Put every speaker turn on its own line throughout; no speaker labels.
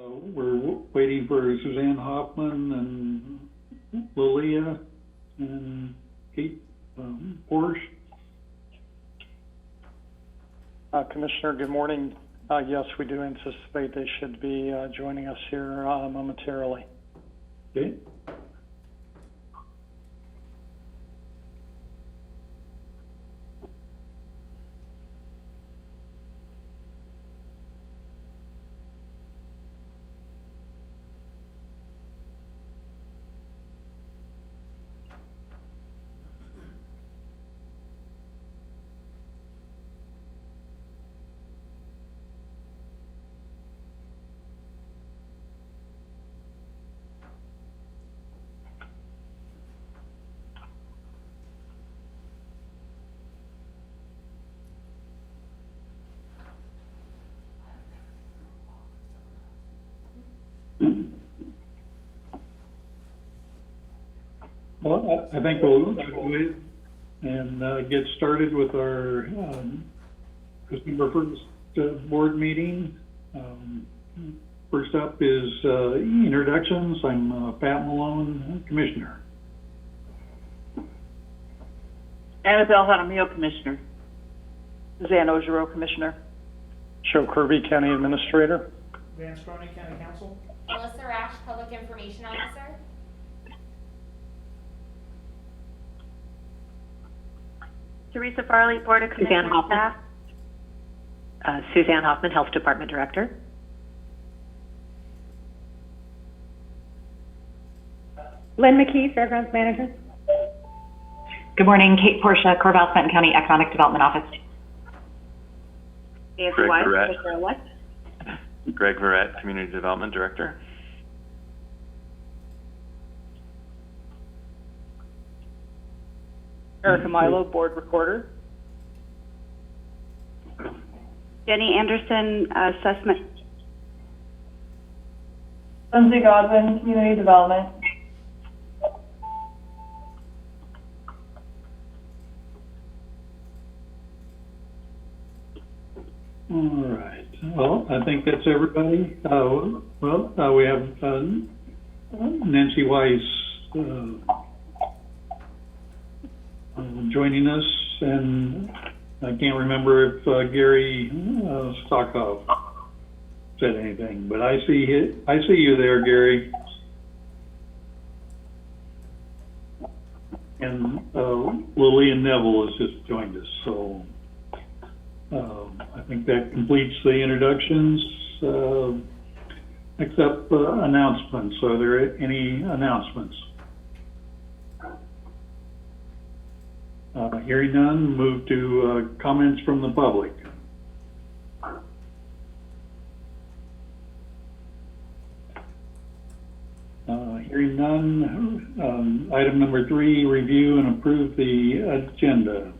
We're waiting for Suzanne Hoffman and Lilia and Kate Porsche.
Commissioner, good morning. Yes, we do anticipate they should be joining us here momentarily.
Okay. Well, I think we'll go ahead and get started with our December 1st board meeting. First up is introductions. I'm Pat Malone, Commissioner.
Annabelle Jaramillo, Commissioner. Suzanne Ojiro, Commissioner.
Joe Kirby, County Administrator.
Van Stroney, County Council.
Melissa Rash, Public Information Officer.
Teresa Farley, Board of Commissioners staff.
Suzanne Hoffman, Health Department Director.
Lynn McKee, Fairgrounds Manager.
Good morning, Kate Portia, Corvallis Benton County Economic Development Office.
Nancy
Greg
Wise,
Verrett.
Commissioner-elect.
Greg Verrett, Community Development Director.
Erica Milo, Board Recorder.
Jenny Anderson, Assessment.
Lindsay Godwin, Community Development.
All right. Well, I think that's everybody. We have Nancy Weiss joining us, and I can't remember if Gary Stockhoff said anything, but I see you there, Gary. And Lillian Neville has just joined us, so I think that completes the introductions. Except announcements. Are there any announcements? Hearing none, move to comments from the public. Hearing none, item number 3, review and approve the agenda.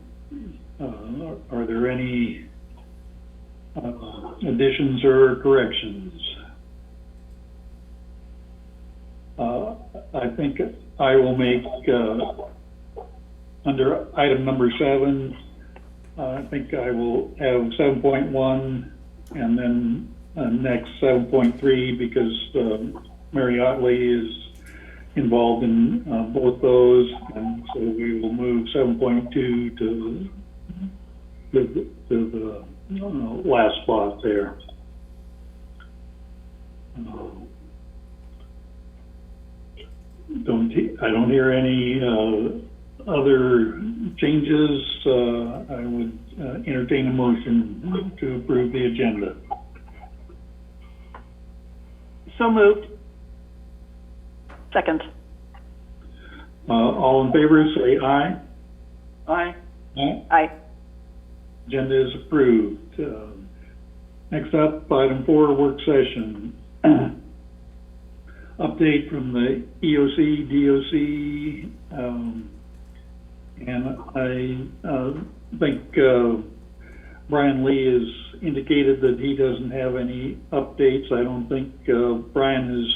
Are there any additions or corrections? I think I will make under item number 7, I think I will have 7.1 and then next 7.3 because Mary Otley is involved in both those, and so we will move 7.2 to the last spot there. I don't hear any other changes. I would entertain a motion to approve the agenda.
So moved. Second.
All in favor, say aye.
Aye.
Aye.
Aye.
Agenda is approved. Next up, item 4, work session. Update from the EOC, DOC, and I think Brian Lee has indicated that he doesn't have any updates. I don't think Brian is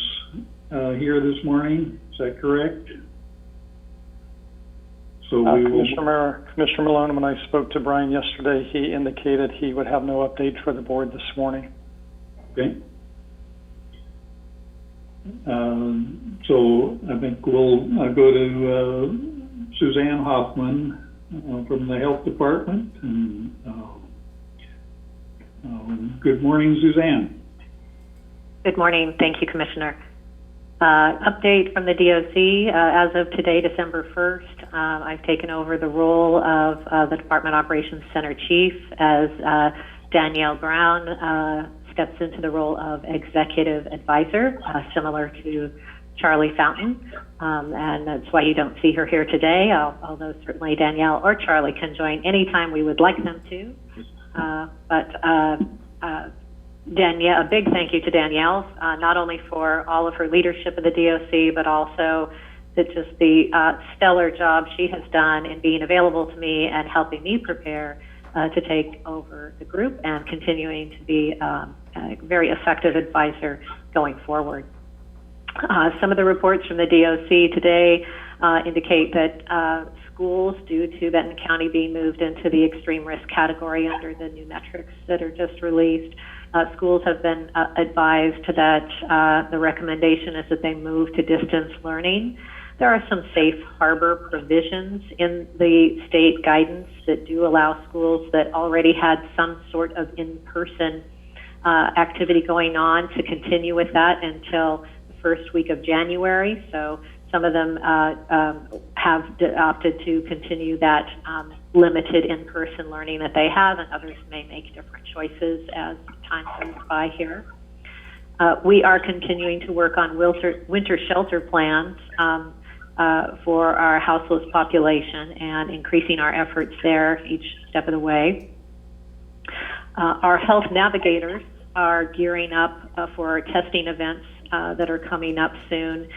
here this morning. Is that correct? So we will.
Commissioner Malone, when I spoke to Brian yesterday, he indicated he would have no update for the board this morning.
Okay. So I think we'll go to Suzanne Hoffman from the Health Department. And good morning, Suzanne.
Good morning. Thank you, Commissioner. Update from the DOC. As of today, December 1st, I've taken over the role of the Department Operations Center Chief as Danielle Brown steps into the role of Executive Advisor, similar to Charlie Fountain. And that's why you don't see her here today, although certainly Danielle or Charlie can join anytime we would like them to. Danielle, a big thank you to Danielle, not only for all of her leadership of the DOC, but also just the stellar job she has done in being available to me and helping me prepare to take over the group and continuing to be a very effective advisor going forward. Some of the reports from the DOC today indicate that schools, due to Benton County being moved into the extreme risk category under the new metrics that are just released, schools have been advised that the recommendation is that they move to distance learning. There are some safe harbor provisions in the state guidance that do allow schools that already had some sort of in-person activity going on to continue with that until the first week of January. So some of them have opted to continue that limited in-person learning that they have, and others may make different choices as time goes by here. We are continuing to work on winter shelter plans for our houseless population and increasing our efforts there each step of the way. Our health navigators are gearing up for testing events that are coming up soon.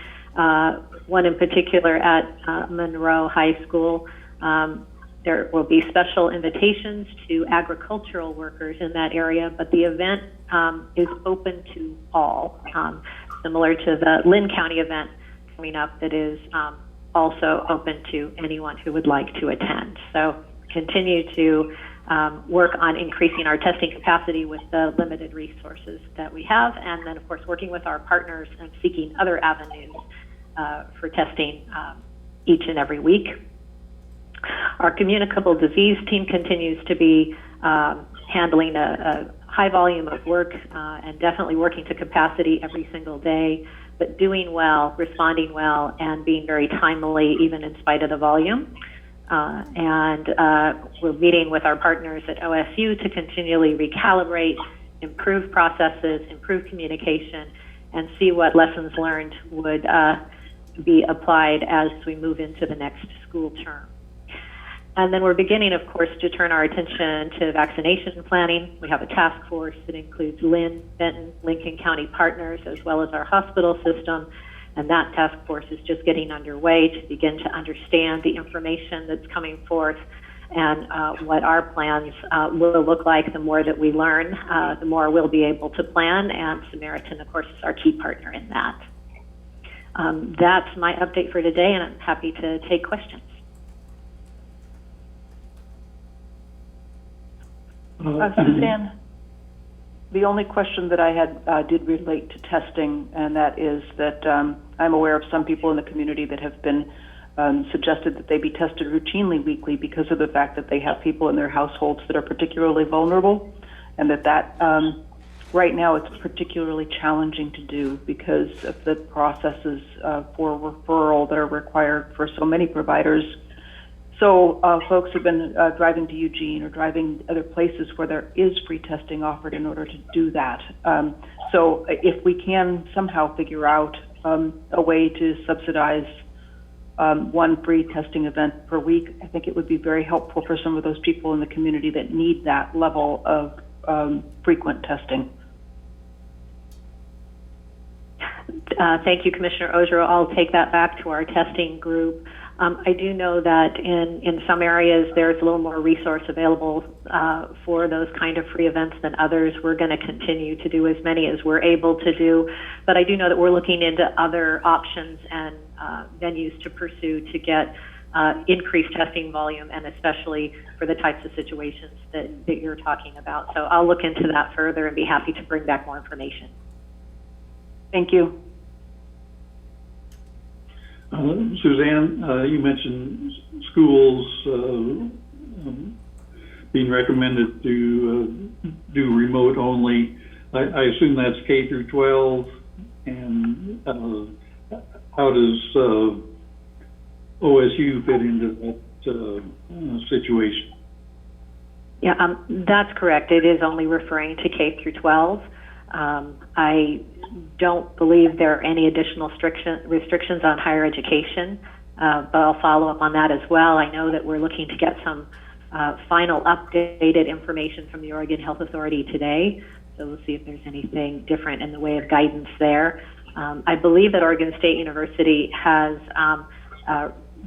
One in particular at Monroe High School. There will be special invitations to agricultural workers in that area, but the event is open to all, similar to the Lynn County event coming up that is also open to anyone who would like to attend. So continue to work on increasing our testing capacity with the limited resources that we have, and then of course working with our partners and seeking other avenues for testing each and every week. Our communicable disease team continues to be handling a high volume of work and definitely working to capacity every single day, but doing well, responding well, and being very timely even in spite of the volume. We're meeting with our partners at OSU to continually recalibrate, improve processes, improve communication, and see what lessons learned would be applied as we move into the next school term. And then we're beginning, of course, to turn our attention to vaccination planning. We have a task force that includes Lynn, Benton, Lincoln County partners, as well as our hospital system. And that task force is just getting underway to begin to understand the information that's coming forth and what our plans will look like. The more that we learn, the more we'll be able to plan. And Samaritan, of course, is our key partner in that. That's my update for today, and I'm happy to take questions.
Suzanne, the only question that I had did relate to testing, and that is that I'm aware of some people in the community that have been suggested that they be tested routinely weekly because of the fact that they have people in their households that are particularly vulnerable, and that right now it's particularly challenging to do because of the processes for referral that are required for so many providers. So folks have been driving to Eugene or driving other places where there is free testing offered in order to do that. So if we can somehow figure out a way to subsidize one free testing event per week, I think it would be very helpful for some of those people in the community that need that level of frequent testing.
Thank you, Commissioner Ojero. I'll take that back to our testing group. I do know that in some areas there's a little more resource available for those kind of free events than others. We're going to continue to do as many as we're able to do, but I do know that we're looking into other options and venues to pursue to get increased testing volume, and especially for the types of situations that you're talking about. So I'll look into that further and be happy to bring back more information.
Thank you.
Suzanne, you mentioned schools being recommended to do remote only. I assume that's K through 12. And how does OSU fit into that situation?
Yeah, that's correct. It is only referring to K through 12. I don't believe there are any additional restrictions on higher education, but I'll follow up on that as well. I know that we're looking to get some final updated information from the Oregon Health Authority today, so we'll see if there's anything different in the way of guidance there. I believe that Oregon State University has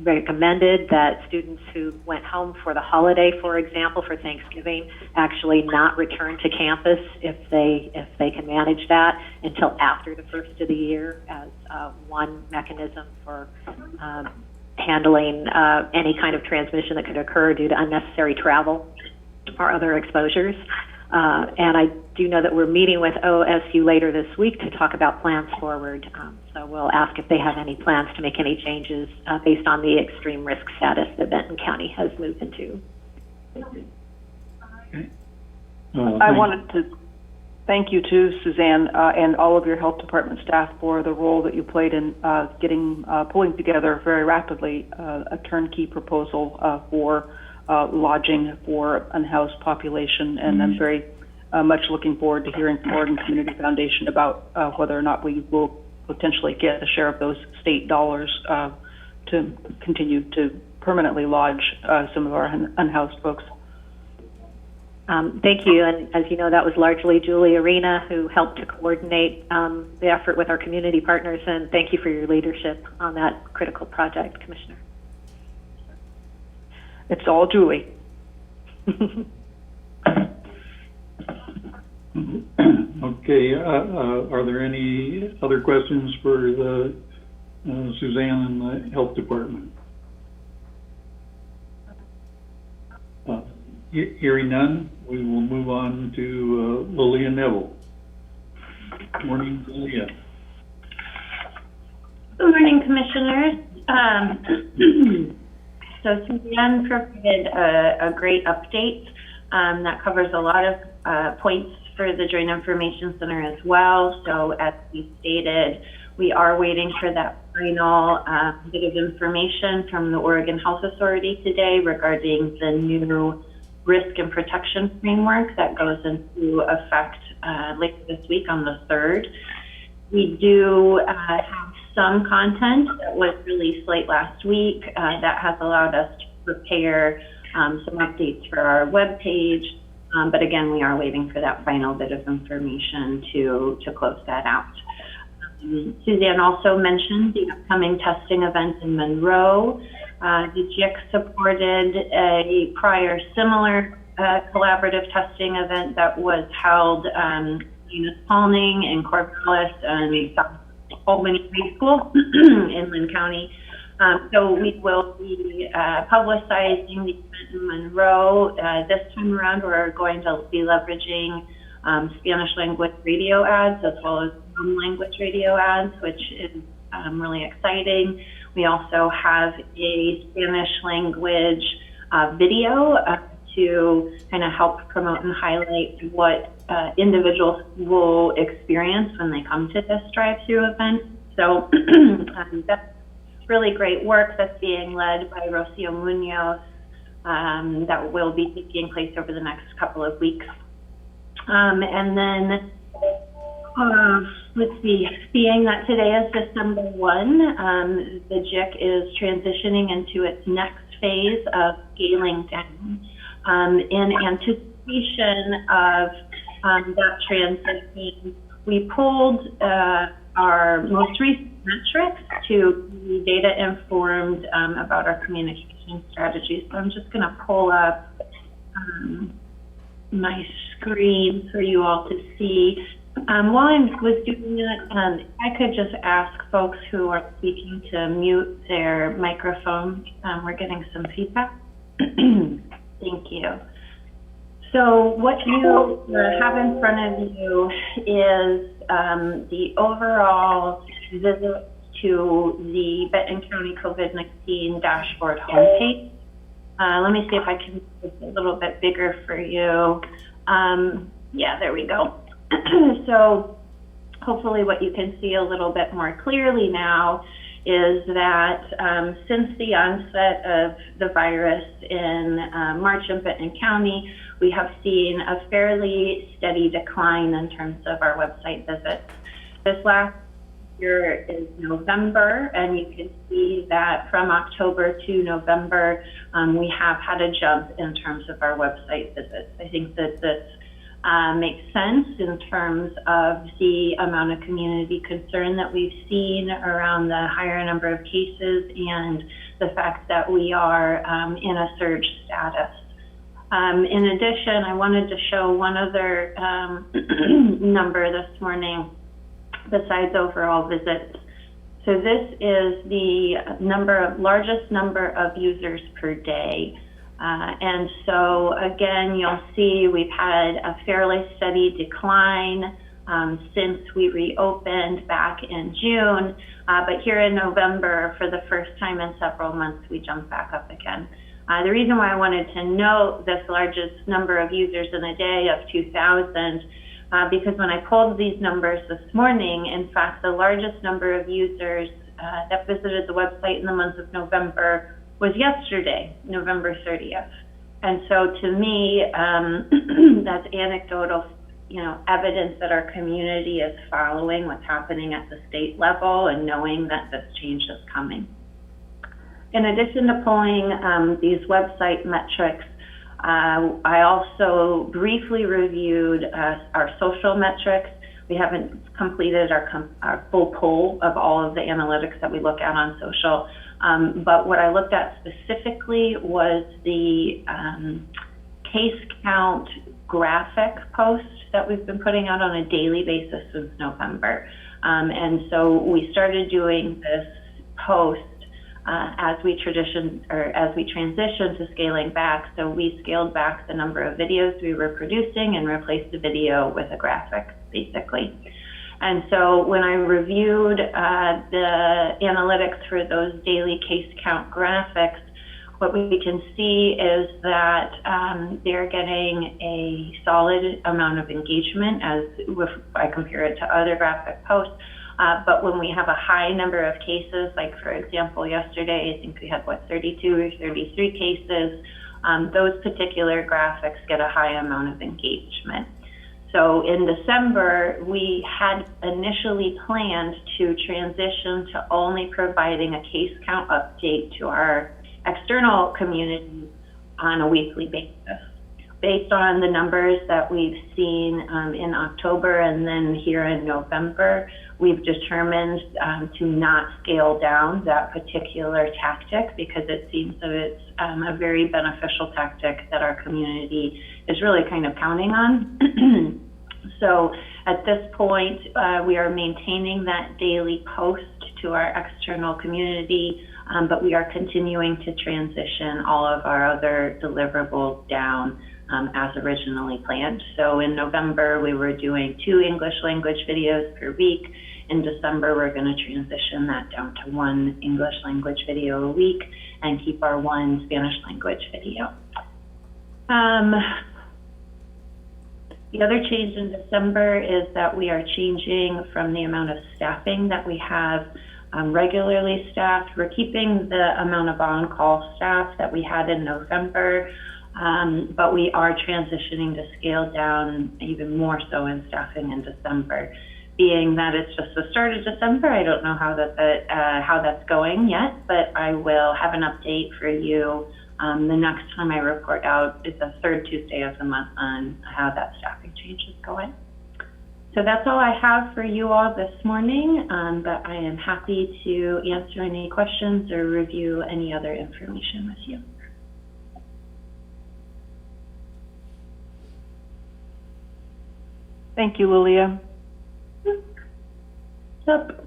recommended that students who went home for the holiday, for example, for Thanksgiving, actually not return to campus if they can manage that until after the first of the year, as one mechanism for handling any kind of transmission that could occur due to unnecessary travel or other exposures. And I do know that we're meeting with OSU later this week to talk about plans forward. So we'll ask if they have any plans to make any changes based on the extreme risk status that Benton County has moved into.
Okay.
I wanted to thank you too, Suzanne, and all of your health department staff for the role that you played in pulling together very rapidly a turnkey proposal for lodging for unhoused population, and I'm very much looking forward to hearing from Oregon Community Foundation about whether or not we will potentially get a share of those state dollars to continue to permanently lodge some of our unhoused folks.
Thank you, and as you know, that was largely Julie Arena who helped to coordinate the effort with our community partners, and thank you for your leadership on that critical project, Commissioner.
It's all Julie.
Okay, are there any other questions for the Suzanne and the Health Department? Hearing none, we will move on to Lilia Neville. Good morning, Lilia.
Good morning, Commissioners. So Suzanne provided a great update that covers a lot of points for the Joint Information Center as well. So as we stated, we are waiting for that final bit of information from the Oregon Health Authority today regarding the new risk and protection framework that goes into effect later this week on the 3rd. We do have some content that was released late last week that has allowed us to prepare some updates for our webpage. But again, we are waiting for that final bit of information to close that out. Suzanne also mentioned the upcoming testing event in Monroe. The JIC supported a prior similar collaborative testing event that was held in Palming and Corvallis and South Albany High School in Lynn County. So we will be publicizing the event in Monroe. This time around, we're going to be leveraging Spanish language radio ads as well as language radio ads, which is really exciting. We also have a Spanish language video to kind of help promote and highlight what individuals will experience when they come to this drive-through event. So that's really great work that's being led by Rocio Munoz that will be taking place over the next couple of weeks. And then let's see, being that today is December 1, the JIC is transitioning into its next phase of scaling down. In anticipation of that transition, we pulled our most recent metrics to be data informed about our communication strategy. So I'm just going to pull up my screen for you all to see. While I was doing that, I could just ask folks who are speaking to mute their microphone. We're getting some feedback. Thank you. So what you have in front of you is the overall visit to the Benton County COVID-19 dashboard homepage. Let me see if I can make this a little bit bigger for you. Yeah, there we go. So hopefully what you can see a little bit more clearly now is that since the onset of the virus in March in Benton County, we have seen a fairly steady decline in terms of our website visits. This last year is November, and you can see that from October to November, we have had a jump in terms of our website visits. I think that this makes sense in terms of the amount of community concern that we've seen around the higher number of cases and the fact that we are in a surge status. In addition, I wanted to show one other number this morning besides overall visits. So this is the largest number of users per day. And so again, you'll see we've had a fairly steady decline since we reopened back in June. But here in November, for the first time in several months, we jumped back up again. The reason why I wanted to note this largest number of users in a day of 2,000, because when I pulled these numbers this morning, in fact, the largest number of users that visited the website in the month of November was yesterday, November 30th. And so to me, that's anecdotal, evidence that our community is following what's happening at the state level and knowing that this change is coming. In addition to pulling these website metrics, I also briefly reviewed our social metrics. We haven't completed our full pull of all of the analytics that we look at on social. But what I looked at specifically was the case count graphic post that we've been putting out on a daily basis since November. And so we started doing this post as we transitioned to scaling back. So we scaled back the number of videos we were producing and replaced the video with a graphic, basically. And so when I reviewed the analytics for those daily case count graphics, what we can see is that they're getting a solid amount of engagement as if I compare it to other graphic posts. But when we have a high number of cases, like for example, yesterday, I think we had 32 or 33 cases, those particular graphics get a high amount of engagement. So in December, we had initially planned to transition to only providing a case count update to our external community on a weekly basis. Based on the numbers that we've seen in October and then here in November, we've determined to not scale down that particular tactic because it seems that it's a very beneficial tactic that our community is really kind of counting on. So at this point, we are maintaining that daily post to our external community, but we are continuing to transition all of our other deliverables down as originally planned. So in November, we were doing 2 English language videos per week. In December, we're going to transition that down to 1 English language video a week and keep our 1 Spanish language video. The other change in December is that we are changing from the amount of staffing that we have regularly staffed. We're keeping the amount of on-call staff that we had in November, but we are transitioning to scale down even more so in staffing in December. Being that it's just the start of December, I don't know how that's going yet, but I will have an update for you the next time I report out. It's the 3rd Tuesday of the month on how that staffing change is going. So that's all I have for you all this morning, but I am happy to answer any questions or review any other information with you.
Thank you, Lilia.
Yep.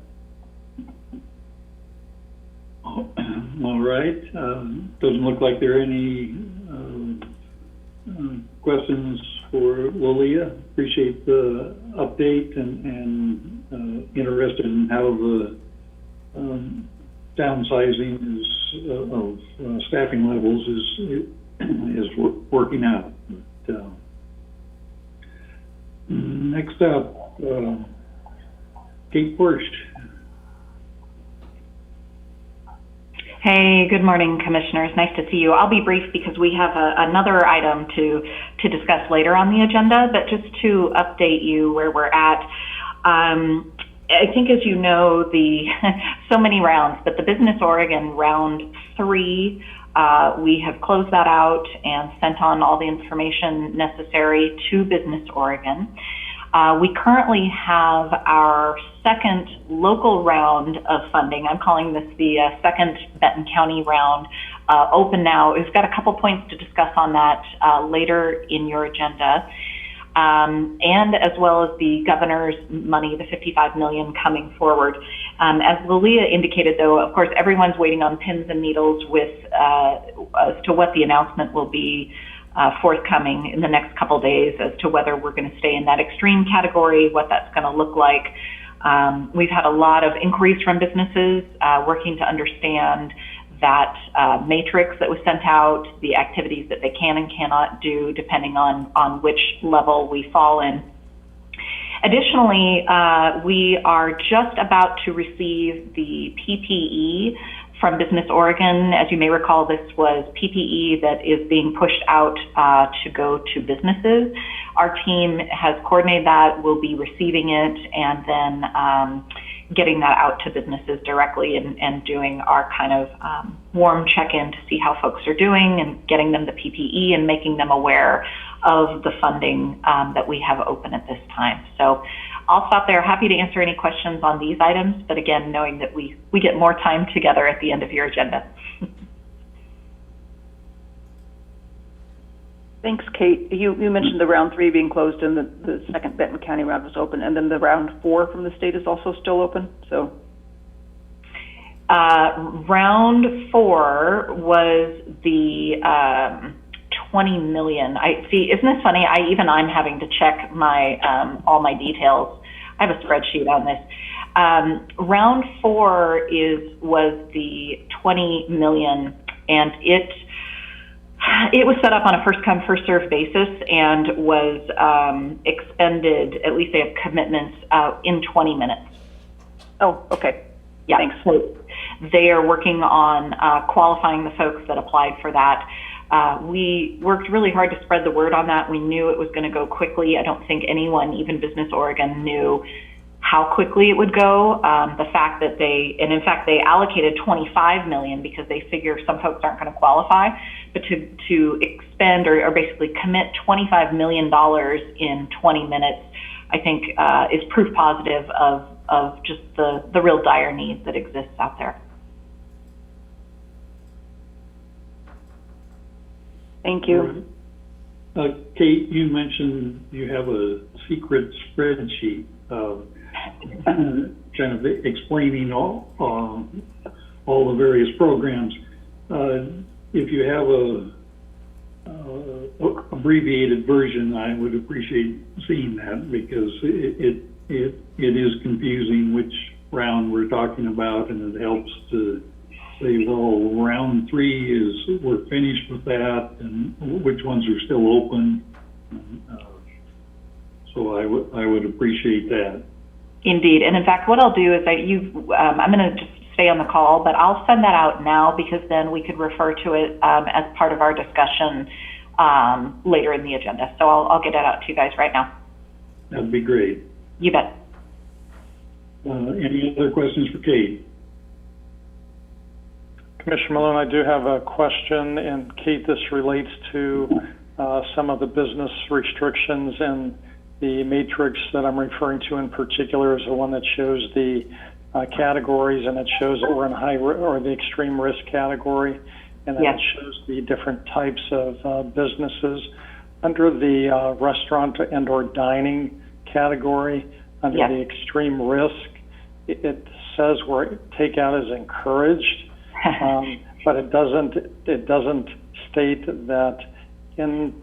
All right. Doesn't look like there are any questions for Lilia. Appreciate the update and interested in how the downsizing of staffing levels is working out. But, next up, Kate Borscht.
Hey, good morning, Commissioners. Nice to see you. I'll be brief because we have another item to discuss later on the agenda, but just to update you where we're at. I think, as you know, so many rounds, but the Business Oregon round 3, we have closed that out and sent on all the information necessary to Business Oregon. We currently have our second local round of funding. I'm calling this the second Benton County round open now. We've got a couple points to discuss on that later in your agenda. And as well as the governor's money, the $55 million coming forward. As Lilia indicated, though, of course, everyone's waiting on pins and needles with as to what the announcement will be forthcoming in the next couple days as to whether we're going to stay in that extreme category, what that's going to look like. We've had a lot of inquiries from businesses working to understand that matrix that was sent out, the activities that they can and cannot do depending on which level we fall in. Additionally, we are just about to receive the PPE from Business Oregon. As you may recall, this was PPE that is being pushed out to go to businesses. Our team has coordinated that. We'll be receiving it and then getting that out to businesses directly and doing our kind of warm check-in to see how folks are doing and getting them the PPE and making them aware of the funding that we have open at this time. So I'll stop there. Happy to answer any questions on these items, but again, knowing that we get more time together at the end of your agenda.
Thanks, Kate. You mentioned the round 3 being closed and the second Benton County round was open, and then the round 4 from the state is also still open. So
round 4 was the 20 million. See, isn't this funny? I'm having to check my all my details. I have a spreadsheet on this. Round 4 was the 20 million, and it was set up on a first-come, first-served basis and was expended, at least they have commitments, in 20 minutes.
Oh, okay.
Yeah,
thanks.
So they are working on qualifying the folks that applied for that. We worked really hard to spread the word on that. We knew it was going to go quickly. I don't think anyone, even Business Oregon, knew how quickly it would go. The fact that in fact, they allocated 25 million because they figure some folks aren't going to qualify, but to expend or basically commit $25 million in 20 minutes, I think is proof positive of just the real dire need that exists out there.
Thank you.
Kate, you mentioned you have a secret spreadsheet kind of explaining all the various programs. If you have a abbreviated version, I would appreciate seeing that because it is confusing which round we're talking about, and it helps to say, well, round 3 we're finished with that, and which ones are still open. So I would appreciate that.
Indeed, and in fact, what I'll do is I'm going to just stay on the call, but I'll send that out now because then we could refer to it as part of our discussion later in the agenda. So I'll get that out to you guys right now.
That'd be great.
You bet.
Any other questions for Kate?
Commissioner Malone, I do have a question, and Kate, this relates to some of the business restrictions, and the matrix that I'm referring to in particular is the one that shows the categories, and it shows that we're in high or the extreme risk category, and then
yes.
It shows the different types of businesses. Under the restaurant and or dining category, under
yes.
the extreme risk, it says where takeout is encouraged. But it doesn't state that in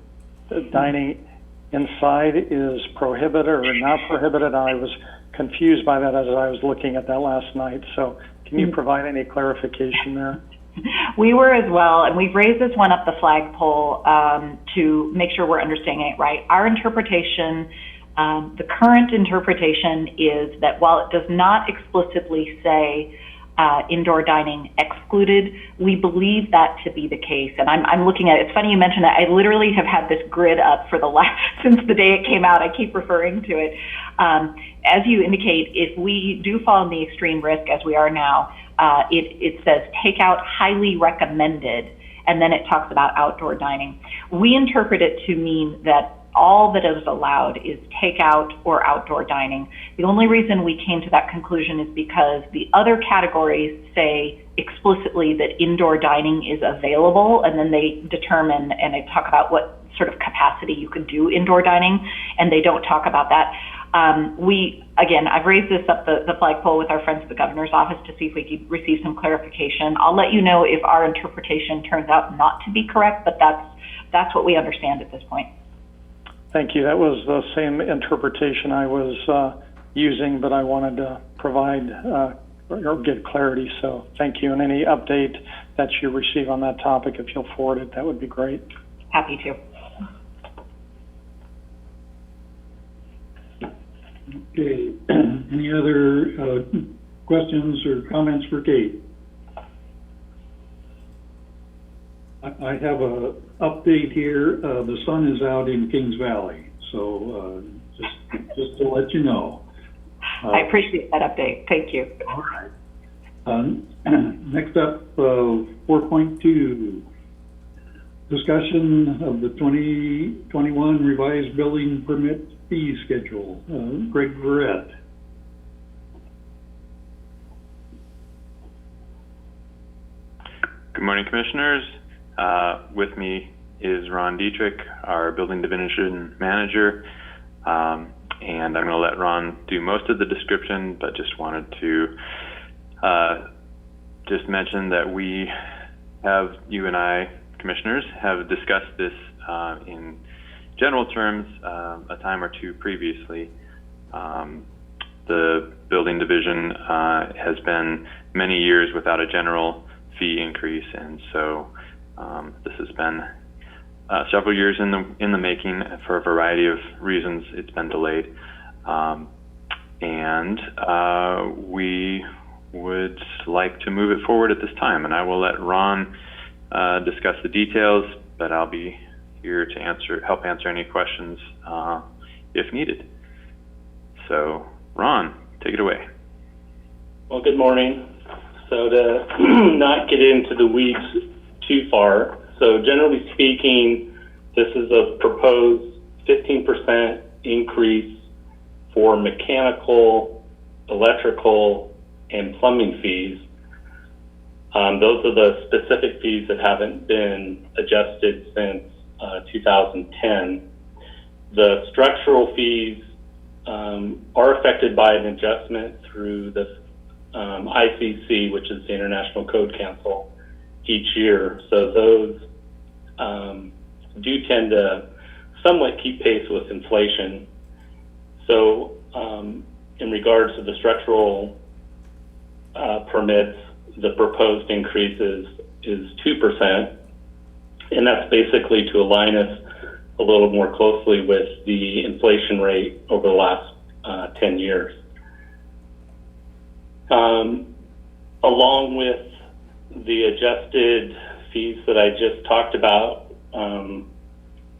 dining inside is prohibited or not prohibited. I was confused by that as I was looking at that last night. So can Can you provide any clarification there?
We were as well, and we've raised this one up the flagpole to make sure we're understanding it right. Our interpretation, the current interpretation is that while it does not explicitly say indoor dining excluded, we believe that to be the case. And I'm looking at it. It's funny you mentioned that. I literally have had this grid up for the last, since the day it came out. I keep referring to it. As you indicate, if we do fall in the extreme risk as we are now, it says takeout highly recommended, and then it talks about outdoor dining. We interpret it to mean that all that is allowed is takeout or outdoor dining. The only reason we came to that conclusion is because the other categories say explicitly that indoor dining is available, and then they determine and they talk about what sort of capacity you could do indoor dining, and they don't talk about that. Again, I've raised this up the flagpole with our friends at the governor's office to see if we could receive some clarification. I'll let you know if our interpretation turns out not to be correct, but that's what we understand at this point.
Thank you. That was the same interpretation I was using, but I wanted to provide or get clarity. So thank you. And any update that you receive on that topic, if you'll forward it, that would be great.
Happy to.
Okay, any other questions or comments for Kate? I have a update here. The sun is out in Kings Valley, so just to let you know.
I appreciate that update. Thank you.
All right. Next up, 4.2. Discussion of the 2021 revised building permit fee schedule. Greg Verrett.
Good morning, Commissioners. With me is Ron Dietrich, our Building Division Manager, and I'm going to let Ron do most of the description, but just wanted to just mention that we have, you and I, Commissioners, have discussed this in general terms a time or two previously. The Building Division has been many years without a general fee increase, and so this has been several years in the making. For a variety of reasons, it's been delayed, and we would like to move it forward at this time. And I will let Ron discuss the details, but I'll be here to help answer any questions if needed. So, Ron, take it away.
Well, good morning. So to not get into the weeds too far, so generally speaking, this is a proposed 15% increase for mechanical, electrical, and plumbing fees. Those are the specific fees that haven't been adjusted since 2010. The structural fees are affected by an adjustment through the ICC, which is the International Code Council, each year. So those do tend to somewhat keep pace with inflation. So in regards to the structural permits, the proposed increase is 2%, and that's basically to align us a little more closely with the inflation rate over the last 10 years. Along with the adjusted fees that I just talked about,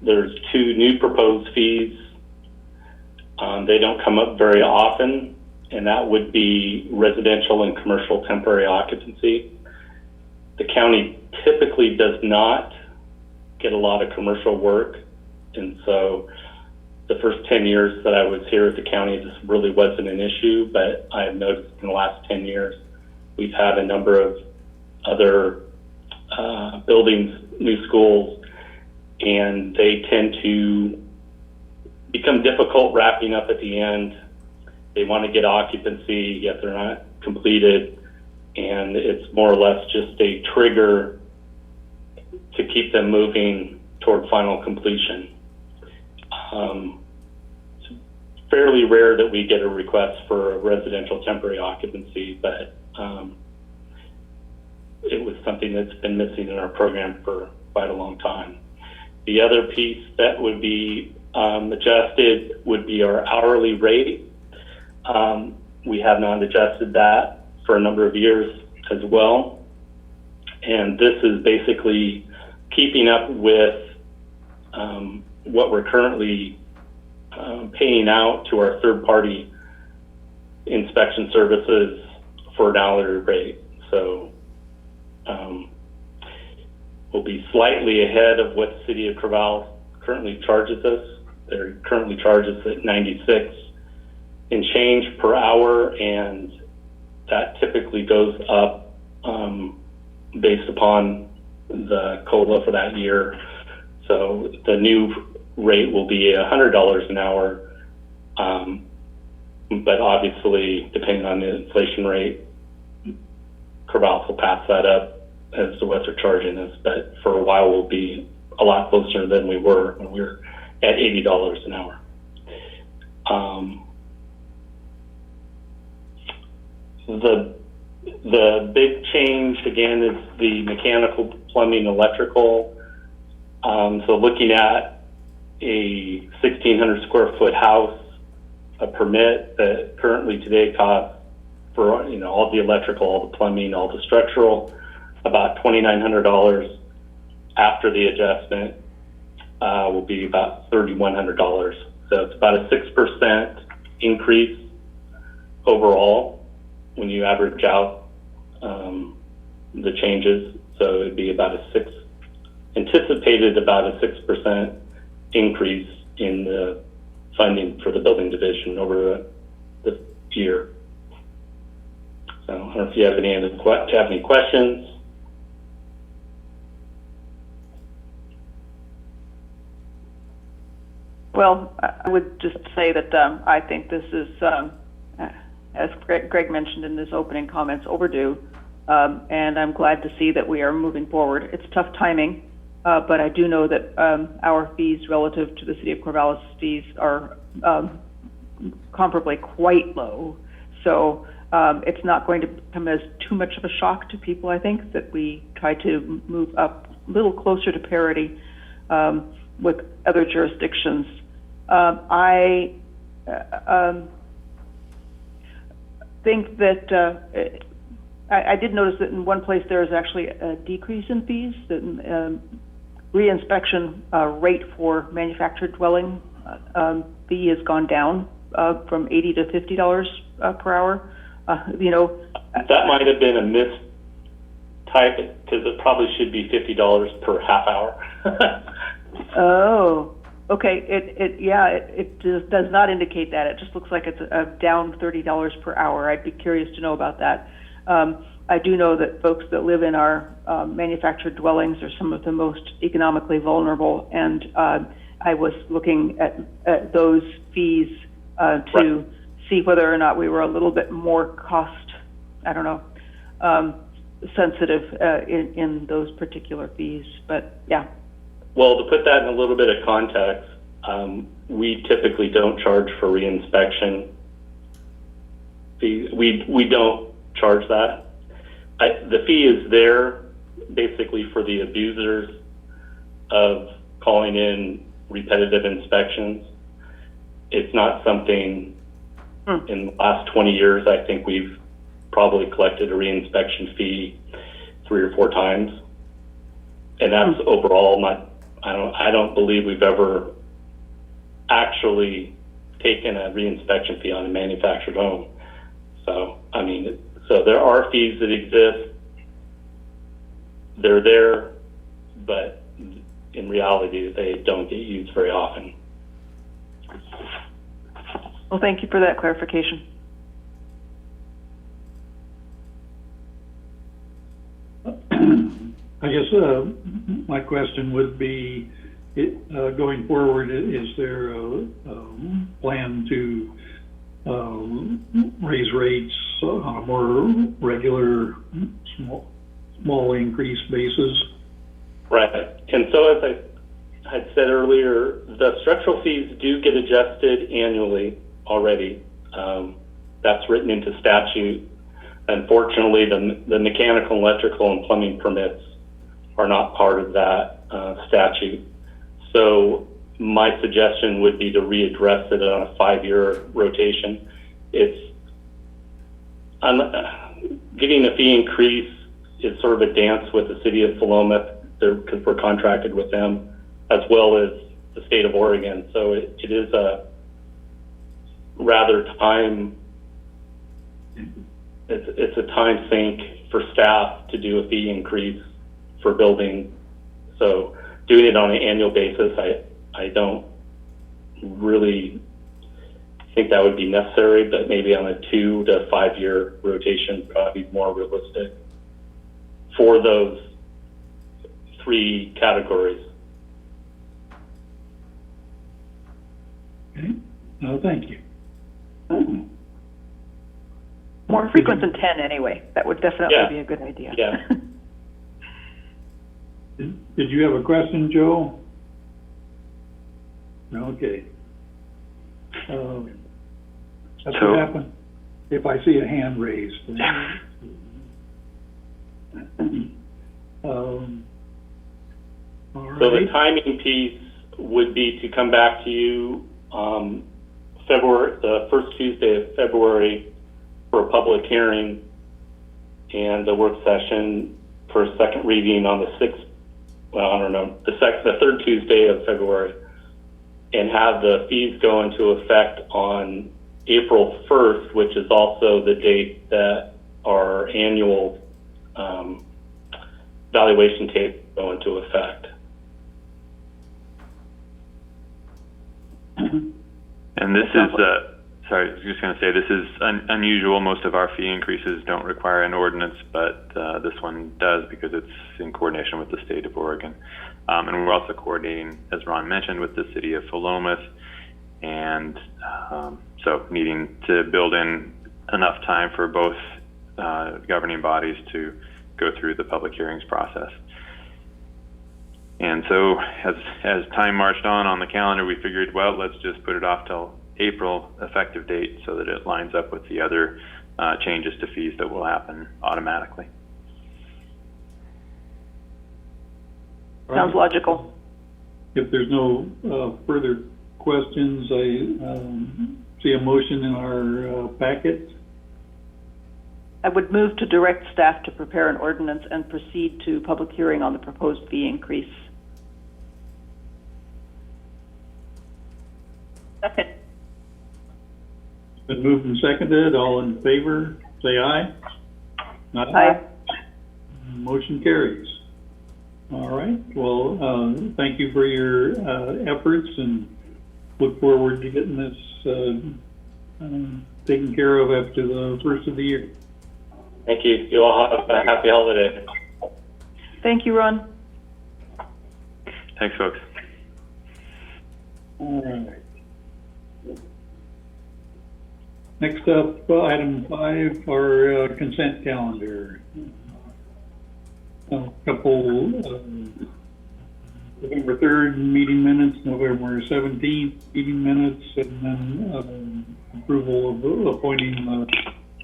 there's two new proposed fees. They don't come up very often, and that would be residential and commercial temporary occupancy. The county typically does not get a lot of commercial work, and so the first 10 years that I was here at the county, this really wasn't an issue, but I have noticed in the last 10 years, we've had a number of other buildings, new schools, and they tend to become difficult wrapping up at the end. They want to get occupancy, yet they're not completed, and it's more or less just a trigger to keep them moving toward final completion. It's fairly rare that we get a request for a residential temporary occupancy, but it was something that's been missing in our program for quite a long time. The other piece that would be adjusted would be our hourly rate. We have not adjusted that for a number of years as well. And this is basically keeping up with what we're currently paying out to our third-party inspection services for an hourly rate. So we'll be slightly ahead of what the city of Corvallis currently charges us. They currently charge us at 96 and change per hour, and that typically goes up based upon the COLA for that year. So the new rate will be $100 an hour, but obviously, depending on the inflation rate, Corvallis will pass that up as to what they're charging us. But for a while, we'll be a lot closer than we were when we were at $80 an hour. The big change, again, is the mechanical, plumbing, electrical. So looking at a 1,600 square foot house, a permit that currently today costs for all the electrical, all the plumbing, all the structural, about $2,900. After the adjustment, will be about $3,100. So it's about a 6% increase overall when you average out the changes. So it'd be about anticipated about a 6% increase in the funding for the building division over the year. So I don't know if you have any questions.
Well, I would just say that I think this is, as Greg mentioned in his opening comments, overdue. And I'm glad to see that we are moving forward. It's tough timing, but I do know that our fees relative to the City of Corvallis fees are comparably quite low. So it's not going to come as too much of a shock to people, I think, that we try to move up a little closer to parity with other jurisdictions. I think that I did notice that in one place there is actually a decrease in fees. The reinspection rate for manufactured dwelling fee has gone down from $80 to $50 per hour.
That might have been a mistype because it probably should be $50 per half hour.
Oh, okay. It just does not indicate that. It just looks like it's down $30 per hour. I'd be curious to know about that. I do know that folks that live in our manufactured dwellings are some of the most economically vulnerable, and I was looking at those fees to see whether or not we were a little bit more sensitive in those particular fees. But yeah.
Well, to put that in a little bit of context, we typically don't charge for reinspection fees. We don't charge that. The fee is there basically for the abusers of calling in repetitive inspections. It's not something in the last 20 years, I think we've probably collected a reinspection fee 3 or 4 times. And that's overall I don't believe we've ever actually taken a reinspection fee on a manufactured home. So, so there are fees that exist. They're there, but in reality, they don't get used very often.
Well, thank you for that clarification.
I guess my question would be, going forward, is there a plan to raise rates on a more regular, small increase basis?
Right. And so as I had said earlier, the structural fees do get adjusted annually already. That's written into statute. Unfortunately, the mechanical, electrical, and plumbing permits are not part of that statute. So my suggestion would be to readdress it on a 5-year rotation. It's getting a fee increase is sort of a dance with the city of Philomath because we're contracted with them, as well as the state of Oregon. So it is a rather it's a time sink for staff to do a fee increase for building. So doing it on an annual basis, I don't really think that would be necessary, but maybe on a 2 to 5 year rotation probably more realistic for those 3 categories.
Okay, no, thank you.
More frequent than 10 anyway. That would definitely
Yeah.
be a good idea.
Yeah.
Did you have a question, Joe? Okay. That's
So-
what happened if I see a hand raised. All
So the
right.
timing piece would be to come back to you the first Tuesday of February for a public hearing and a work session for a second reading on the 6th, well, I don't know, the 3rd Tuesday of February, and have the fees go into effect on April 1st, which is also the date that our annual valuation tape go into effect.
And this is, sorry, I was just going to say, this is unusual. Most of our fee increases don't require an ordinance, but this one does because it's in coordination with the state of Oregon. And we're also coordinating, as Ron mentioned, with the city of Philomath, and so needing to build in enough time for both governing bodies to go through the public hearings process. And so as time marched on the calendar, we figured, well, let's just put it off till April effective date so that it lines up with the other changes to fees that will happen automatically.
Sounds logical.
If there's no further questions, I see a motion in our packet.
I would move to direct staff to prepare an ordinance and proceed to public hearing on the proposed fee increase.
Second.
Been moved and seconded. All in favor, say aye.
Aye.
Motion carries. All right. Well, thank you for your efforts, and look forward to getting this taken care of after the first of the year.
Thank you. You all have a happy holiday.
Thank you, Ron.
Thanks, folks.
All right. Next up, item 5, our consent calendar. A couple November 3rd meeting minutes, November 17th meeting minutes, and then approval of appointing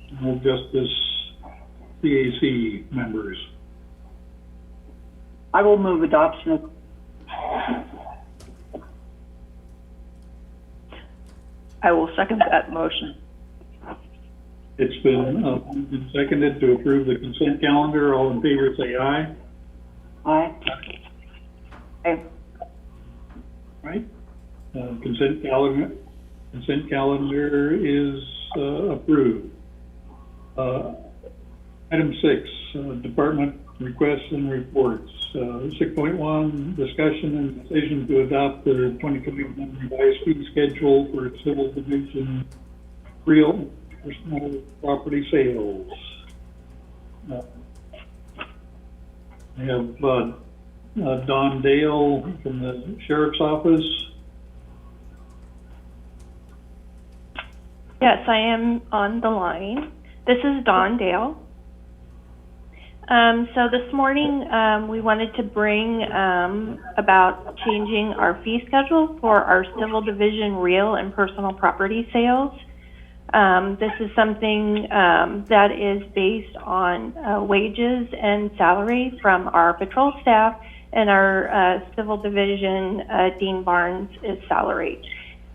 criminal justice CAC members.
I will move adoption of. I will second that motion.
It's been moved and seconded to approve the consent calendar. All in favor, say aye.
Aye. Aye.
Right? Consent calendar is approved. Item 6, department requests and reports. 6.1, discussion and decision to adopt the 2021 revised fee schedule for civil division real personal property sales. We have Don Dale from the Sheriff's Office.
Yes, I am on the line. This is Dawn Dale. So this morning we wanted to bring about changing our fee schedule for our civil division real and personal property sales. This is something that is based on wages and salary from our patrol staff, and our civil division, Dean Barnes, is salaried.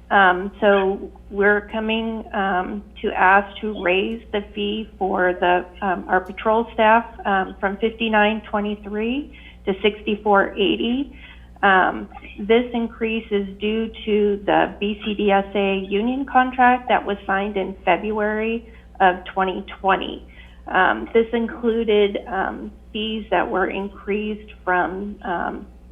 So we're coming to ask to raise the fee for our patrol staff from $59.23 to $64.80. This increase is due to the BCDSA union contract that was signed in February of 2020. This included fees that were increased from,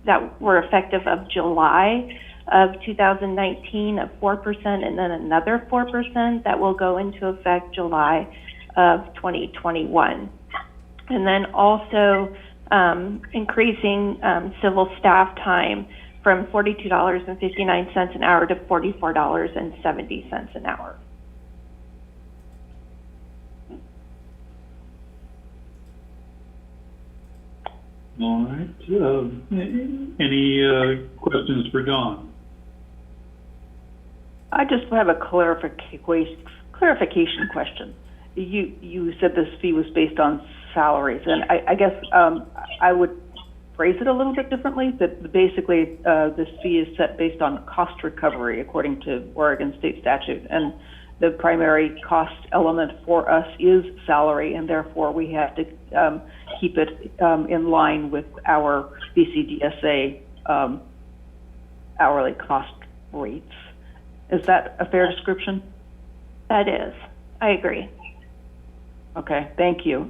that were effective of July of 2019 of 4%, and then another 4% that will go into effect July of 2021. And then also increasing civil staff time from $42.59 an hour to $44.70 an hour.
All right. Any questions for Dawn?
I just have a clarification question. You said this fee was based on salaries, and I guess I would phrase it a little bit differently, that basically this fee is set based on cost recovery according to Oregon state statute, and the primary cost element for us is salary, and therefore we have to keep it in line with our BCDSA hourly cost rates. Is that a fair description?
That is. I agree.
Okay, thank you.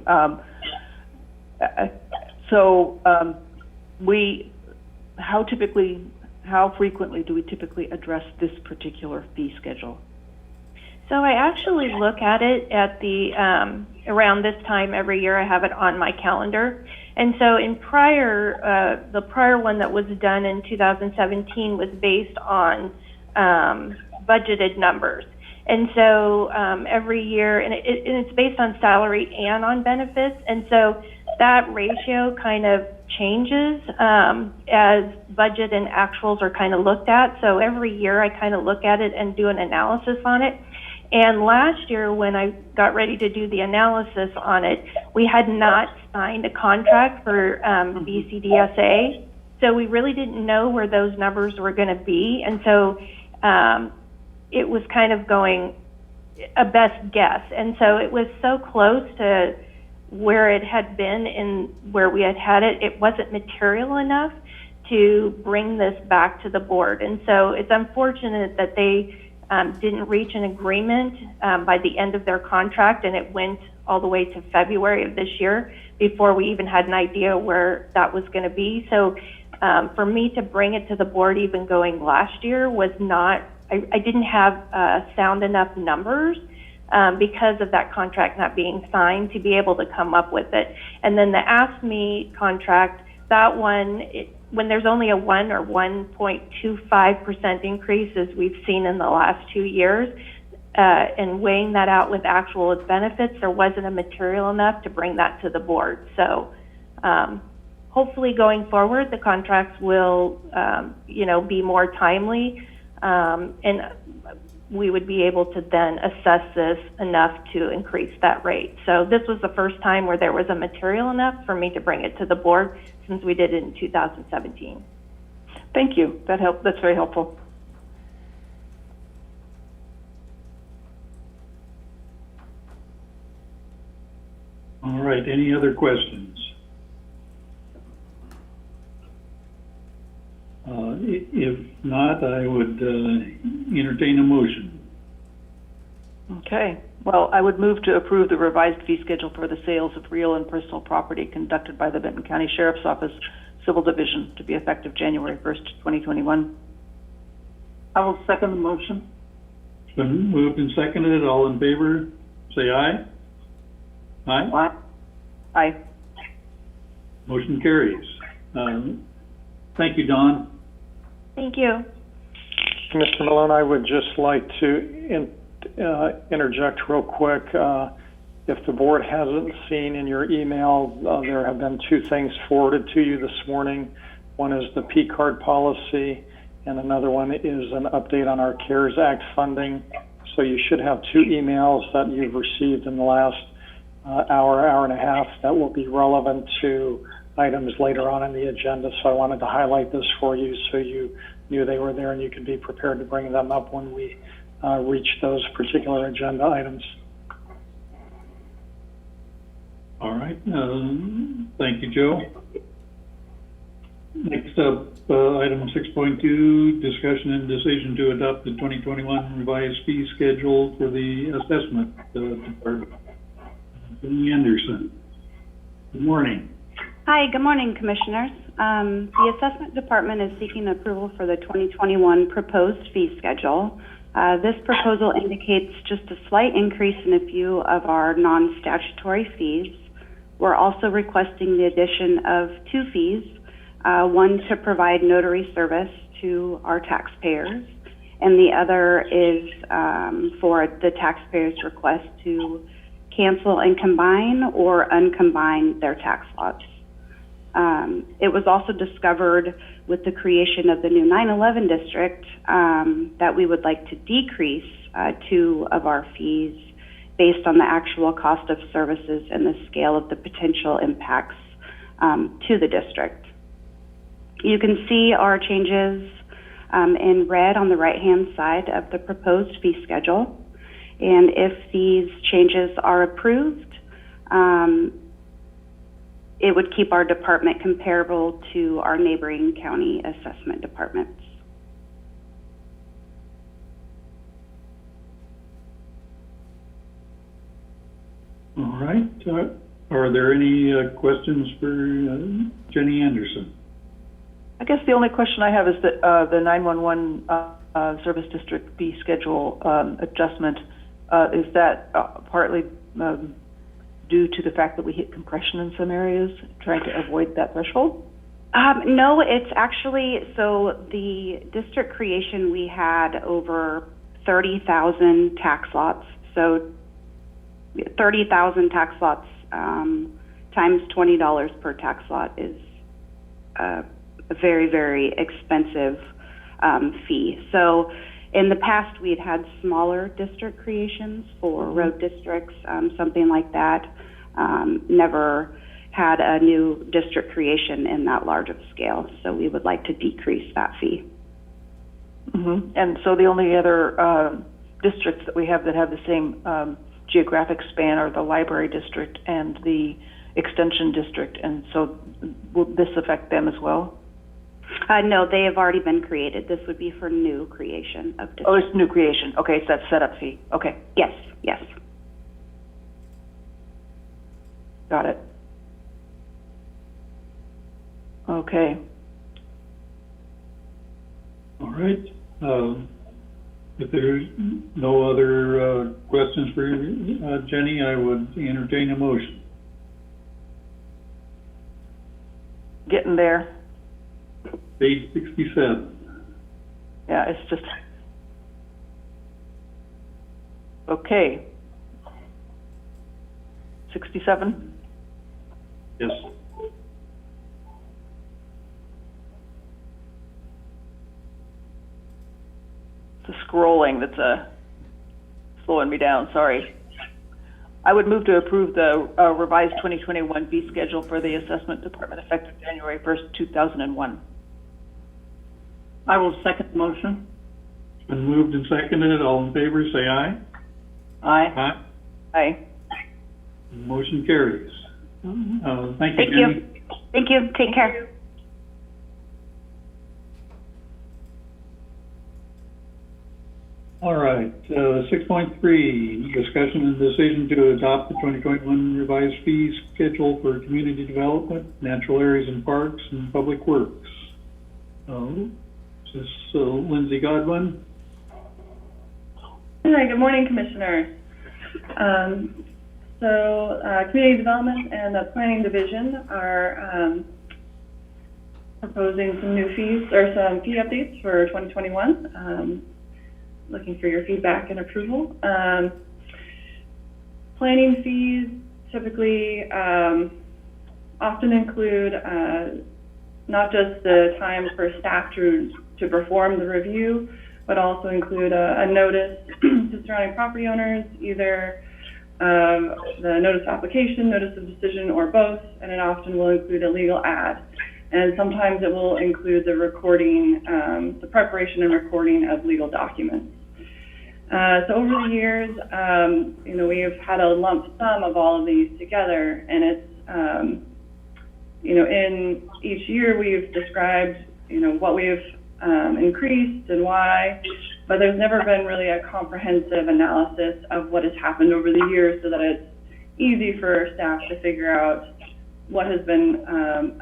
How frequently do we typically address this particular fee schedule?
So I actually look at it at the around this time every year. I have it on my calendar, and so in the prior one that was done in 2017 was based on budgeted numbers. And so every year, and it's based on salary and on benefits, and so that ratio kind of changes as budget and actuals are kind of looked at. So every year I kind of look at it and do an analysis on it. And last year when I got ready to do the analysis on it, we had not signed a contract for BCDSA, so we really didn't know where those numbers were going to be. And so it was kind of going a best guess. And so it was so close to where it had been and where we had it, it wasn't material enough to bring this back to the board. And so it's unfortunate that they didn't reach an agreement by the end of their contract, and it went all the way to February of this year before we even had an idea where that was going to be. So for me to bring it to the board even going last year was not, I didn't have sound enough numbers because of that contract not being signed to be able to come up with it. And then the AFSCME contract, that one, when there's only a 1 or 1.25% increase as we've seen in the last 2 years, and weighing that out with actual benefits, there wasn't a material enough to bring that to the board. So hopefully going forward, the contracts will, be more timely, and we would be able to then assess this enough to increase that rate. So this was the first time where there was a material enough for me to bring it to the board since we did it in 2017.
Thank you. That's very helpful.
All right, any other questions? If not, I would entertain a motion.
Okay. Well, I would move to approve the revised fee schedule for the sales of real and personal property conducted by the Benton County Sheriff's Office Civil Division to be effective January 1st, 2021.
I will second the motion.
It's been moved and seconded. All in favor, say aye. Aye?
Aye. Aye.
Motion carries. Thank you, Dawn.
Thank you.
Mr. Malone, I would just like to interject real quick. If the board hasn't seen in your email, there have been 2 things forwarded to you this morning. One is the P-card policy, and another one is an update on our CARES Act funding. So you should have 2 emails that you've received in the last hour and a half that will be relevant to items later on in the agenda. So I wanted to highlight this for you so you knew they were there and you could be prepared to bring them up when we reach those particular agenda items.
All right, thank you, Joe. Next up, item 6.2, discussion and decision to adopt the 2021 revised fee schedule for the assessment department. Jenny Anderson. Good morning.
Hi, good morning, Commissioners. The Assessment Department is seeking approval for the 2021 proposed fee schedule. This proposal indicates just a slight increase in a few of our non-statutory fees. We're also requesting the addition of 2 fees, one to provide notary service to our taxpayers, and the other is for the taxpayers' request to cancel and combine or uncombine their tax lots. It was also discovered with the creation of the new 911 district that we would like to decrease 2 of our fees based on the actual cost of services and the scale of the potential impacts to the district. You can see our changes in red on the right-hand side of the proposed fee schedule. And if these changes are approved, it would keep our department comparable to our neighboring county assessment departments.
All right, are there any questions for Jenny Anderson?
I guess the only question I have is that the 911 service district fee schedule adjustment, is that partly due to the fact that we hit compression in some areas, trying to avoid that threshold?
No, it's actually, so the district creation, we had over 30,000 tax lots. So 30,000 tax lots times $20 per tax lot is a very, very expensive fee. So in the past, we'd had smaller district creations for road districts, something like that. Never had a new district creation in that large of scale. So we would like to decrease that fee.
Mm-hmm. And so the only other districts that we have that have the same geographic span are the library district and the extension district. And so will this affect them as well?
No, they have already been created. This would be for new creation of districts.
Oh, it's new creation. Okay, so that's setup fee. Okay.
Yes, yes.
Got it. Okay.
All right. If there's no other questions for Jenny, I would entertain a motion.
Getting there.
Page 67.
Yeah, it's just, okay. 67?
Yes.
It's the scrolling that's slowing me down, sorry. I would move to approve the revised 2021 fee schedule for the assessment department effective January 1st, 2001.
I will second the motion.
It's been moved and seconded. All in favor, say aye.
Aye.
Aye.
Aye.
Motion carries. Thank you,
Thank
Jenny.
you. Thank you. Take care.
All right, 6.3, discussion and decision to adopt the 2021 revised fee schedule for community development, natural areas and parks, and public works. Is this Lindsay Godwin?
Hi, good morning, Commissioners. Community Development and the Planning Division are proposing some new fees, or some fee updates for 2021. Looking for your feedback and approval. Planning fees typically often include not just the time for staff to perform the review, but also include a notice to to surrounding property owners, either the notice of application, notice of decision, or both, and it often will include a legal ad. And sometimes it will include the recording, the preparation and recording of legal documents. So over the years, you know, we have had a lump sum of all of these together, and it's, you know, in each year we've described, you know, what we've increased and why, but there's never been really a comprehensive analysis of what has happened over the years so that it's easy for staff to figure out what has been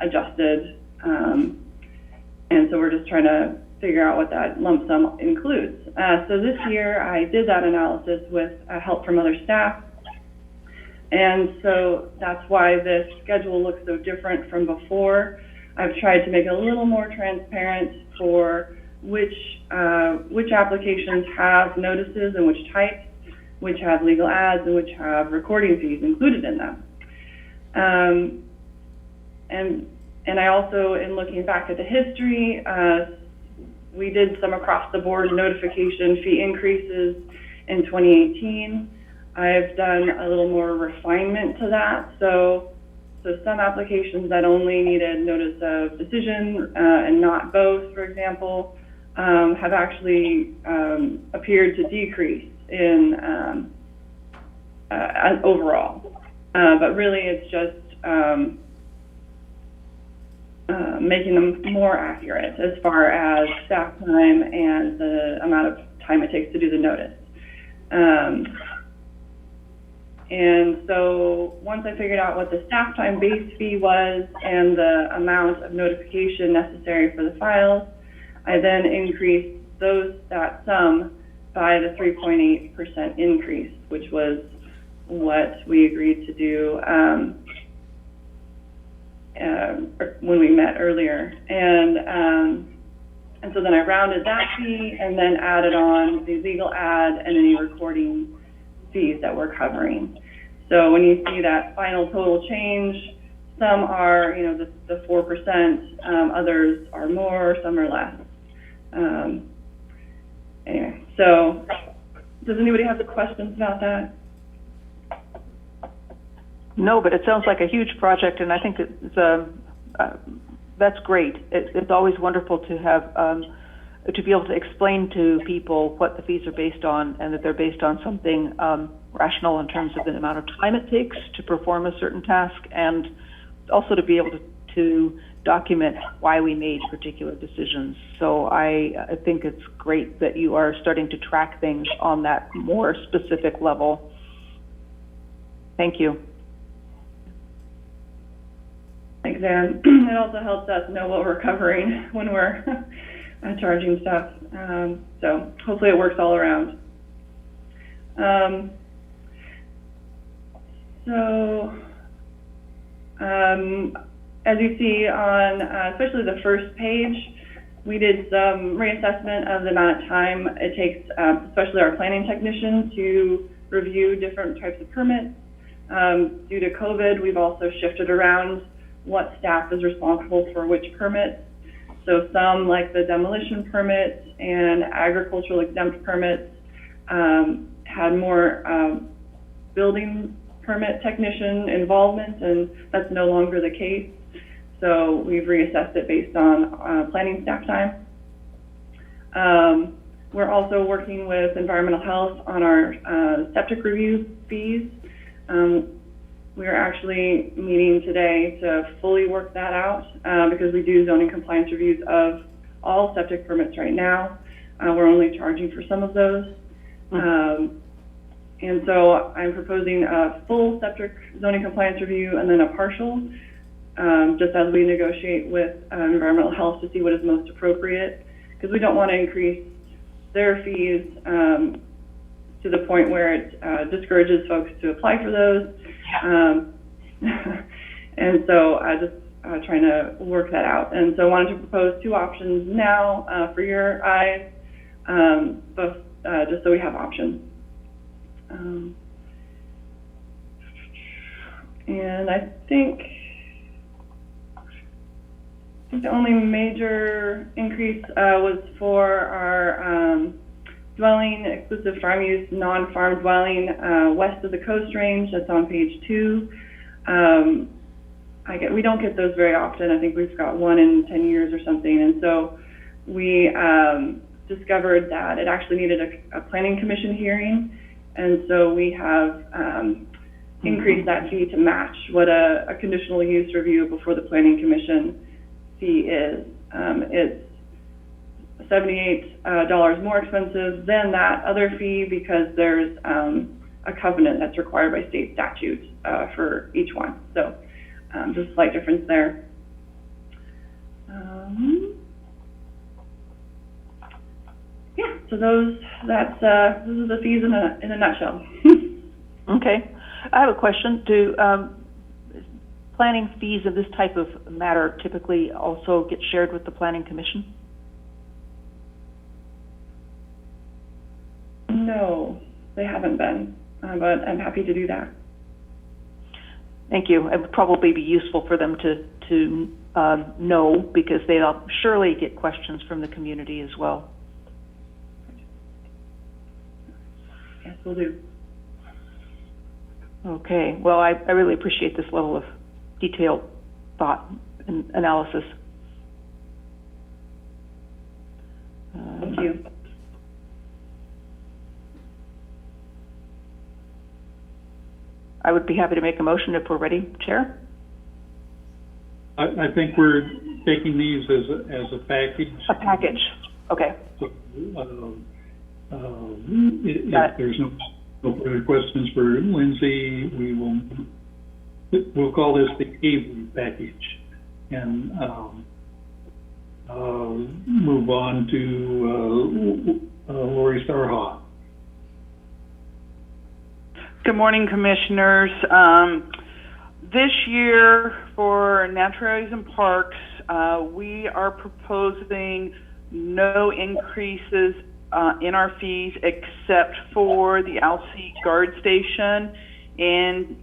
adjusted. And so we're just trying to figure out what that lump sum includes. So this year I did that analysis with help from other staff. And so that's why this schedule looks so different from before. I've tried to make it a little more transparent for which applications have notices and which types, which have legal ads, and which have recording fees included in them. And I also, in looking back at the history, we did some across-the-board notification fee increases in 2018. I've done a little more refinement to that. So some applications that only needed notice of decision and not both, for example, have actually appeared to decrease in overall. But really, it's just making them more accurate as far as staff time and the amount of time it takes to do the notice. And so once I figured out what the staff time base fee was and the amount of notification necessary for the files, I then increased that sum by the 3.8% increase, which was what we agreed to do when we met earlier. And so then I rounded that fee and then added on the legal ad and any recording fees that we're covering. So when you see that final total change, some are, you know, the 4%, others are more, some are less. Anyway, so does anybody have any questions about that?
No, but it sounds like a huge project, and I think it's that's great. It's always wonderful to have to be able to explain to people what the fees are based on, and that they're based on something rational in terms of the amount of time it takes to perform a certain task, and also to be able to document why we made particular decisions. So I think it's great that you are starting to track things on that more specific level. Thank you.
Thanks, Ann. It also helps us know what we're covering when we're charging stuff. So hopefully it works all around. As you see on especially the first page, we did some reassessment of the amount of time it takes, especially our planning technician, to review different types of permits. Due to COVID, we've also shifted around what staff is responsible for which permits. So some, like the demolition permits and agricultural exempt permits, had more building permit technician involvement, and that's no longer the case. So we've reassessed it based on planning staff time. We're also working with environmental health on our septic review fees. We're actually meeting today to fully work that out because we do zoning compliance reviews of all septic permits right now. We're only charging for some of those. And so I'm proposing a full septic zoning compliance review and then a partial, just as we negotiate with environmental health to see what is most appropriate, because we don't want to increase their fees to the point where it discourages folks to apply for those. And so I just trying to work that out. And so I wanted to propose two options now for your eyes, both just so we have options. And I think the only major increase was for our dwelling, exclusive farm use, non-farm dwelling, west of the Coast Range, that's on page 2. We don't get those very often. I think we've got 1 in 10 years or something. And so we discovered that it actually needed a planning commission hearing. And so we have increased that fee to match what a conditional use review before the planning commission fee is. It's $78 more expensive than that other fee because there's a covenant that's required by state statute for each one. So just a slight difference there. Yeah, so those are the fees in a nutshell.
Okay. I have a question. Do planning fees of this type of matter typically also get shared with the Planning Commission?
No, they haven't been, but I'm happy to do that.
Thank you. It would probably be useful for them to know, because they'll surely get questions from the community as well.
Yes, we'll do.
Okay. Well, I really appreciate this level of detailed thought and analysis.
Thank you.
I would be happy to make a motion if we're ready, Chair.
I think we're taking these as a package.
A package. Okay.
So, if there's no further questions for Lindsay, we'll call this the Avery package, and move on to Lori Starhaw.
Good morning, Commissioners. This year for Natural Areas and Parks, we are proposing no increases in our fees except for the Alsea Guard Station, and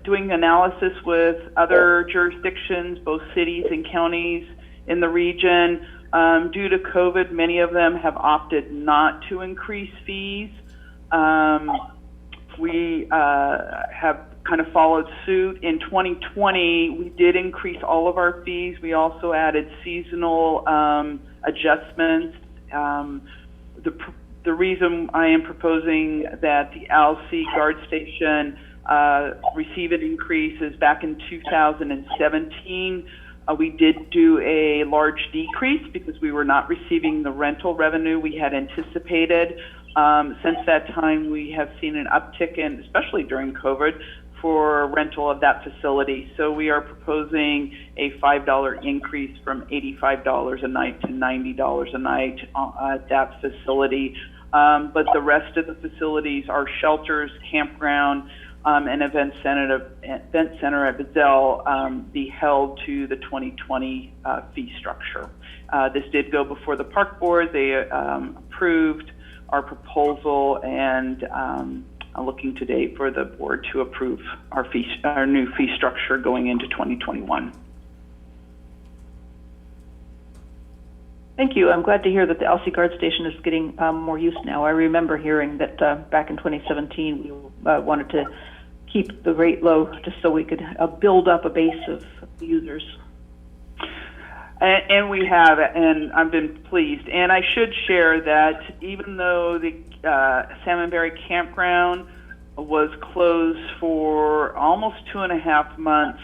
doing analysis with other jurisdictions, both cities and counties in the region. Due to COVID, many of them have opted not to increase fees. We have kind of followed suit. In 2020, we did increase all of our fees. We also added seasonal adjustments. The reason I am proposing that the Alsea Guard Station receive an increase is back in 2017. We did do a large decrease because we were not receiving the rental revenue we had anticipated. Since that time, we have seen an uptick in, especially during COVID, for rental of that facility. So we are proposing a $5 increase from $85 a night to $90 a night at that facility. But the rest of the facilities, our shelters, campground, and event center at Bizzell, be held to the 2020 fee structure. This did go before the Park Board. They approved our proposal, and I'm looking today for the board to approve our new fee structure going into 2021.
Thank you. I'm glad to hear that the Alsea Guard Station is getting more use now. I remember hearing that back in 2017 we wanted to keep the rate low just so we could build up a base of users.
And we have, and I've been pleased. And I should share that even though the Salmonberry Campground was closed for almost 2.5 months,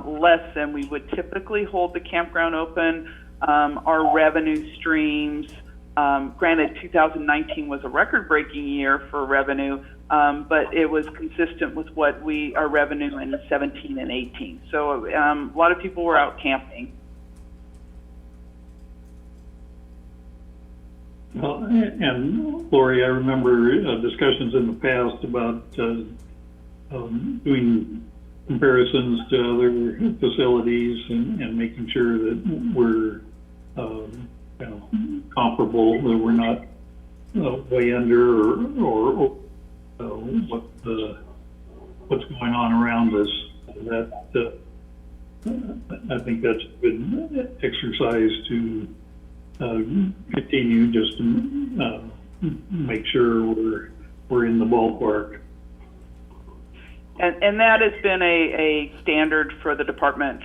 less than we would typically hold the campground open, our revenue streams, granted 2019 was a record-breaking year for revenue, but it was consistent with what our revenue in 17 and 18. So a lot of people were out camping.
Well, and Lori, I remember discussions in the past about doing comparisons to other facilities and making sure that we're comparable, that we're not way under or what's going on around us. That I think that's a good exercise to continue just to make sure we're in the ballpark.
And that has been a standard for the department,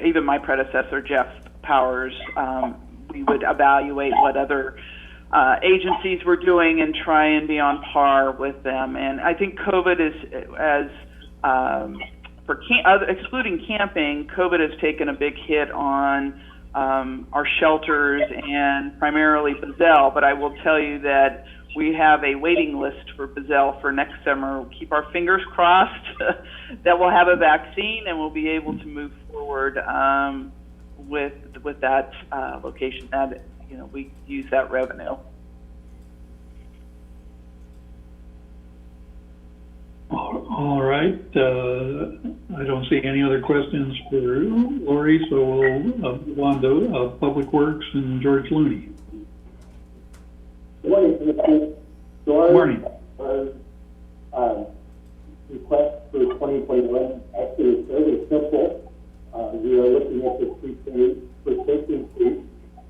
even my predecessor, Jeff Powers. We would evaluate what other agencies were doing and try and be on par with them. And I think COVID excluding camping, COVID has taken a big hit on our shelters and primarily Bazell. But I will tell you that we have a waiting list for Bazell for next summer. We'll keep our fingers crossed that we'll have a vaccine and we'll be able to move forward with that location. That we use that revenue.
All right. I don't see any other questions for Lori, so we'll move on to Public Works and George Looney.
Good morning, Commissioner.
Good morning.
Our request for 2021 actually is fairly simple. We are looking at the 3% increase.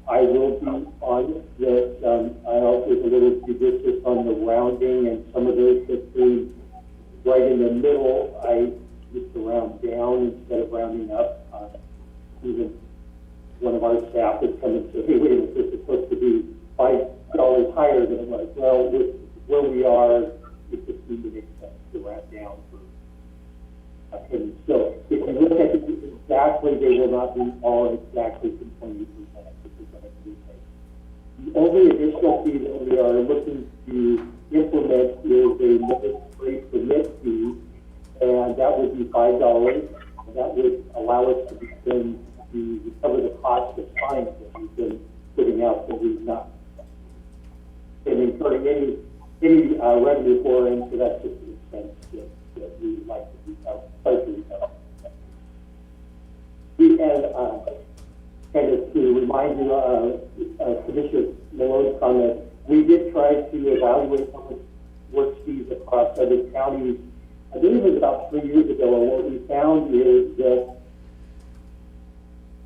I will be on that. I also was a little judicious on the rounding, and some of those that seem right in the middle, I used to round down instead of rounding up. Even one of our staff would come and say, hey, wait a minute, this is supposed to be $5 higher than it was. Well, with where we are, it just seemed to make sense to round down for a penny. So if you look at it exactly, they will not be all exactly to 20%. The only additional fee that we are looking to implement is a notice-free permit fee, and that would be $5. And that would allow us to begin to recover the cost of fines that we've been putting out, that we've not been incurring any revenue for, and so that's just an expense that we would like to recover. Kind of to remind you, Commissioner Malone's comment, we did try to evaluate public works fees across other counties. I believe it was about 3 years ago, and what we found is that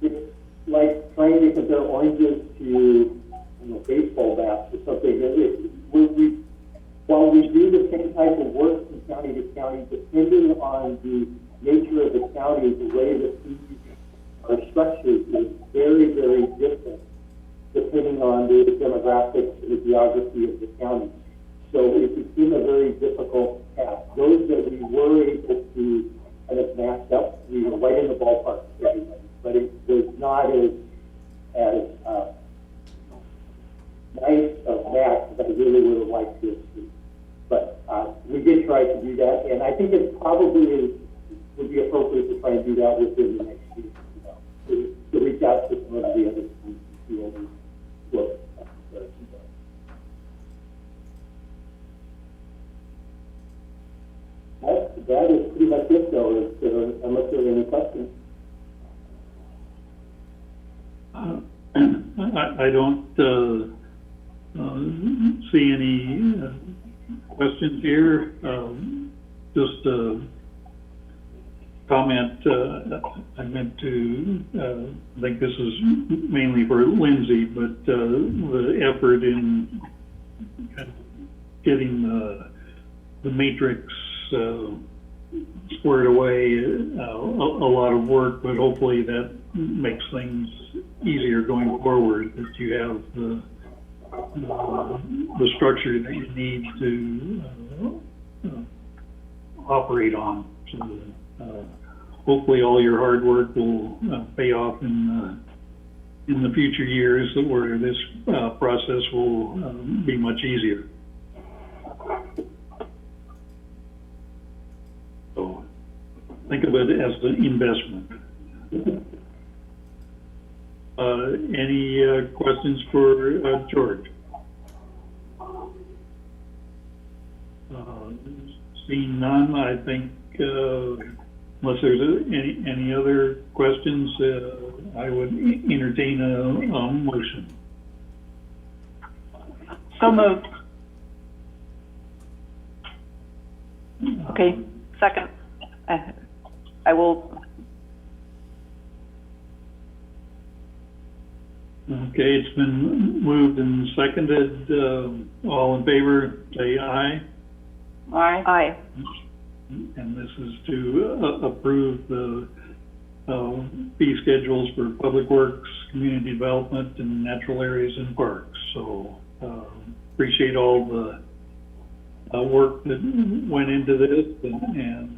it's like trying to compare oranges to baseball bats or something. While we do the same type of work from county to county, depending on the nature of the county, the way the fees are structured is very, very different depending on the demographics and the geography of the county. So it became a very difficult task. Those that we were able to kind of match up, we were right in the ballpark with everybody, but it was not as nice of match as I really would have liked to see. But we did try to do that, and I think it probably would be appropriate to try and do that within the next year. To reach out to some of the other schools and see what we look. That is pretty much it, though, unless there are any questions.
I don't see any questions here. Just comment, I meant to, I think this is mainly for Lindsay, but the effort in getting the matrix squared away, a lot of work, but hopefully that makes things easier going forward, that you have the structure that you need to operate on. So hopefully all your hard work will pay off in the future years, where this process will be much easier. So think of it as an investment. Any questions for George? Seeing none, I think, unless there's any other questions, I would entertain a motion.
So moved. Okay, second. I will.
Okay, it's been moved and seconded. All in favor, say aye.
Aye.
Aye.
And this is to approve the fee schedules for public works, community development, and natural areas and parks. So appreciate all the work that went into this, and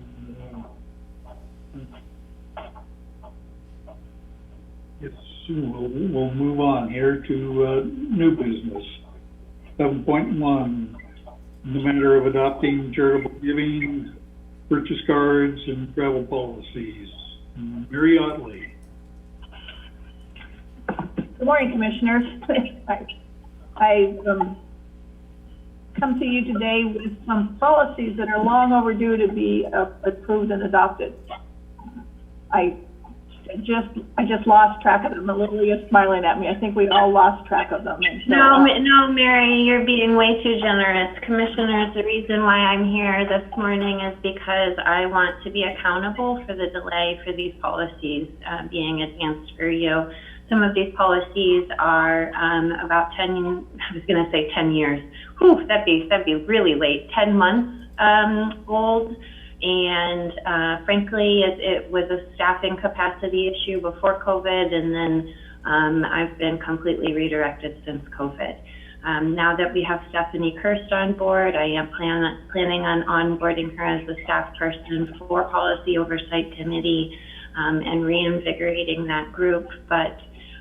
yes, we'll move on here to new business. 7.1, the matter of adopting charitable giving, purchase cards, and travel policies. Mary Otley.
Good morning, Commissioners. I come to you today with some policies that are long overdue to be approved and adopted. I just lost track of them. Lily is smiling at me. I think we all lost track of them. And so,
No, Mary, you're being way too generous. Commissioners, the reason why I'm here this morning is because I want to be accountable for the delay for these policies being advanced for you. Some of these policies are about 10, I was going to say 10 years. Whew, that'd be really late. 10 months old. And frankly, it was a staffing capacity issue before COVID, and then I've been completely redirected since COVID. Now that we have Stephanie Kirst on board, I am planning on onboarding her as the staff person for Policy Oversight Committee and reinvigorating that group. But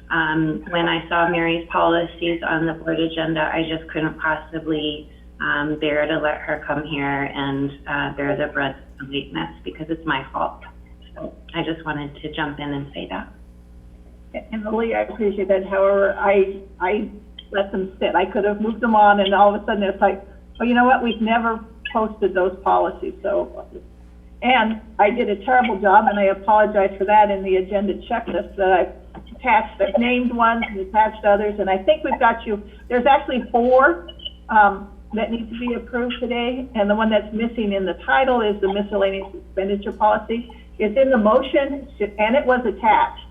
when I saw Mary's policies on the board agenda, I just couldn't possibly bear to let her come here and bear the brunt of weakness, because it's my fault. So I just wanted to jump in and say that.
and Lily, I appreciate that. However, I let them sit. I could have moved them on, and all of a sudden it's like, well, you know what? We've never posted those policies. So, and I did a terrible job, and I apologize for that in the agenda checklist that I've attached. I've named ones and attached others, and I think we've got you. There's actually 4 that need to be approved today, and the one that's missing in the title is the miscellaneous expenditure policy. It's in the motion, and it was attached.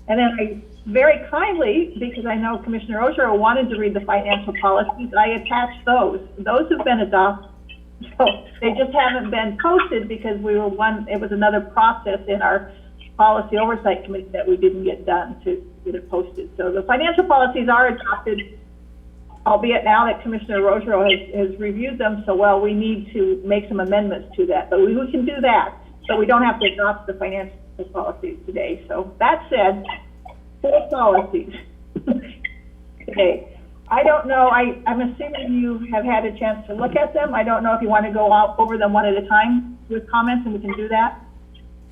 And then I very kindly, because I know Commissioner Oshiro wanted to read the financial policies, I attached those. Those have been adopted. So they just haven't been posted because it was another process in our Policy Oversight Committee that we didn't get done to get it posted. So the financial policies are adopted, albeit now that Commissioner Oshiro has reviewed them so well, we need to make some amendments to that. But we can do that, so we don't have to adopt the financial policies today. So that said, 4 policies. Okay. I don't know, I'm assuming you have had a chance to look at them. I don't know if you want to go over them one at a time with comments, and we can do that.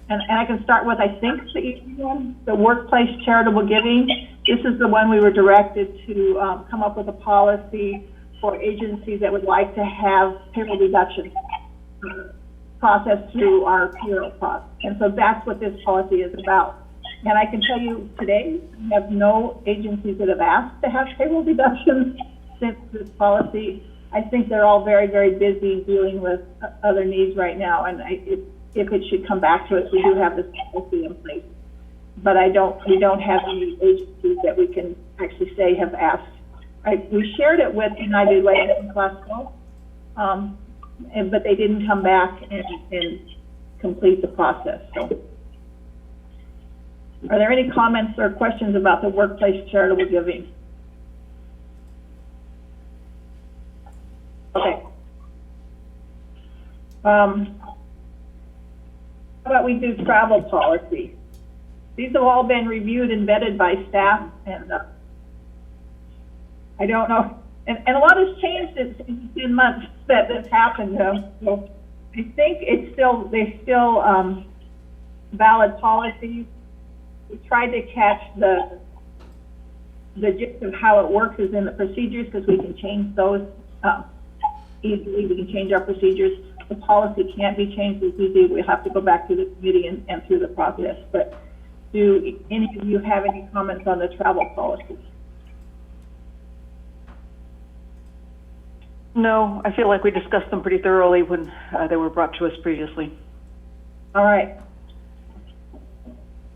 And I can start with, I think, the easy one, the workplace charitable giving. This is the one we were directed to come up with a policy for agencies that would like to have payroll deductions processed through our payroll process. And so that's what this policy is about. And I can tell you today, we have no agencies that have asked to have payroll deductions since this policy. I think they're all very, very busy dealing with other needs right now. And if it should come back to us, we do have this policy in place. But we don't have any agencies that we can actually say have asked. We shared it with United Way in class 12, but they didn't come back and complete the process. So, are there any comments or questions about the workplace charitable giving? Okay. How about we do travel policy? These have all been reviewed and vetted by staff, and I don't know, and a lot has changed in 10 months that this happened. So I think they're still valid policies. We tried to catch the gist of how it works is in the procedures, because we can change those easily. We can change our procedures. The policy can't be changed as easy. We have to go back to the committee and through the process. But do any of you have any comments on the travel policies?
No, I feel like we discussed them pretty thoroughly when they were brought to us previously.
All right.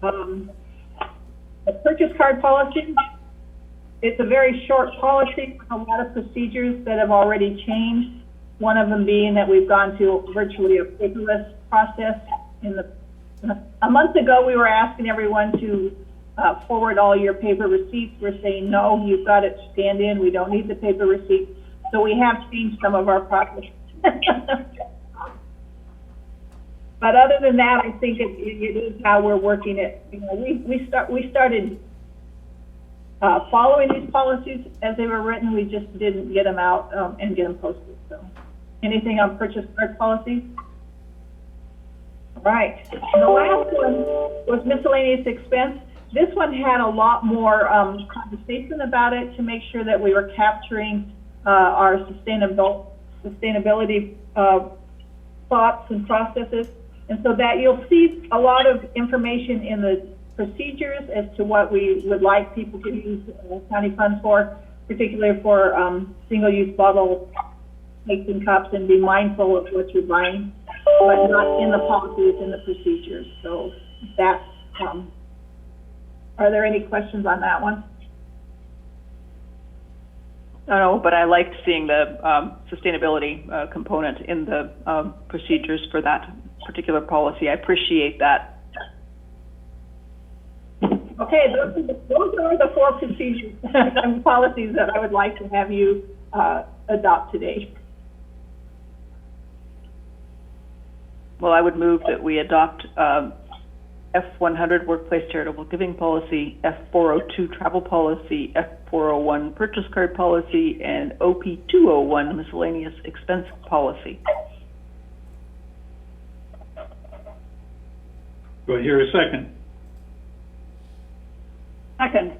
The purchase card policy, it's a very short policy with a lot of procedures that have already changed. One of them being that we've gone to virtually a paperless process. A month ago, we were asking everyone to forward all your paper receipts. We're saying, no, you've got it scanned in. We don't need the paper receipt. So we have changed some of our processes. But other than that, I think it is how we're working it. You know, we started following these policies as they were written. We just didn't get them out and get them posted. So, anything on purchase card policy? All right. And the last one was miscellaneous expense. This one had a lot more conversation about it to make sure that we were capturing our sustainability thoughts and processes. And so that you'll see a lot of information in the procedures as to what we would like people to use county funds for, particularly for single-use bottle plates and cups, and be mindful of what you're buying, but not in the policies, in the procedures. So that's, are there any questions on that one?
No, but I liked seeing the sustainability component in the procedures for that particular policy. I appreciate that.
Okay, those are the 4 procedures and policies that I would like to have you adopt today.
Well, I would move that we adopt F100 Workplace Charitable Giving Policy, F402 Travel Policy, F401 Purchase Card Policy, and OP201 Miscellaneous Expense Policy.
Do I hear a second?
Second.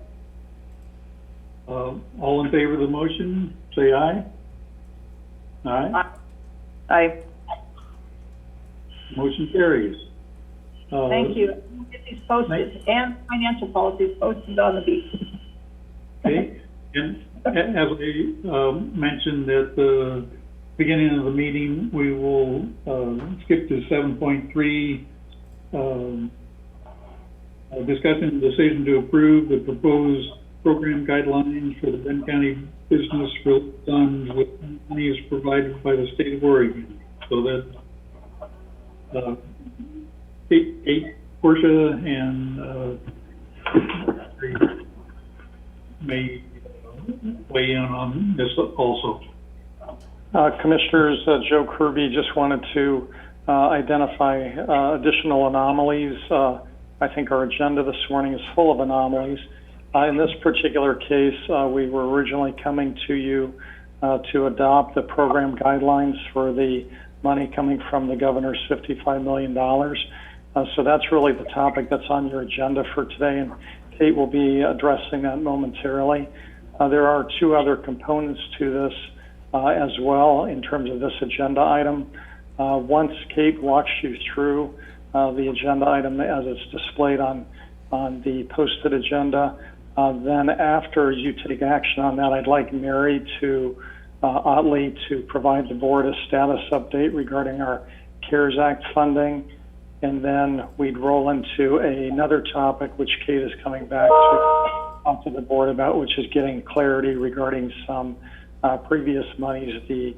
All in favor of the motion, say aye. Aye.
Aye.
Motion carries.
Thank you. We'll get these posted and financial policies posted on the beat.
Okay, and as we mentioned at the beginning of the meeting, we will skip to 7.3, discussion and decision to approve the proposed program guidelines for the Benton County Business Relief Funds with money is provided by the state of Oregon. So that Kate, Portia, and may weigh in on this also.
Commissioners, Joe Kirby, just wanted to identify additional anomalies. I think our agenda this morning is full of anomalies. In this particular case, we were originally coming to you to adopt the program guidelines for the money coming from the governor's $55 million. So that's really the topic that's on your agenda for today, and Kate will be addressing that momentarily. There are 2 other components to this as well in terms of this agenda item. Once Kate walks you through the agenda item as it's displayed on the posted agenda, then after you take action on that, I'd like Mary to Otley to provide the board a status update regarding our CARES Act funding, and then we'd roll into another topic which Kate is coming back to the board about, which is getting clarity regarding some previous monies the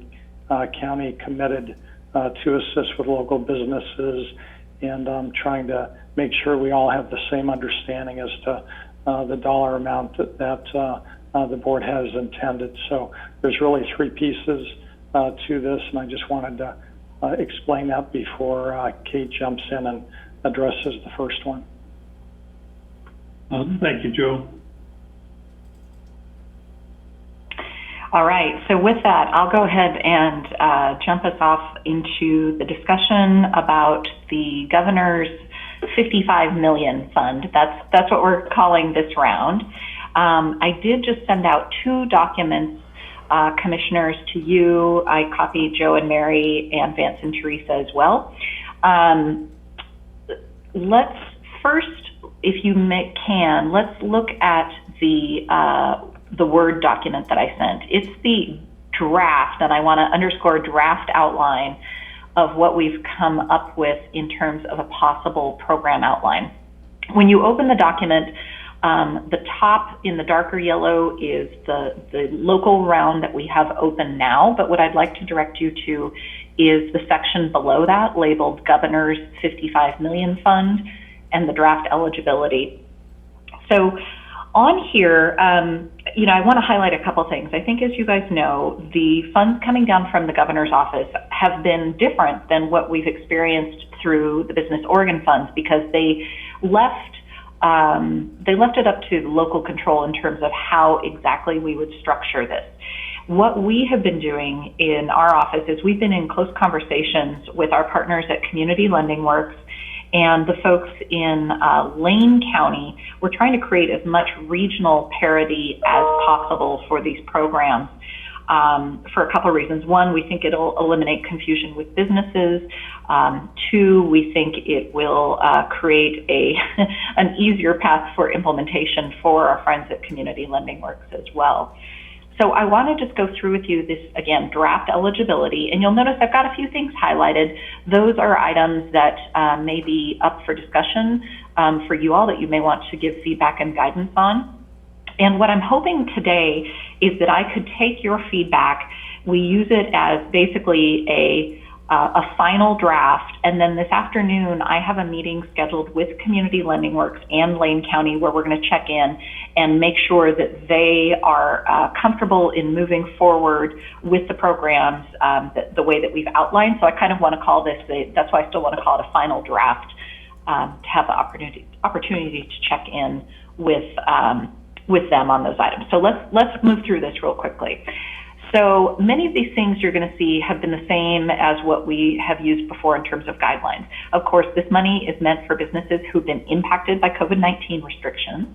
county committed to assist with local businesses, and trying to make sure we all have the same understanding as to the dollar amount that the board has intended. So there's really 3 pieces to this, and I just wanted to explain that before Kate jumps in and addresses the first one.
Thank you, Joe.
All right, so with that, I'll go ahead and jump us off into the discussion about the governor's $55 million fund. That's what we're calling this round. I did just send out 2 documents, commissioners, to you. I copied Joe and Mary and Vance and Teresa as well. Let's first, if you can, let's look at the Word document that I sent. It's the draft, and I want to underscore draft outline of what we've come up with in terms of a possible program outline. When you open the document, The top in the darker yellow is the local round that we have open now, but what I'd like to direct you to is the section below that labeled Governor's 55 million Fund and the draft eligibility. So on here, I want to highlight a couple things. I think, as you guys know, the funds coming down from the governor's office have been different than what we've experienced through the Business Oregon funds, because they left it up to local control in terms of how exactly we would structure this. What we have been doing in our office is we've been in close conversations with our partners at Community Lending Works and the folks in Lane County. We're trying to create as much regional parity as possible for these programs for a couple of reasons. One, we think it'll eliminate confusion with businesses. Two, we think it will create an easier path for implementation for our friends at Community Lending Works as well. So I want to just go through with you this, again, draft eligibility, and you'll notice I've got a few things highlighted. Those are items that may be up for discussion for you all that you may want to give feedback and guidance on. And what I'm hoping today is that I could take your feedback, we use it as basically a final draft, and then this afternoon I have a meeting scheduled with Community Lending Works and Lane County where we're going to check in and make sure that they are comfortable in moving forward with the programs the way that we've outlined. So I kind of want to call this, that's why I still want to call it a final draft, to have the opportunity to check in with them on those items. So let's move through this real quickly. So many of these things you're going to see have been the same as what we have used before in terms of guidelines. Of course, this money is meant for businesses who've been impacted by COVID-19 restrictions.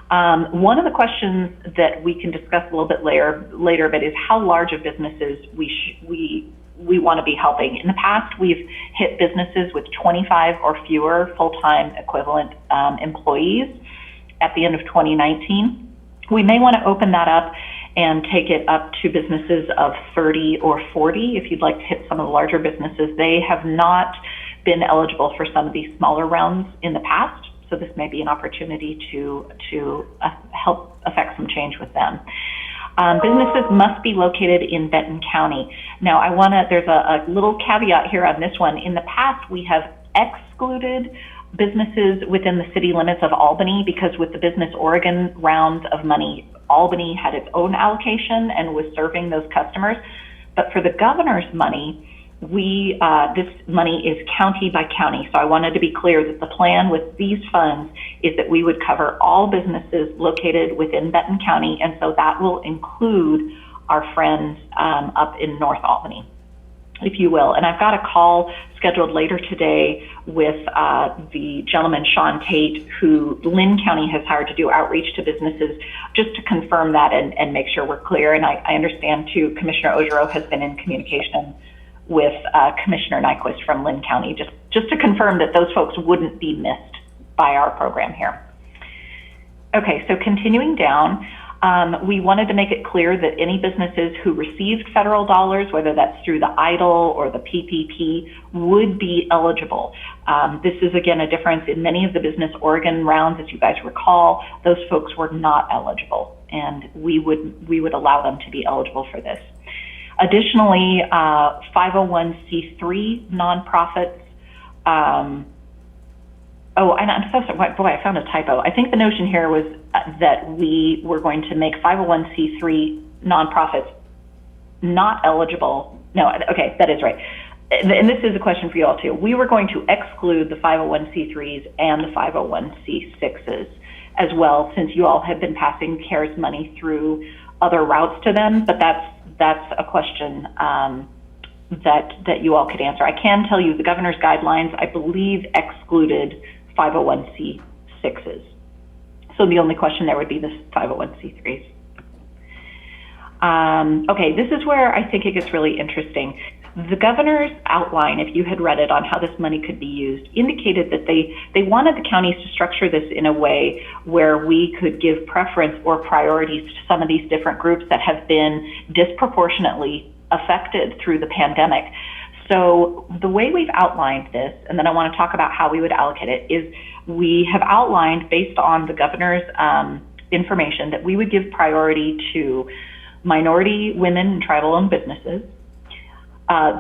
One of the questions that we can discuss a little bit later, but is how large of businesses we want to be helping. In the past, we've hit businesses with 25 or fewer full-time equivalent employees at the end of 2019. We may want to open that up and take it up to businesses of 30 or 40 if you'd like to hit some of the larger businesses. They have not been eligible for some of these smaller rounds in the past, so this may be an opportunity to help affect some change with them. Businesses must be located in Benton County. Now, there's a little caveat here on this one. In the past, we have excluded businesses within the city limits of Albany because with the Business Oregon rounds of money, Albany had its own allocation and was serving those customers. But for the governor's money, this money is county by county. So I wanted to be clear that the plan with these funds is that we would cover all businesses located within Benton County, and so that will include our friends up in North Albany, if you will. And I've got a call scheduled later today with the gentleman, Sean Tate, who Lynn County has hired to do outreach to businesses, just to confirm that and make sure we're clear. And I understand, too, Commissioner Ojero has been in communication with Commissioner Nyquist from Lynn County, just to confirm that those folks wouldn't be missed by our program here. Okay, so continuing down, we wanted to make it clear that any businesses who received federal dollars, whether that's through the EIDL or the PPP, would be eligible. This is, again, a difference in many of the Business Oregon rounds. As you guys recall, those folks were not eligible, and we would allow them to be eligible for this. Additionally, 501c3 nonprofits, and I'm so sorry, boy, I found a typo. I think the notion here was that we were going to make 501c3 nonprofits not eligible. No, okay, that is right. And this is a question for you all too. We were going to exclude the 501c3s and the 501c6s as well, since you all have been passing CARES money through other routes to them, but that's a question that you all could answer. I can tell you the governor's guidelines, I believe, excluded 501c6s. So the only question there would be the 501c3s. Okay, this is where I think it gets really interesting. The governor's outline, if you had read it on how this money could be used, indicated that they wanted the counties to structure this in a way where we could give preference or priorities to some of these different groups that have been disproportionately affected through the pandemic. So the way we've outlined this, and then I want to talk about how we would allocate it, is we have outlined based on the governor's information that we would give priority to minority, women, and tribal-owned businesses,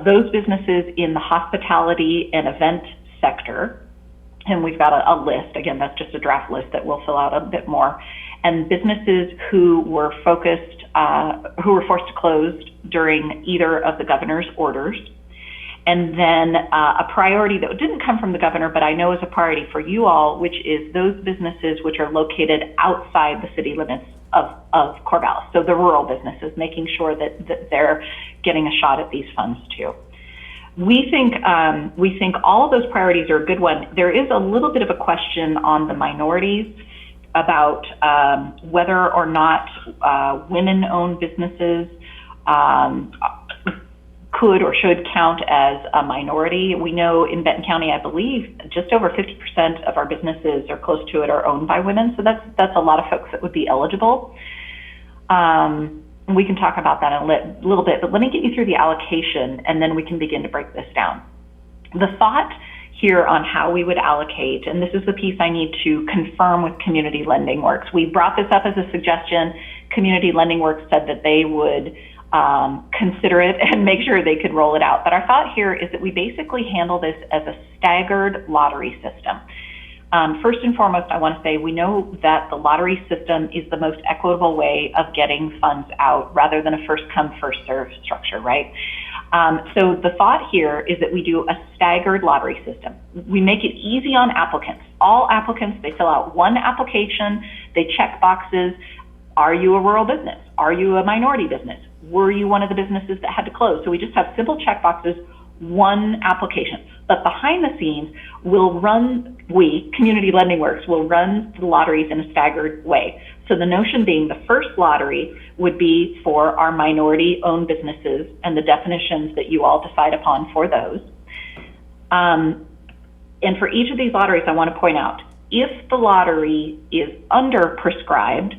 those businesses in the hospitality and event sector, and we've got a list, again, that's just a draft list that we'll fill out a bit more, and businesses who were forced to close during either of the governor's orders. And then a priority that didn't come from the governor, but I know is a priority for you all, which is those businesses which are located outside the city limits of Corvallis. So the rural businesses, making sure that they're getting a shot at these funds too. We think all of those priorities are a good one. There is a little bit of a question on the minorities about whether or not women-owned businesses could or should count as a minority. We know in Benton County, I believe, just over 50% of our businesses or close to it are owned by women. So that's a lot of folks that would be eligible. We can talk about that in a little bit, but let me get you through the allocation and then we can begin to break this down. The thought here on how we would allocate, and this is the piece I need to confirm with Community Lending Works. We brought this up as a suggestion. Community Lending Works said that they would consider it and make sure they could roll it out. But our thought here is that we basically handle this as a staggered lottery system. First and foremost, I want to say we know that the lottery system is the most equitable way of getting funds out rather than a first come, first served structure, right? So the thought here is that we do a staggered lottery system. We make it easy on applicants. All applicants, they fill out one application, they check boxes. Are you a rural business? Are you a minority business? Were you one of the businesses that had to close? So we just have simple check boxes, one application. But behind the scenes, Community Lending Works, will run the lotteries in a staggered way. So the notion being the first lottery would be for our minority-owned businesses and the definitions that you all decide upon for those. And for each of these lotteries, I want to point out, if the lottery is under-prescribed,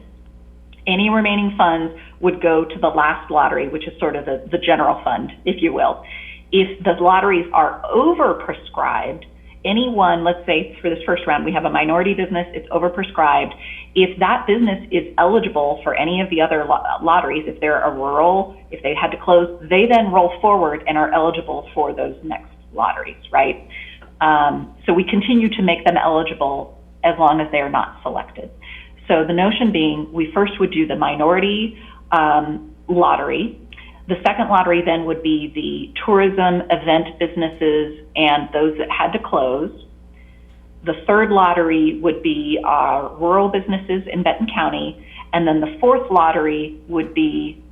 any remaining funds would go to the last lottery, which is sort of the general fund, if you will. If the lotteries are overprescribed, anyone, let's say for this first round, we have a minority business, it's overprescribed. If that business is eligible for any of the other lotteries, if they're a rural, if they had to close, they then roll forward and are eligible for those next lotteries, right? So we continue to make them eligible as long as they are not selected. So the notion being, we first would do the minority lottery. The second lottery then would be the tourism event businesses and those that had to close. The third lottery would be rural businesses in Benton County. And then the fourth lottery would be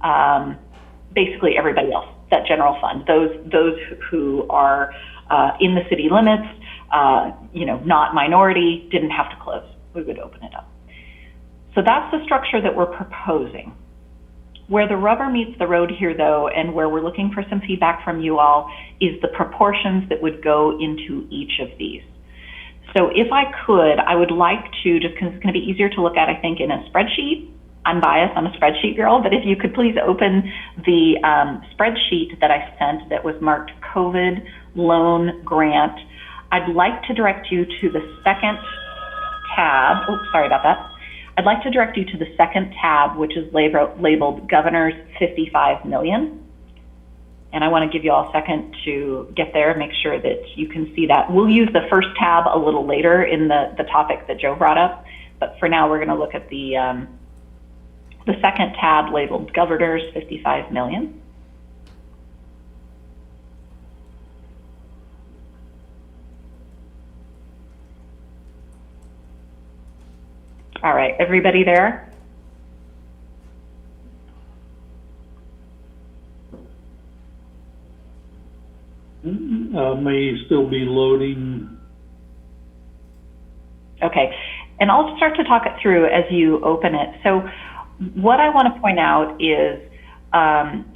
basically everybody else, that general fund, those who are in the city limits, not minority, didn't have to close. We would open it up. So that's the structure that we're proposing. Where the rubber meets the road here, though, and where we're looking for some feedback from you all, is the proportions that would go into each of these. So if I could, I would like to, just because it's going to be easier to look at, I think, in a spreadsheet. I'm biased, I'm a spreadsheet girl, but if you could please open the spreadsheet that I sent that was marked COVID Loan Grant. I'd like to direct you to the second tab. Oh, sorry about that. I'd like to direct you to the second tab, which is labeled Governor's 55 million. And I want to give you all a second to get there, make sure that you can see that. We'll use the first tab a little later in the topic that Joe brought up, but for now we're going to look at the second tab labeled Governor's 55 million. All right, everybody there?
May still be loading.
Okay, and I'll start to talk it through as you open it. So what I want to point out is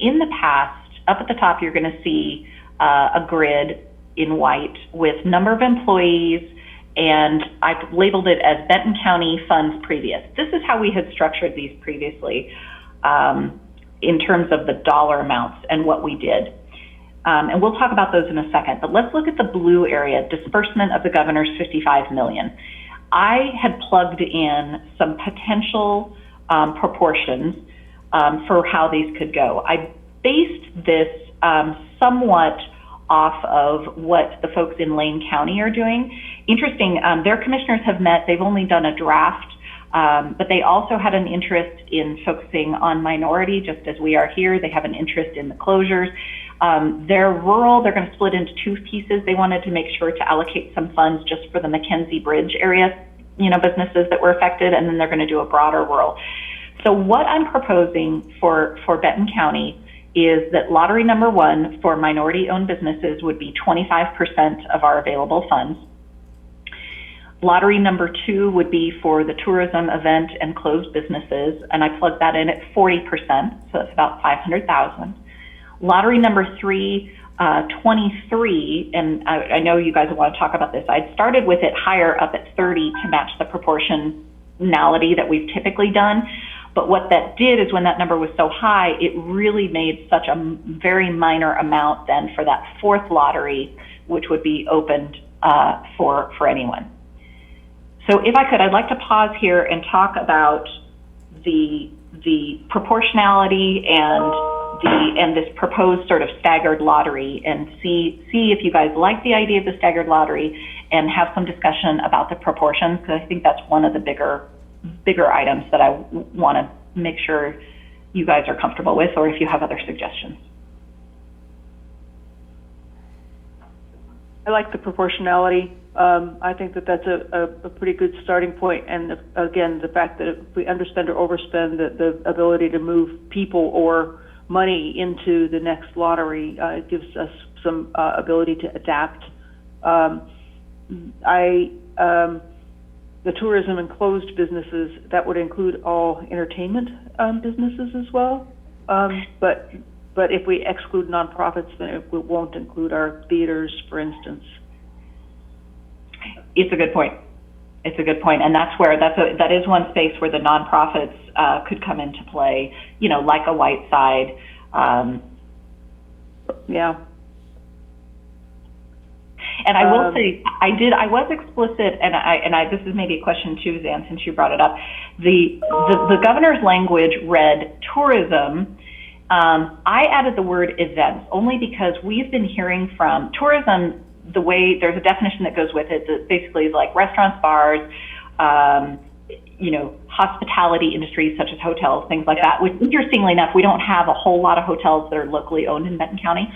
in the past, up at the top, you're going to see a grid in white with number of employees, and I've labeled it as Benton County funds previous. This is how we had structured these previously in terms of the dollar amounts and what we did. and we'll talk about those in a second, but let's look at the blue area, disbursement of the governor's $55 million. I had plugged in some potential proportions for how these could go. I based this somewhat off of what the folks in Lane County are doing. Interesting, their commissioners have met, they've only done a draft, but they also had an interest in focusing on minority, just as we are here. They have an interest in the closures. They're rural, they're going to split into two pieces. They wanted to make sure to allocate some funds just for the Mackenzie Bridge area, businesses that were affected, and then they're going to do a broader rural. So what I'm proposing for Benton County is that lottery number 1 for minority-owned businesses would be 25% of our available funds. Lottery number 2 would be for the tourism, event, and closed businesses, and I plugged that in at 40%, so that's about $500,000. Lottery number 3, 23, and I know you guys want to talk about this. I'd started with it higher up at 30 to match the proportionality that we've typically done. But what that did is when that number was so high, it really made such a very minor amount then for that 4th lottery, which would be opened for anyone. So if I could, I'd like to pause here and talk about the proportionality and this proposed sort of staggered lottery, and see if you guys like the idea of the staggered lottery and have some discussion about the proportions, because I think that's one of the bigger items that I want to make sure you guys are comfortable with, or if you have other suggestions.
I like the proportionality. I think that that's a pretty good starting point. And again, the fact that if we underspend or overspend, the ability to move people or money into the next lottery gives us some ability to adapt. The tourism and closed businesses, that would include all entertainment businesses as well. But if we exclude nonprofits, then it won't include our theaters, for instance.
It's a good point. It's a good point, and that is one space where the nonprofits could come into play. Like a Whiteside.
Yeah.
And I will say, I was explicit, and this is maybe a question too, Zan, since you brought it up. The governor's language read tourism. I added the word events only because we've been hearing from tourism. The way there's a definition that goes with it that basically is like restaurants, bars, hospitality industries such as hotels, things like that. Which, interestingly enough, we don't have a whole lot of hotels that are locally owned in Benton County.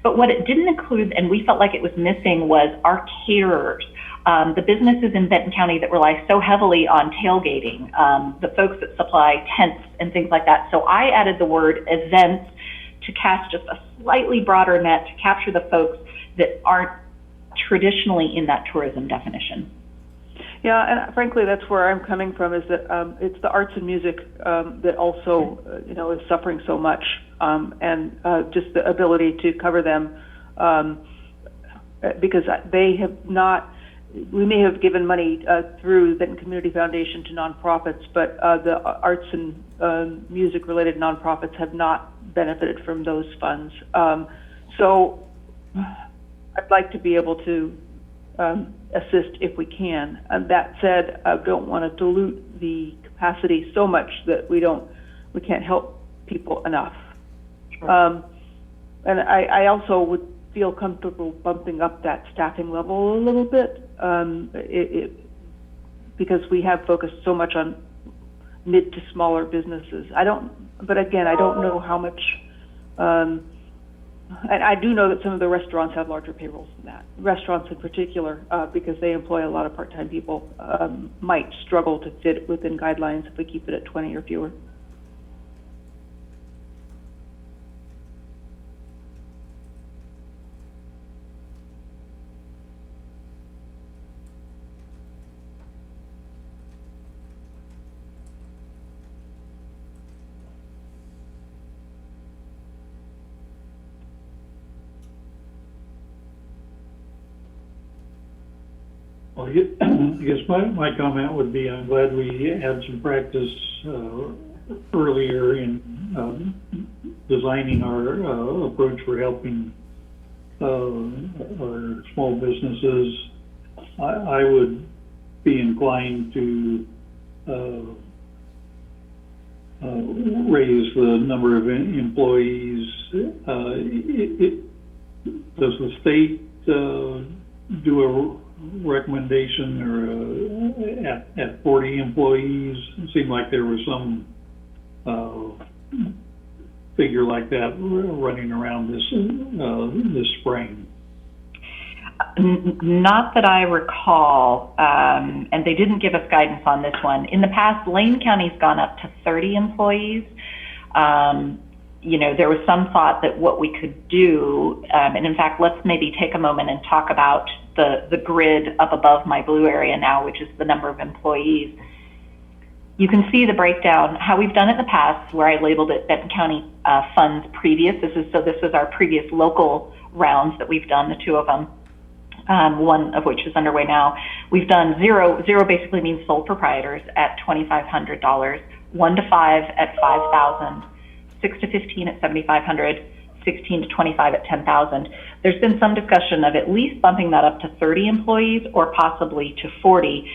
But what it didn't include, and we felt like it was missing, was our caterers, the businesses in Benton County that rely so heavily on tailgating, the folks that supply tents and things like that. So I added the word events to cast just a slightly broader net to capture the folks that aren't traditionally in that tourism definition.
Yeah, and frankly, that's where I'm coming from, is that it's the arts and music that also, is suffering so much, and just the ability to cover them, because they have not, we may have given money through the Benton Community Foundation to nonprofits, but the arts and music-related nonprofits have not benefited from those funds. So I'd like to be able to assist if we can. That said, I don't want to dilute the capacity so much that we can't help people enough. Sure. And I also would feel comfortable bumping up that staffing level a little bit, because we have focused so much on mid to smaller businesses. But again, I don't know how much, and I do know that some of the restaurants have larger payrolls than that. Restaurants in particular, because they employ a lot of part-time people, might struggle to fit within guidelines if we keep it at 20 or fewer.
Well, I guess my comment would be I'm glad we had some practice earlier in designing our approach for helping or small businesses, I would be inclined to raise the number of employees. Does the state do a recommendation or at 40 employees? It seemed like there was some figure like that running around this spring.
Not that I recall, and they didn't give us guidance on this one. In the past, Lane County's gone up to 30 employees. You know, there was some thought that what we could do, and in fact, let's maybe take a moment and talk about the grid up above my blue area now, which is the number of employees. You can see the breakdown, how we've done it in the past, where I labeled it Benton County funds previous. This was our previous local rounds that we've done, the two of them. One of which is underway now. We've done zero basically means sole proprietors at $2,500, 1 to 5 at $5,000, 6 to 15 at $7,500, 16 to 25 at $10,000. There's been some discussion of at least bumping that up to 30 employees or possibly to 40.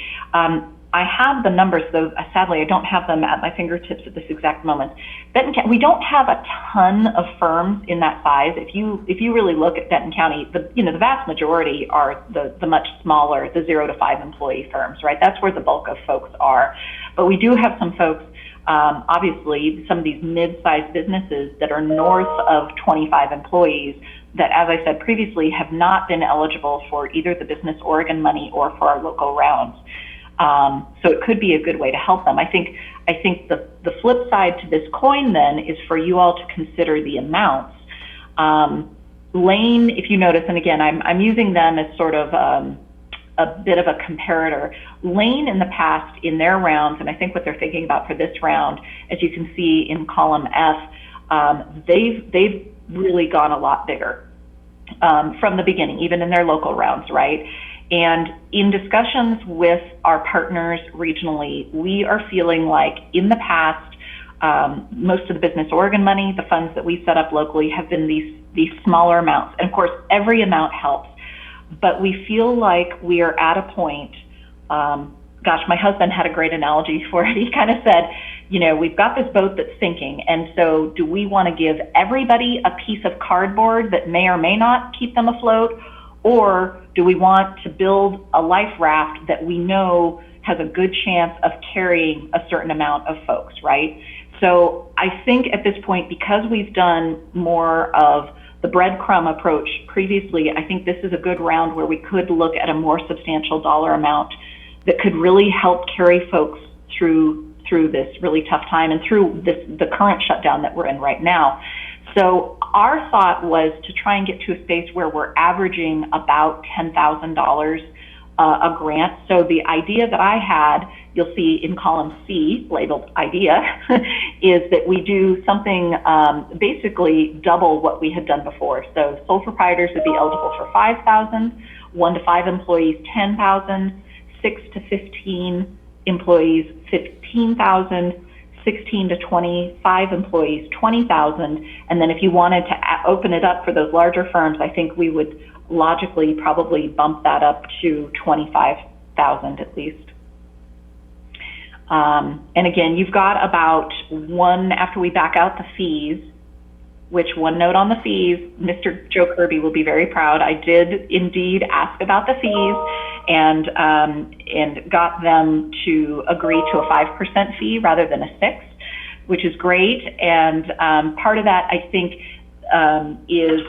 I have the numbers, though sadly I don't have them at my fingertips at this exact moment. We don't have a ton of firms in that size. If you really look at Benton County, the vast majority are the much smaller, the 0 to 5 employee firms, right? That's where the bulk of folks are. But we do have some folks, obviously, some of these mid-sized businesses that are north of 25 employees that, as I said previously, have not been eligible for either the Business Oregon money or for our local rounds. So it could be a good way to help them. I think the flip side to this coin then is for you all to consider the amounts. Lane, if you notice, and again, I'm using them as sort of a bit of a comparator. Lane in the past in their rounds, and I think what they're thinking about for this round, as you can see in column F, they've really gone a lot bigger from the beginning, even in their local rounds, right? And in discussions with our partners regionally, we are feeling like in the past, most of the Business Oregon money, the funds that we set up locally have been these smaller amounts. And of course, every amount helps. But we feel like we are at a point, gosh, my husband had a great analogy for it. He kind of said, you know, we've got this boat that's sinking. And so do we want to give everybody a piece of cardboard that may or may not keep them afloat? Or do we want to build a life raft that we know has a good chance of carrying a certain amount of folks, right? So I think at this point, because we've done more of the breadcrumb approach previously, I think this is a good round where we could look at a more substantial dollar amount that could really help carry folks through this really tough time and through the current shutdown that we're in right now. So our thought was to try and get to a space where we're averaging about $10,000 a grant. So the idea that I had, you'll see in column C, labeled idea, is that we do something basically double what we had done before. So sole proprietors would be eligible for $5,000, 1 to 5 employees, $10,000, 6 to 15 employees, $15,000, 16 to 25 employees, $20,000, and then if you wanted to open it up for those larger firms, I think we would logically probably bump that up to 25,000 at least. And again, you've got about one, after we back out the fees, which one note on the fees, Mr. Joe Kirby will be very proud. I did indeed ask about the fees and got them to agree to a 5% fee rather than a 6%, which is great. And part of that, I think, is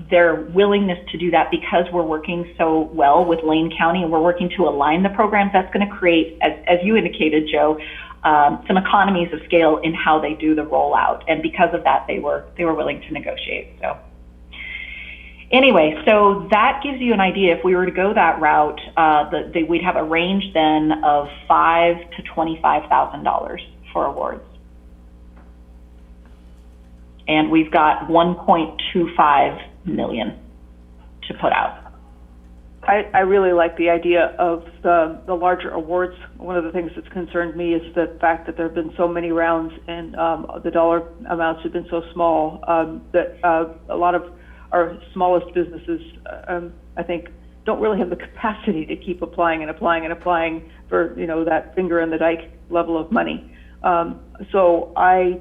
their willingness to do that because we're working so well with Lane County and we're working to align the programs. That's going to create, as you indicated, Joe, some economies of scale in how they do the rollout, and because of that, they were willing to negotiate. So, anyway, so that gives you an idea. If we were to go that route, we'd have a range then of $5,000 to $25,000 for awards, and we've got $1.25 million to put out.
I really like the idea of the larger awards. One of the things that's concerned me is the fact that there have been so many rounds and the dollar amounts have been so small that a lot of our smallest businesses, I think, don't really have the capacity to keep applying and applying and applying for, that finger in the dike level of money. So I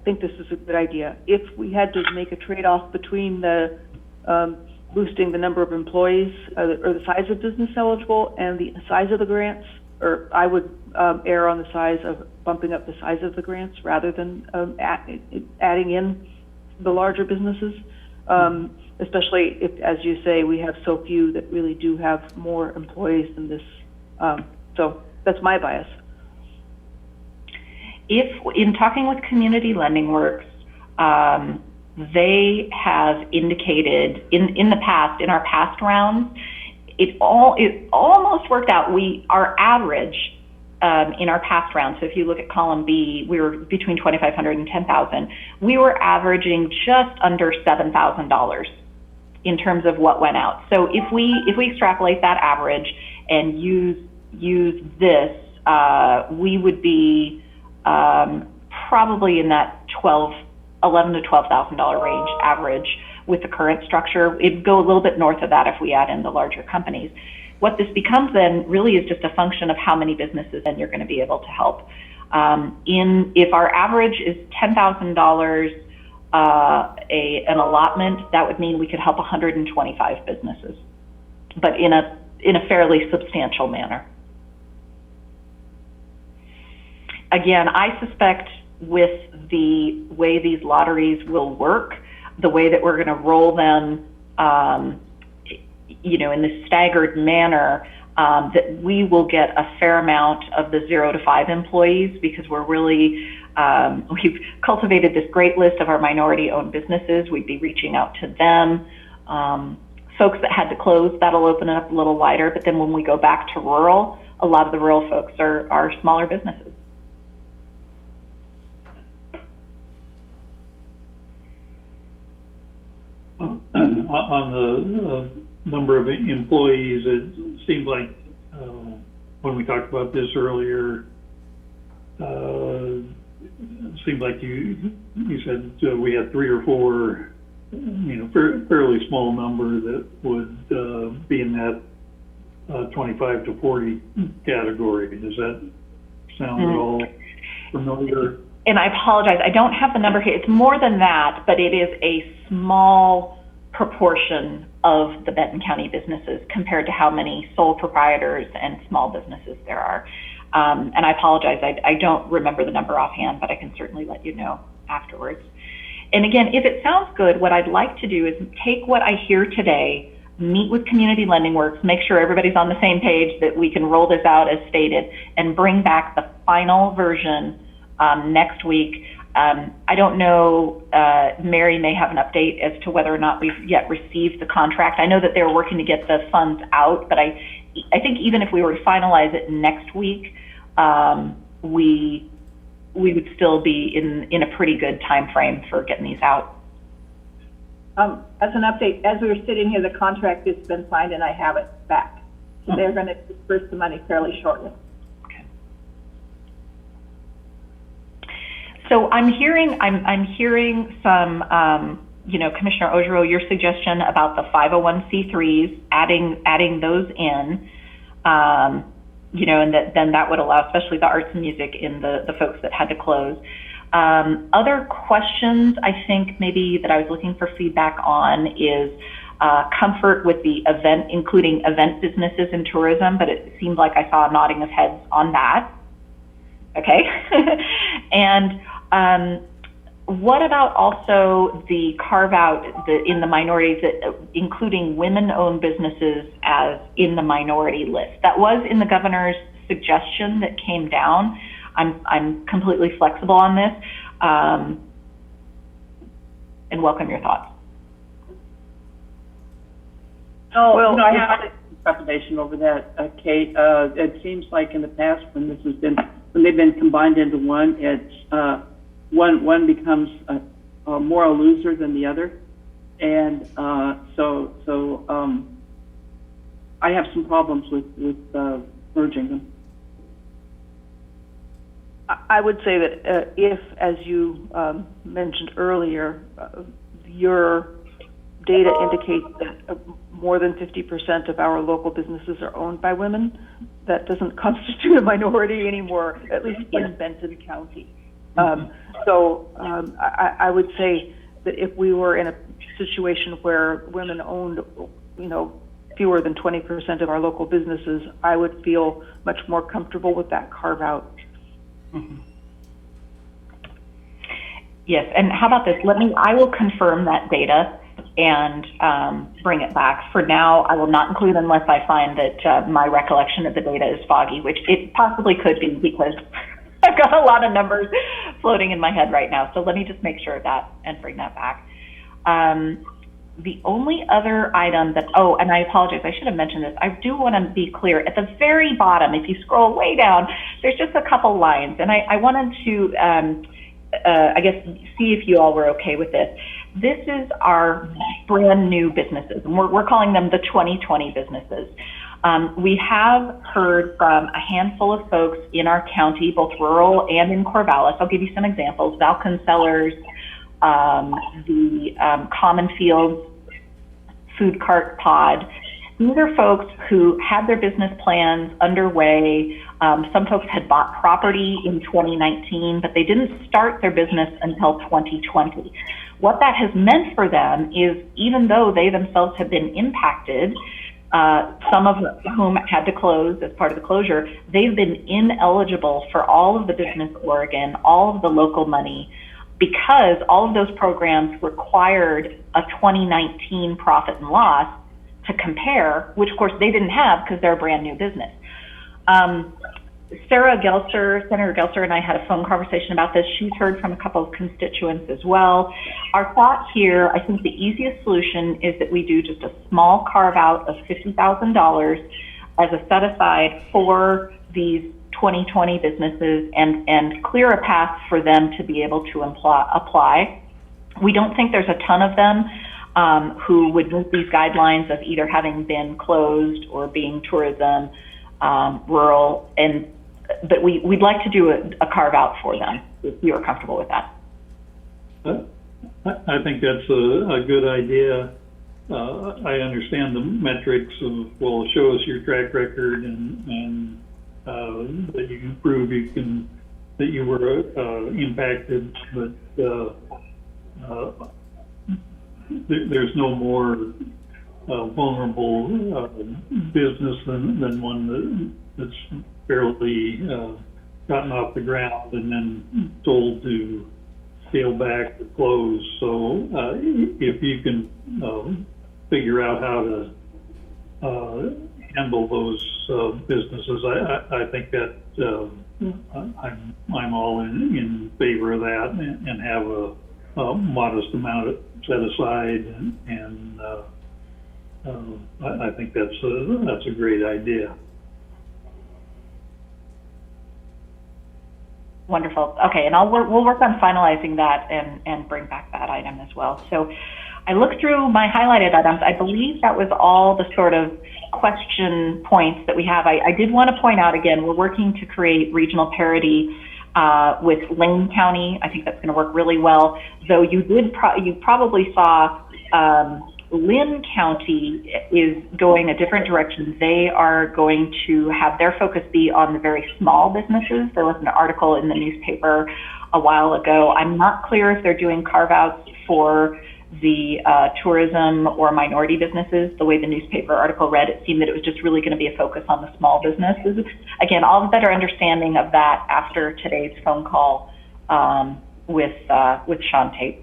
think this is a good idea. If we had to make a trade-off between the boosting the number of employees or the size of business eligible and the size of the grants, or I would err on the size of bumping up the size of the grants rather than adding in the larger businesses, especially if, as you say, we have so few that really do have more employees than this. So that's my bias.
If, in talking with Community Lending Works, they have indicated in the past, in our past rounds, it almost worked out. Our average in our past rounds, so if you look at column B, we were between 2,500 and 10,000. We were averaging just under $7,000 in terms of what went out. So if we extrapolate that average and use this, we would be probably in that $11,000 to $12,000 range average with the current structure. It'd go a little bit north of that if we add in the larger companies. What this becomes then really is just a function of how many businesses then you're going to be able to help. If our average is $10,000 an allotment, that would mean we could help 125 businesses, but in a fairly substantial manner. Again, I suspect with the way these lotteries will work, the way that we're going to roll them, in this staggered manner, that we will get a fair amount of the 0 to 5 employees, because we're really, we've cultivated this great list of our minority-owned businesses. We'd be reaching out to them. Folks that had to close, that'll open it up a little wider. But then when we go back to rural, a lot of the rural folks are smaller businesses.
On the number of employees, it seemed like when we talked about this earlier, it seemed like you said we had 3 or 4, fairly small number that would be in that 25 to 40 category. Does that sound at all familiar?
And I apologize, I don't have the number here. It's more than that, but it is a small proportion of the Benton County businesses compared to how many sole proprietors and small businesses there are. And I apologize, I don't remember the number offhand, but I can certainly let you know afterwards. And again, if it sounds good, what I'd like to do is take what I hear today, meet with Community Lending Works, make sure everybody's on the same page, that we can roll this out as stated, and bring back the final version next week. I don't know, Mary may have an update as to whether or not we've yet received the contract. I know that they're working to get the funds out, but I think even if we were to finalize it next week, we would still be in a pretty good time frame for getting these out.
As an update, as we were sitting here, the contract has been signed and I have it back. So they're going to disperse the money fairly shortly.
So I'm hearing some, Commissioner Ojero, your suggestion about the 501c3s, adding those in, and then that would allow, especially the arts and music, in the folks that had to close. Other questions I think maybe that I was looking for feedback on is comfort with the event, including event businesses and tourism, but it seemed like I saw a nodding of heads on that. Okay. And what about also the carve out in the minorities, including women-owned businesses as in the minority list? That was in the governor's suggestion that came down. I'm completely flexible on this, and welcome your thoughts.
Oh, well, I have trepidation over that, Kate. It seems like in the past when they've been combined into one, it's one becomes more a loser than the other, and so I have some problems with merging them.
I would say that if, as you mentioned earlier, your
data indicates that more than 50% of our local businesses are owned by women. That doesn't constitute a minority anymore, at least in Benton County. I would say that if we were in a situation where women owned, fewer than 20% of our local businesses, I would feel much more comfortable with that carve out.
Yes, and how about this? I will confirm that data and bring it back. For now, I will not include unless I find that my recollection of the data is foggy, which it possibly could be because I've got a lot of numbers floating in my head right now. So let me just make sure of that and bring that back. The only other item that, and I apologize, I should have mentioned this. I do want to be clear. At the very bottom, if you scroll way down, there's just a couple lines. And I wanted to, I guess, see if you all were okay with this. This is our brand new businesses, and we're calling them the 2020 businesses. We have heard from a handful of folks in our county, both rural and in Corvallis. I'll give you some examples. Valken Cellars, the Common Fields Food Cart Pod. These are folks who had their business plans underway. Some folks had bought property in 2019, but they didn't start their business until 2020. What that has meant for them is, even though they themselves have been impacted, some of whom had to close as part of the closure, they've been ineligible for all of the Business Oregon, all of the local money, because all of those programs required a 2019 profit and loss to compare, which of course they didn't have because they're a brand new business. Senator Gelser and I had a phone conversation about this. She's heard from a couple of constituents as well. Our thought here, I think the easiest solution is that we do just a small carve out of $50,000 as a set aside for these 2020 businesses and clear a path for them to be able to apply. We don't think there's a ton of them who would meet these guidelines of either having been closed or being tourism, rural, but we'd like to do a carve out for them if you are comfortable with that.
I think that's a good idea. I understand the metrics of, well, show us your track record and that you can prove that you were impacted, but there's no more vulnerable business than one that's barely gotten off the ground and then told to scale back or close. So if you can figure out how to handle those businesses, I think that I'm all in favor of that, and have a modest amount set aside, and I think that's a great idea.
Wonderful. Okay, and we'll work on finalizing that and bring back that item as well. So I looked through my highlighted items. I believe that was all the sort of question points that we have. I did want to point out again, we're working to create regional parity with Lane County. I think that's going to work really well. Though you probably saw Lynn County is going a different direction. They are going to have their focus be on the very small businesses. There was an article in the newspaper a while ago. I'm not clear if they're doing carve-outs for the tourism or minority businesses. The way the newspaper article read, it seemed that it was just really going to be a focus on the small businesses. Again, I'll have a better understanding of that after today's phone call with Sean Tate.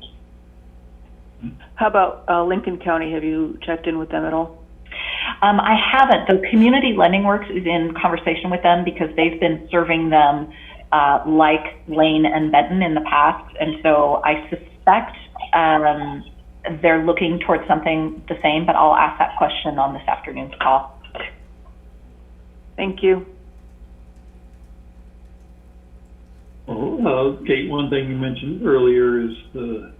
How about Lincoln County? Have you checked in with them at all?
I haven't. The Community Lending Works is in conversation with them because they've been serving them like Lane and Benton in the past. And so I suspect they're looking towards something the same, but I'll ask that question on this afternoon's call.
Thank you.
Well, Kate, one thing you mentioned earlier is the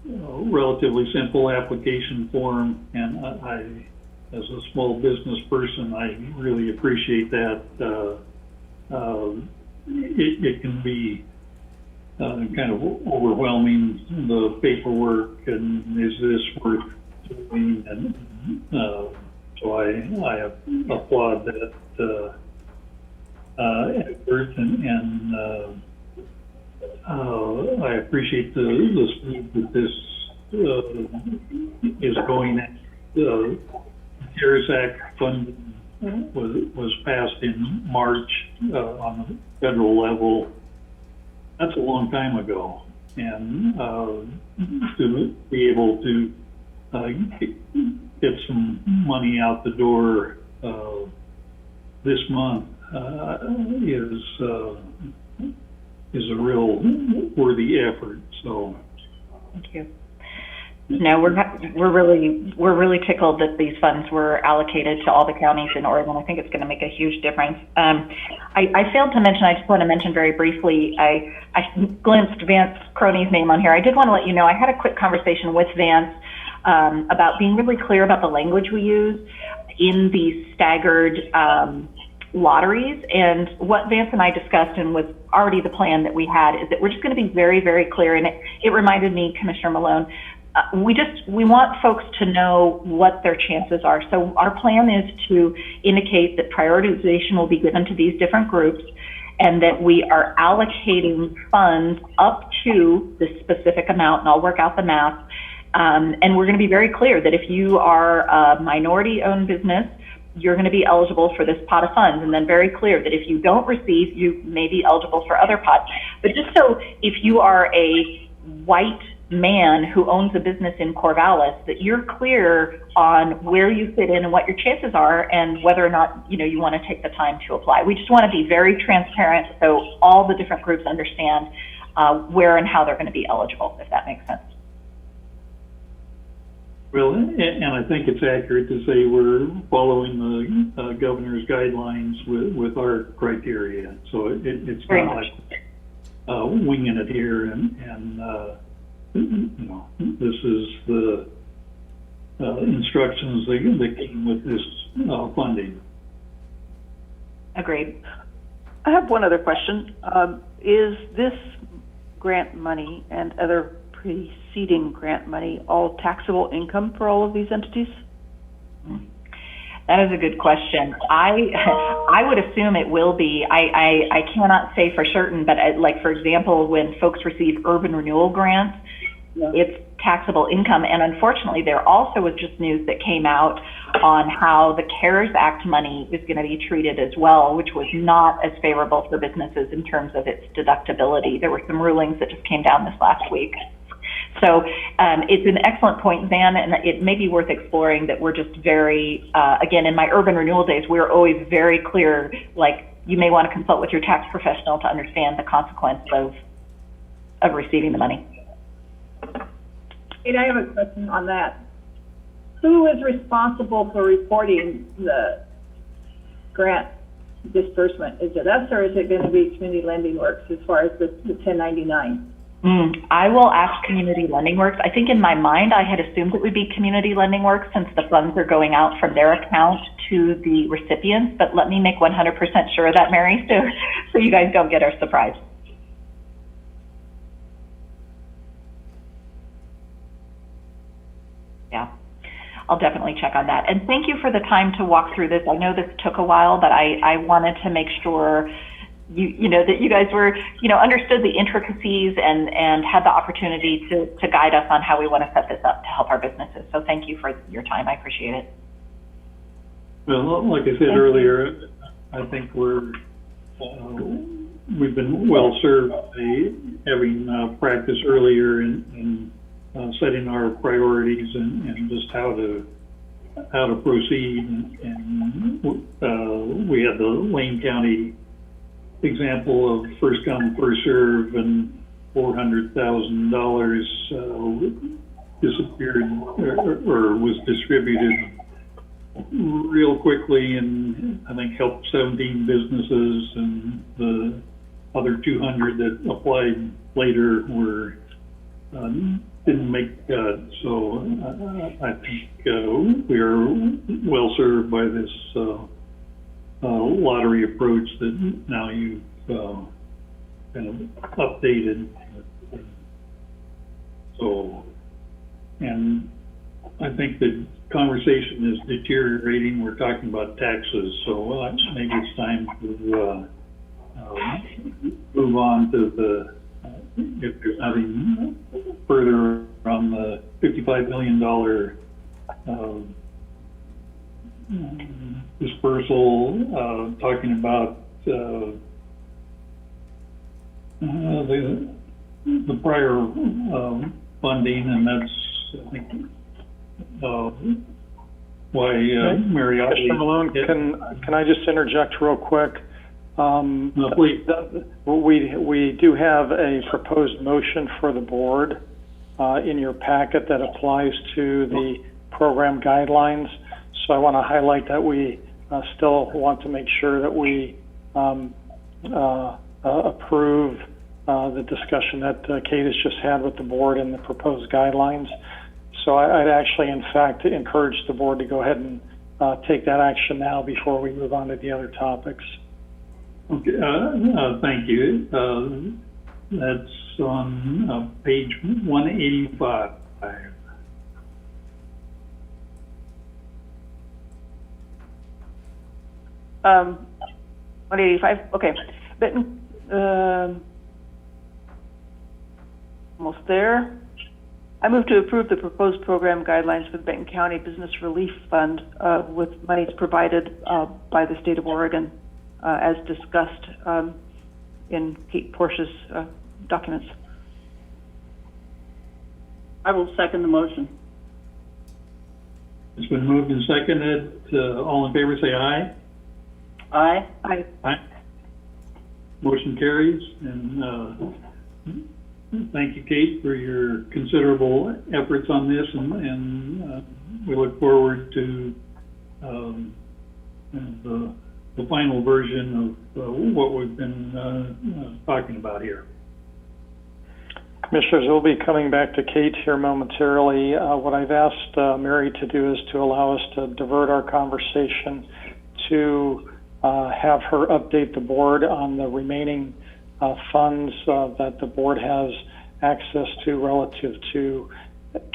relatively simple application form, and I, as a small business person, I really appreciate that. It can be kind of overwhelming, the paperwork, and is this worth doing, and so I applaud that effort, and I appreciate the speed that this is going at. The CARES Act funding was passed in March on the federal level. That's a long time ago, and to be able to get some money out the door this month is a real worthy effort. So,
thank you. No, we're really tickled that these funds were allocated to all the counties in Oregon. I think it's going to make a huge difference. I failed to mention, I just want to mention very briefly, I glimpsed Vance Croney's name on here. I did want to let you know, I had a quick conversation with Vance about being really clear about the language we use in these staggered lotteries. And what Vance and I discussed, and was already the plan that we had, is that we're just going to be very, very clear. And it reminded me, Commissioner Malone, we want folks to know what their chances are. So our plan is to indicate that prioritization will be given to these different groups, and that we are allocating funds up to the specific amount, and I'll work out the math. And we're going to be very clear that if you are a minority-owned business, you're going to be eligible for this pot of funds, and then very clear that if you don't receive, you may be eligible for other pots. But just so, if you are a white man who owns a business in Corvallis, that you're clear on where you fit in and what your chances are, and whether or not you want to take the time to apply. We just want to be very transparent so all the different groups understand where and how they're going to be eligible, if that makes sense.
Well, and I think it's accurate to say we're following the governor's guidelines with our criteria. So it's
very
not
much
like winging it here, and this is the instructions that came with this funding.
Agreed.
I have one other question. Is this grant money and other preceding grant money all taxable income for all of these entities?
That is a good question. I would assume it will be. I cannot say for certain, but like, for example, when folks receive urban renewal grants, it's taxable income. And unfortunately, there also was just news that came out on how the CARES Act money is going to be treated as well, which was not as favorable for businesses in terms of its deductibility. There were some rulings that just came down this last week. So it's an excellent point, Van, and it may be worth exploring that we're just very, again, in my urban renewal days, we're always very clear, like, you may want to consult with your tax professional to understand the consequence of receiving the money.
And I have a question on that. Who is responsible for reporting the grant disbursement? Is it us, or is it going to be Community Lending Works as far as the 1099?
I will ask Community Lending Works. I think in my mind, I had assumed it would be Community Lending Works since the funds are going out from their account to the recipients, but let me make 100% sure of that, Mary, so you guys don't get our surprise. Yeah, I'll definitely check on that. And thank you for the time to walk through this. I know this took a while, but I wanted to make sure you know, that you guys were, understood the intricacies and had the opportunity to guide us on how we want to set this up to help our businesses. So thank you for your time. I appreciate it.
Well, like I said earlier, I think we've been well served by having practice earlier in setting our priorities and just how to proceed. And we had the Lane County example of first come, first serve, and $400,000 disappeared or was distributed real quickly, and I think helped 17 businesses, and the other 200 that applied later were didn't make cut. So I think we are well served by this lottery approach that now you've kind of updated. So, and I think the conversation is deteriorating. We're talking about taxes, so maybe it's time to move on to the, if there's nothing further on the $55 million dispersal, talking about the prior funding, and that's, I think, why Mary
Mr. Malone, can I just interject real quick?
No, please.
We do have a proposed motion for the board in your packet that applies to the program guidelines. So I want to highlight that we still want to make sure that we approve the discussion that Kate has just had with the board and the proposed guidelines. So I'd actually, in fact, encourage the board to go ahead and take that action now before we move on to the other topics.
Okay, thank you. That's on page 185.
185, okay. Benton, almost there. I move to approve the proposed program guidelines for the Benton County Business Relief Fund with monies provided by the state of Oregon as discussed in Kate Porsche's documents.
I will second the motion.
It's been moved and seconded. All in favor say aye.
Aye.
Aye.
Aye. Motion carries, and thank you, Kate, for your considerable efforts on this, and we look forward to the final version of what we've been talking about here.
Commissioners, we'll be coming back to Kate here momentarily. What I've asked Mary to do is to allow us to divert our conversation to have her update the board on the remaining funds that the board has access to relative to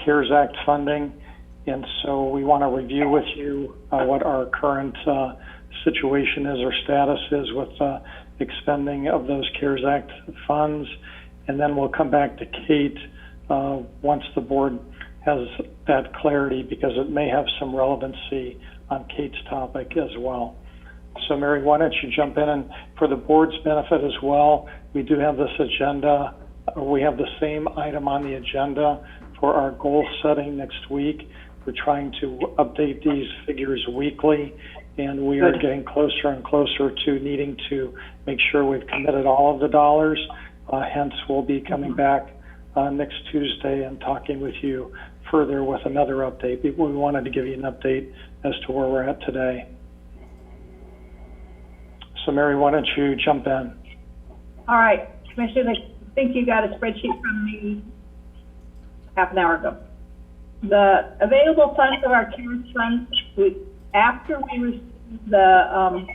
CARES Act funding. And so we want to review with you what our current situation is or status is with expending of those CARES Act funds. And then we'll come back to Kate once the board has that clarity, because it may have some relevancy on Kate's topic as well. So Mary, why don't you jump in, and for the board's benefit as well, we do have this agenda, we have the same item on the agenda for our goal setting next week. We're trying to update these figures weekly, and we are getting closer and closer to needing to make sure we've committed all of the dollars. Hence, we'll be coming back next Tuesday and talking with you further with another update. We wanted to give you an update as to where we're at today. So Mary, why don't you jump in?
All right, Commissioner, I think you got a spreadsheet from me half an hour ago. The available funds of our CARES funds, after we receive the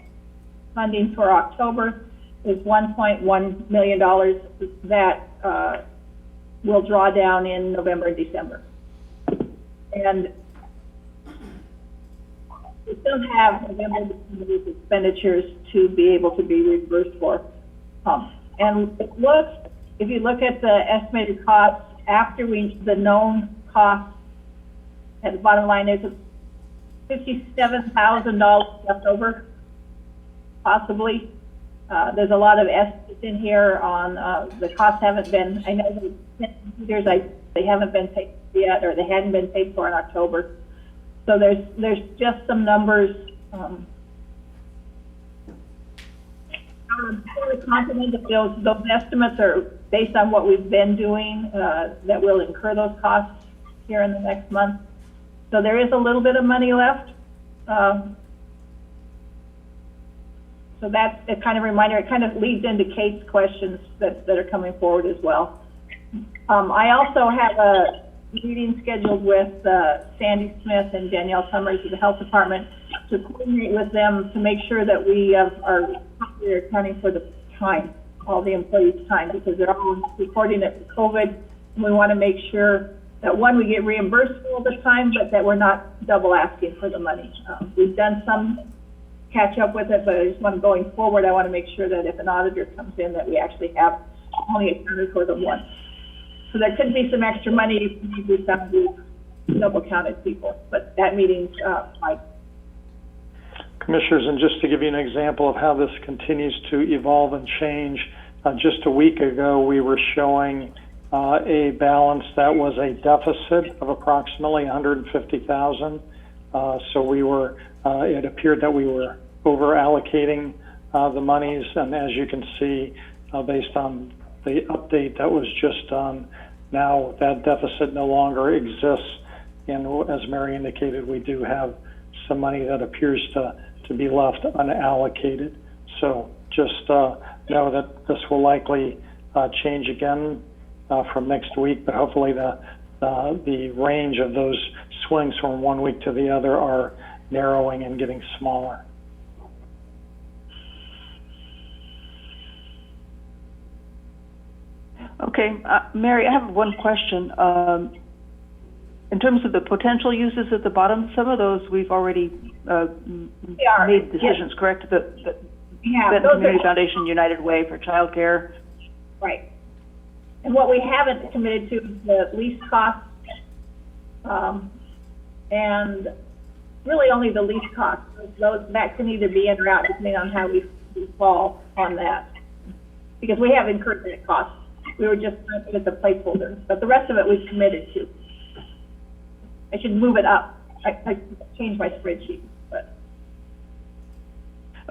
funding for October, is $1.1 million that will draw down in November and December. And we still have November and December expenditures to be able to be reimbursed for. And it looks, if you look at the estimated costs after the known costs, at the bottom line, there's $57,000 left over, possibly. There's a lot of estimates in here on the costs haven't been, I know the computers, they haven't been paid yet, or they hadn't been paid for in October. So there's just some numbers. I'm fully confident that those estimates are based on what we've been doing, that we'll incur those costs here in the next month. So there is a little bit of money left. So that's a kind of reminder. It kind of leads into Kate's questions that are coming forward as well. I also have a meeting scheduled with Sandy Smith and Danielle Summers of the Health Department to coordinate with them to make sure that we are accounting for the time, all the employees' time, because they're all reporting it for COVID, and we want to make sure that one, we get reimbursed all the time, but that we're not double asking for the money. We've done some catch up with it, but I just want going forward, I want to make sure that if an auditor comes in, that we actually have only accounted for the one. So there could be some extra money if we found these double counted people, but that meeting's, like,
Commissioners, and just to give you an example of how this continues to evolve and change, just a week ago, we were showing a balance that was a deficit of approximately $150,000. So we were, it appeared that we were over allocating the monies, and as you can see, based on the update that was just done, now that deficit no longer exists. And as Mary indicated, we do have some money that appears to be left unallocated. So just know that this will likely change again from next week, but hopefully the range of those swings from one week to the other are narrowing and getting smaller.
Okay, Mary, I have one question. In terms of the potential uses at the bottom, some of those we've already made decisions,
yes.
correct? The
Yeah,
Benton
those
Community
are-
Foundation, United Way for childcare.
Right. And what we haven't committed to is the lease costs, and really only the lease costs. That can either be in or out depending on how we fall on that. Because we have incurred that cost. We were just trying to get the placeholder, but the rest of it we've committed to. I should move it up. I changed my spreadsheet, but.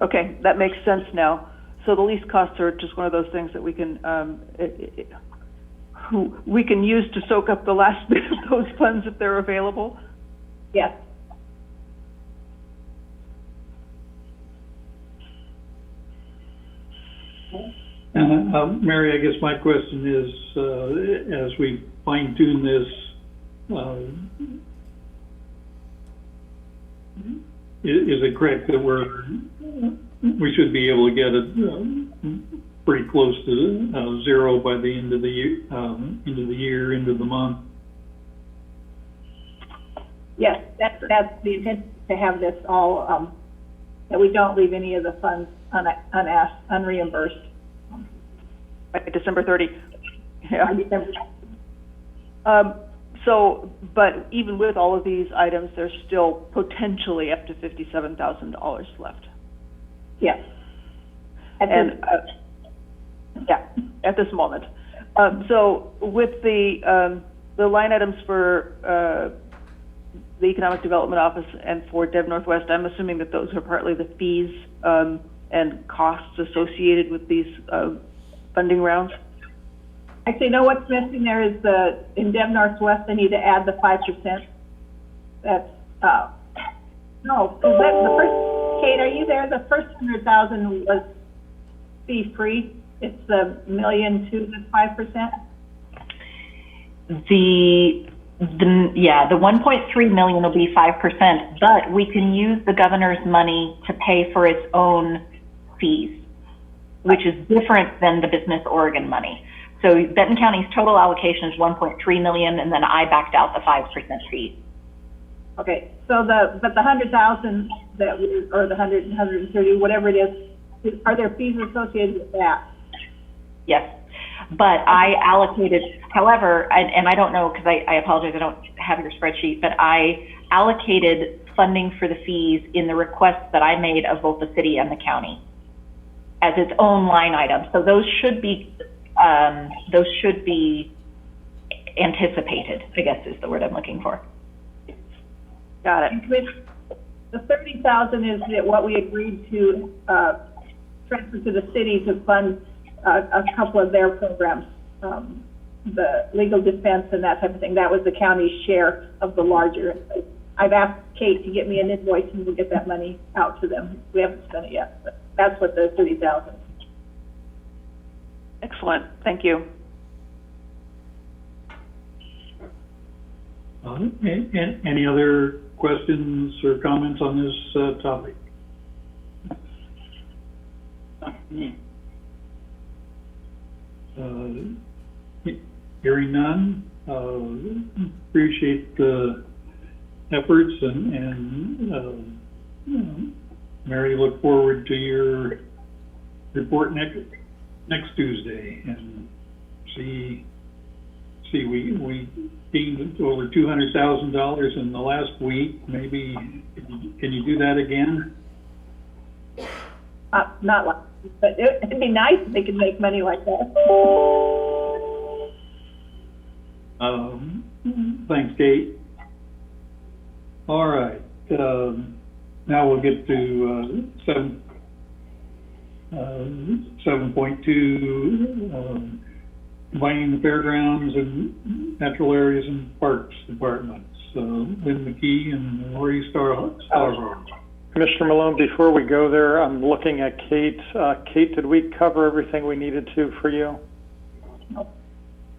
Okay, that makes sense now. So the lease costs are just one of those things that we can use to soak up the last bit of those funds if they're available.
Yes.
And Mary, I guess my question is, as we fine tune this, is it correct that we should be able to get it pretty close to zero by the end of the year, end of the month?
Yes, that's the intent, to have this all, that we don't leave any of the funds unreimbursed.
By December 30. Yeah.
By December.
So, but even with all of these items, there's still potentially up to $57,000 left.
Yes.
And, yeah, at this moment. So with the line items for the Economic Development Office and for Dev Northwest, I'm assuming that those are partly the fees and costs associated with these funding rounds?
Actually, you know what's missing there is in Dev Northwest, they need to add the 5%. That's, no, is that the first, Kate, are you there? The first 100,000 was fee-free. It's the $1.2 million that's 5%.
The 1.3 million will be 5%, but we can use the governor's money to pay for its own fees, which is different than the Business Oregon money. So Benton County's total allocation is 1.3 million, and then I backed out the 5% fee.
Okay, so but the 100,000 or the 130, whatever it is, are there fees associated with that?
Yes, but I allocated, however, and I don't know, because I apologize, I don't have your spreadsheet, but I allocated funding for the fees in the requests that I made of both the city and the county as its own line item. So those should be anticipated, I guess is the word I'm looking for.
Got it.
The 30,000 is what we agreed to transfer to the city to fund a couple of their programs, the legal defense and that type of thing. That was the county's share of the larger. I've asked Kate to get me an invoice and we'll get that money out to them. We haven't spent it yet, but that's what the 30,000.
Excellent. Thank you.
Any other questions or comments on this topic? Hearing none, appreciate the efforts and Mary, look forward to your report next Tuesday and see we gained over $200,000 in the last week. Maybe can you do that again?
Not like, but it'd be nice if they could make money like that.
Thanks, Kate. All right. Now we'll get to 7.2, combining the fairgrounds and natural areas and parks departments. Lynn McKee and Lori Starhard.
Commissioner Malone, before we go there, I'm looking at Kate. Kate, did we cover everything we needed to for you?
No.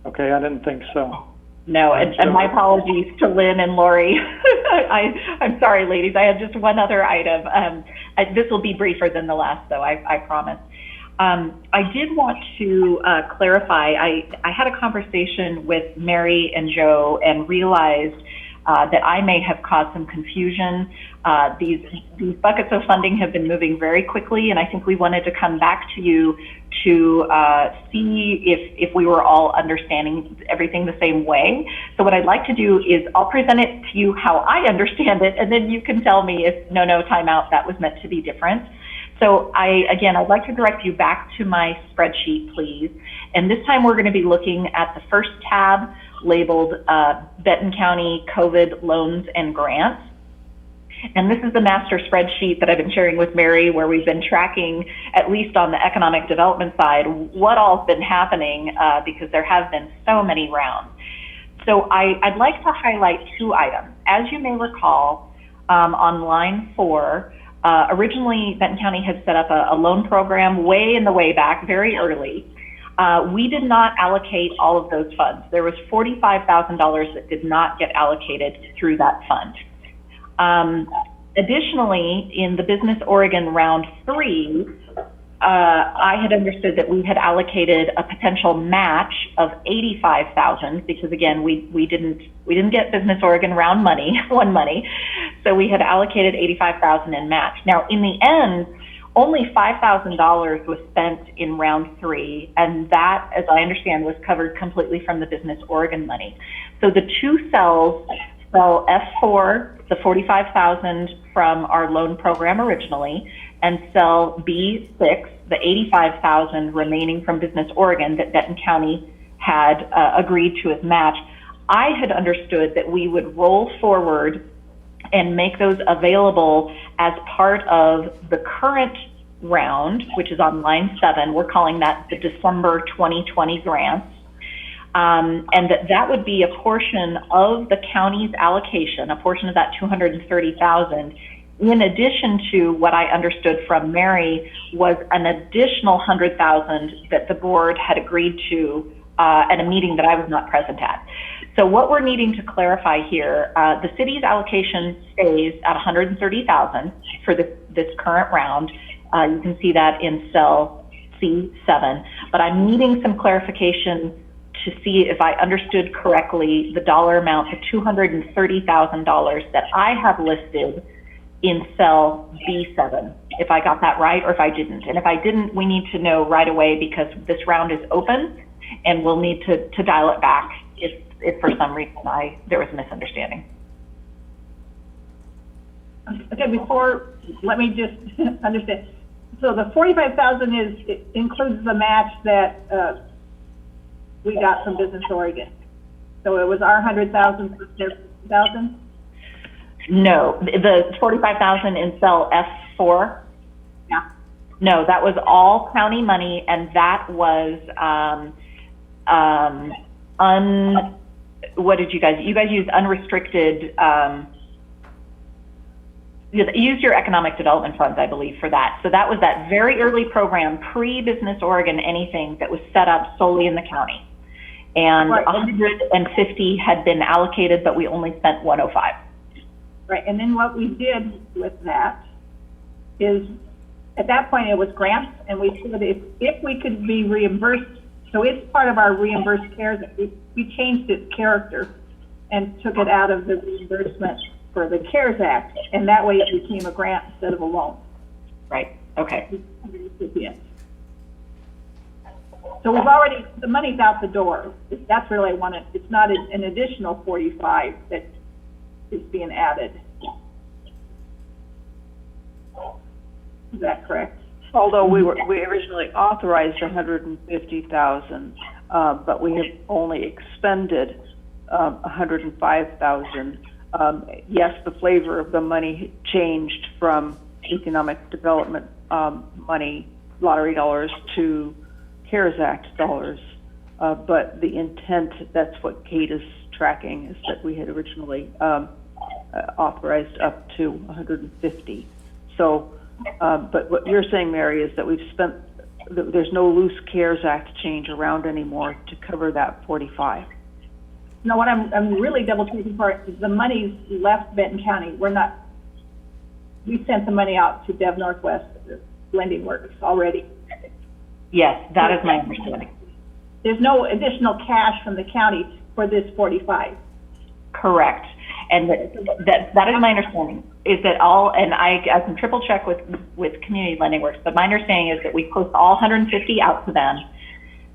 Okay, I didn't think so.
No, and my apologies to Lynn and Lori. I'm sorry, ladies. I have just one other item. This will be briefer than the last, though, I promise. I did want to clarify. I had a conversation with Mary and Joe and realized that I may have caused some confusion. These buckets of funding have been moving very quickly, and I think we wanted to come back to you to see if we were all understanding everything the same way. So what I'd like to do is I'll present it to you how I understand it, and then you can tell me if no, time out, that was meant to be different. So I'd like to direct you back to my spreadsheet, please. And this time we're going to be looking at the first tab labeled Benton County COVID Loans and Grants. And this is the master spreadsheet that I've been sharing with Mary, where we've been tracking, at least on the economic development side, what all's been happening because there have been so many rounds. So I'd like to highlight two items. As you may recall, on line 4, originally Benton County had set up a loan program way in the way back, very early. We did not allocate all of those funds. There was $45,000 that did not get allocated through that fund. Additionally, in the Business Oregon Round 3, I had understood that we had allocated a potential match of $85,000 because, again, we didn't get Business Oregon Round money, money, so we had allocated $85,000 in match. Now, in the end, only $5,000 was spent in Round 3, and that, as I understand, was covered completely from the Business Oregon money. So the two cells, cell F4, the $45,000 from our loan program originally, and cell B6, the $85,000 remaining from Business Oregon that Benton County had agreed to as match. I had understood that we would roll forward and make those available as part of the current round, which is on line 7. We're calling that the December 2020 grants. And that would be a portion of the county's allocation, a portion of that $230,000, in addition to what I understood from Mary was an additional $100,000 that the board had agreed to at a meeting that I was not present at. So what we're needing to clarify here, the city's allocation stays at $130,000 for this current round. You can see that in cell C7, but I'm needing some clarification to see if I understood correctly the dollar amount, the $230,000 that I have listed in cell B7, if I got that right or if I didn't. And if I didn't, we need to know right away because this round is open and we'll need to dial it back if for some reason there was a misunderstanding.
Okay, let me just understand. So the $45,000 includes the match that we got from Business Oregon. So it was our $100,000 plus their $50,000?
No, the $45,000 in cell F4.
Yeah.
No, that was all county money, and that was what did you guys used unrestricted, you used your economic development funds, I believe, for that. So that was that very early program, pre-Business Oregon anything, that was set up solely in the county. And
right.
150 had been allocated, but we only spent 105.
Right, and then what we did with that is, at that point it was grants, and we said if we could be reimbursed So it's part of our reimbursed CARES. We changed its character and took it out of the reimbursement for the CARES Act, and that way it became a grant instead of a loan.
Right, okay.
So we've already, the money's out the door. That's really I wanted. It's not an additional 45 that is being added. Is that correct?
Although we originally authorized 150,000, but we have only expended 105,000. Yes, the flavor of the money changed from economic development money, lottery dollars, to CARES Act dollars, but the intent, that's what Kate is tracking, is that we had originally authorized up to 150. So, but what you're saying, Mary, is that we've spent, there's no loose CARES Act change around anymore to cover that 45.
No, what I'm really double checking for is the money's left Benton County. We sent the money out to Dev Northwest Lending Works already.
Yes, that is my understanding.
There's no additional cash from the county for this 45.
Correct. And that is my understanding, is that all, and I can triple check with Community Lending Works, but my understanding is that we post all 150 out to them.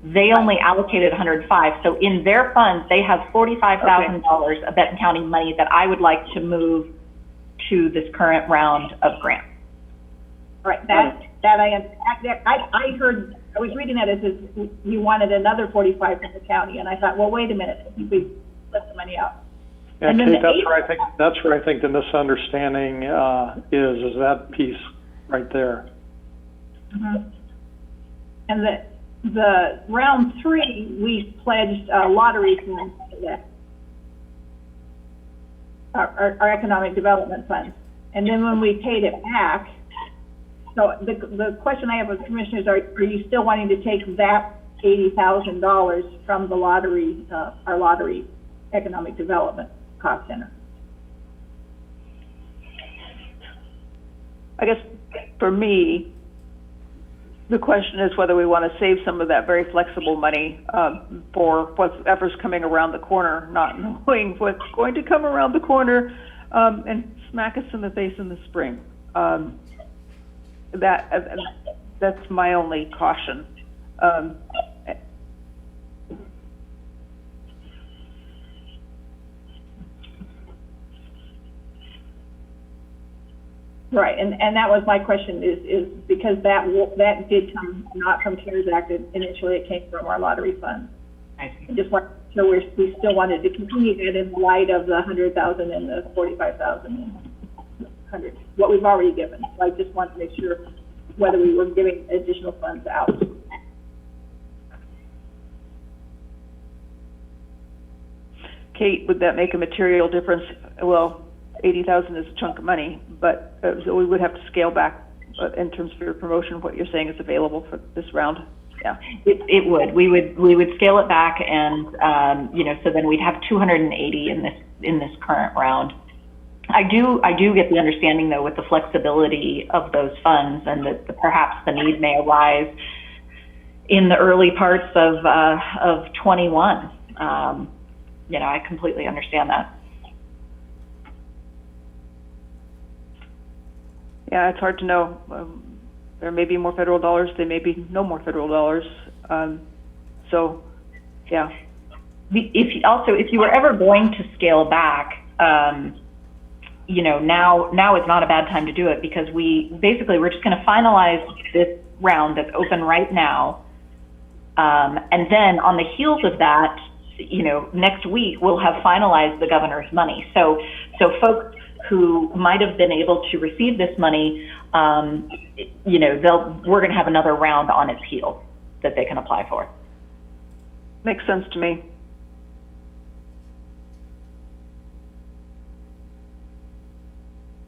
They only allocated 105. So in their funds, they have $45,000 of Benton County money that I would like to move to this current round of grants.
All right, I heard, I was reading that as you wanted another 45 from the county, and I thought, well, wait a minute, I think we let the money out.
Yeah, Kate, that's where I think the misunderstanding is that piece right there.
Mm-hmm. And the round 3, we pledged lottery funds to that, our economic development funds. And then when we paid it back, so the question I have with commissioners, are you still wanting to take that $80,000 from the lottery, our lottery economic development cost center?
I guess for me, the question is whether we want to save some of that very flexible money for whatever's coming around the corner, not knowing what's going to come around the corner and smack us in the face in the spring. That's my only caution.
Right, and that was my question, is because that did come not from CARES Act, initially it came from our lottery fund.
I
just want, so we still wanted to continue that in light of the 100,000 and the 45,000 and 100, what we've already given. So I just wanted to make sure whether we were giving additional funds out.
Kate, would that make a material difference? Well, 80,000 is a chunk of money, but so we would have to scale back in terms of your promotion. What you're saying is available for this round. Yeah,
it would. We would scale it back, and so then we'd have 280 in this current round. I do get the understanding though, with the flexibility of those funds, and that perhaps the need may arise in the early parts of 21. I completely understand that.
Yeah, it's hard to know. There may be more federal dollars. There may be no more federal dollars. So, yeah.
If you were ever going to scale back, now is not a bad time to do it, because we're just going to finalize this round that's open right now, and then on the heels of that, next week we'll have finalized the governor's money. So folks who might have been able to receive this money, we're going to have another round on its heels that they can apply for.
Makes sense to me.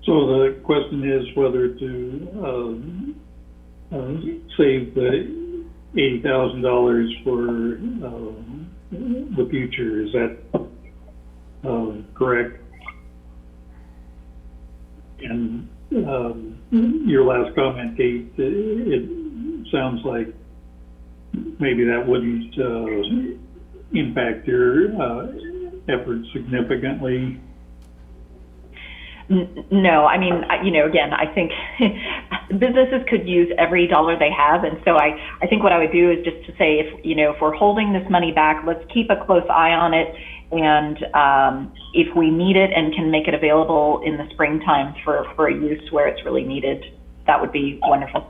So the question is whether to save the $80,000 for the future. Is that correct? And your last comment, Kate, it sounds like maybe that wouldn't impact your efforts significantly.
No, I mean, again, I think businesses could use every dollar they have. And so I think what I would do is just to say, if we're holding this money back, let's keep a close eye on it. And if we need it and can make it available in the springtime for a use where it's really needed, that would be wonderful.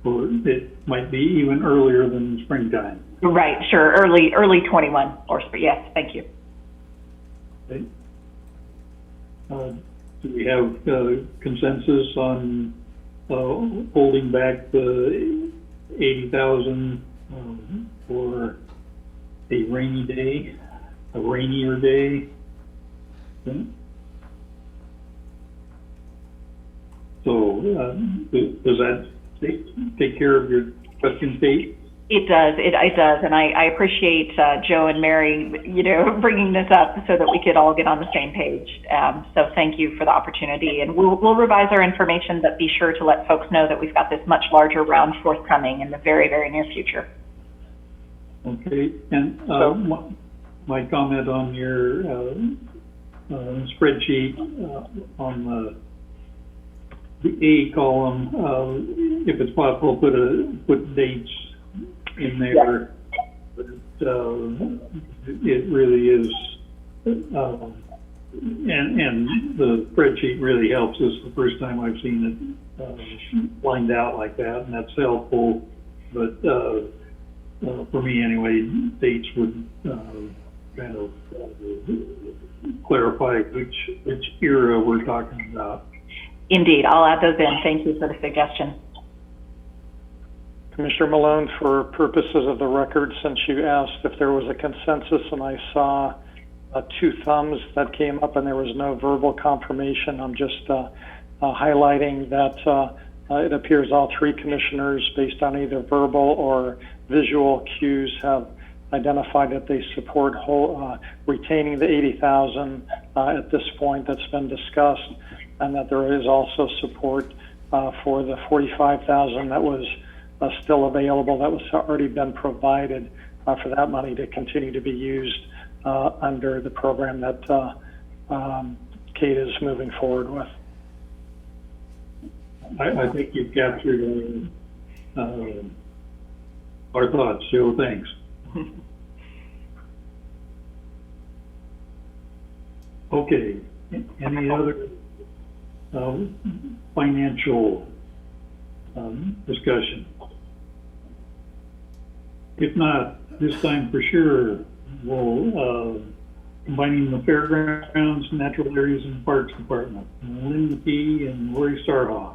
Or it might be even earlier than springtime.
Right, sure, early 21, or yes, thank you.
Okay. Do we have consensus on holding back the 80,000 for a rainy day, a rainier day? Okay. So does that take care of your question, Kate?
It does. It does, and I appreciate Joe and Mary, bringing this up so that we could all get on the same page. So thank you for the opportunity, and we'll revise our information, but be sure to let folks know that we've got this much larger round forthcoming in the very, very near future.
Okay, and my comment on your spreadsheet on the A column, if it's possible, put dates in there. But it really is, and the spreadsheet really helps. This is the first time I've seen it lined out like that, and that's helpful. But for me anyway, dates would kind of clarify which era we're talking about.
Indeed, I'll add those in. Thank you for the suggestion.
Commissioner Malone, for purposes of the record, since you asked if there was a consensus and I saw 2 thumbs that came up and there was no verbal confirmation, I'm just highlighting that it appears all 3 commissioners, based on either verbal or visual cues, have identified that they support retaining the 80,000 at this point that's been discussed, and that there is also support for the 45,000 that was still available, that was already been provided for that money to continue to be used under the program that Kate is moving forward with.
I think you've captured our thoughts, Joe. Thanks. Okay. Any other financial discussion? If not, this time for sure, we'll combining the Fairgrounds, Natural Areas and Parks Department, Lynn McKee and Lori Starhaw.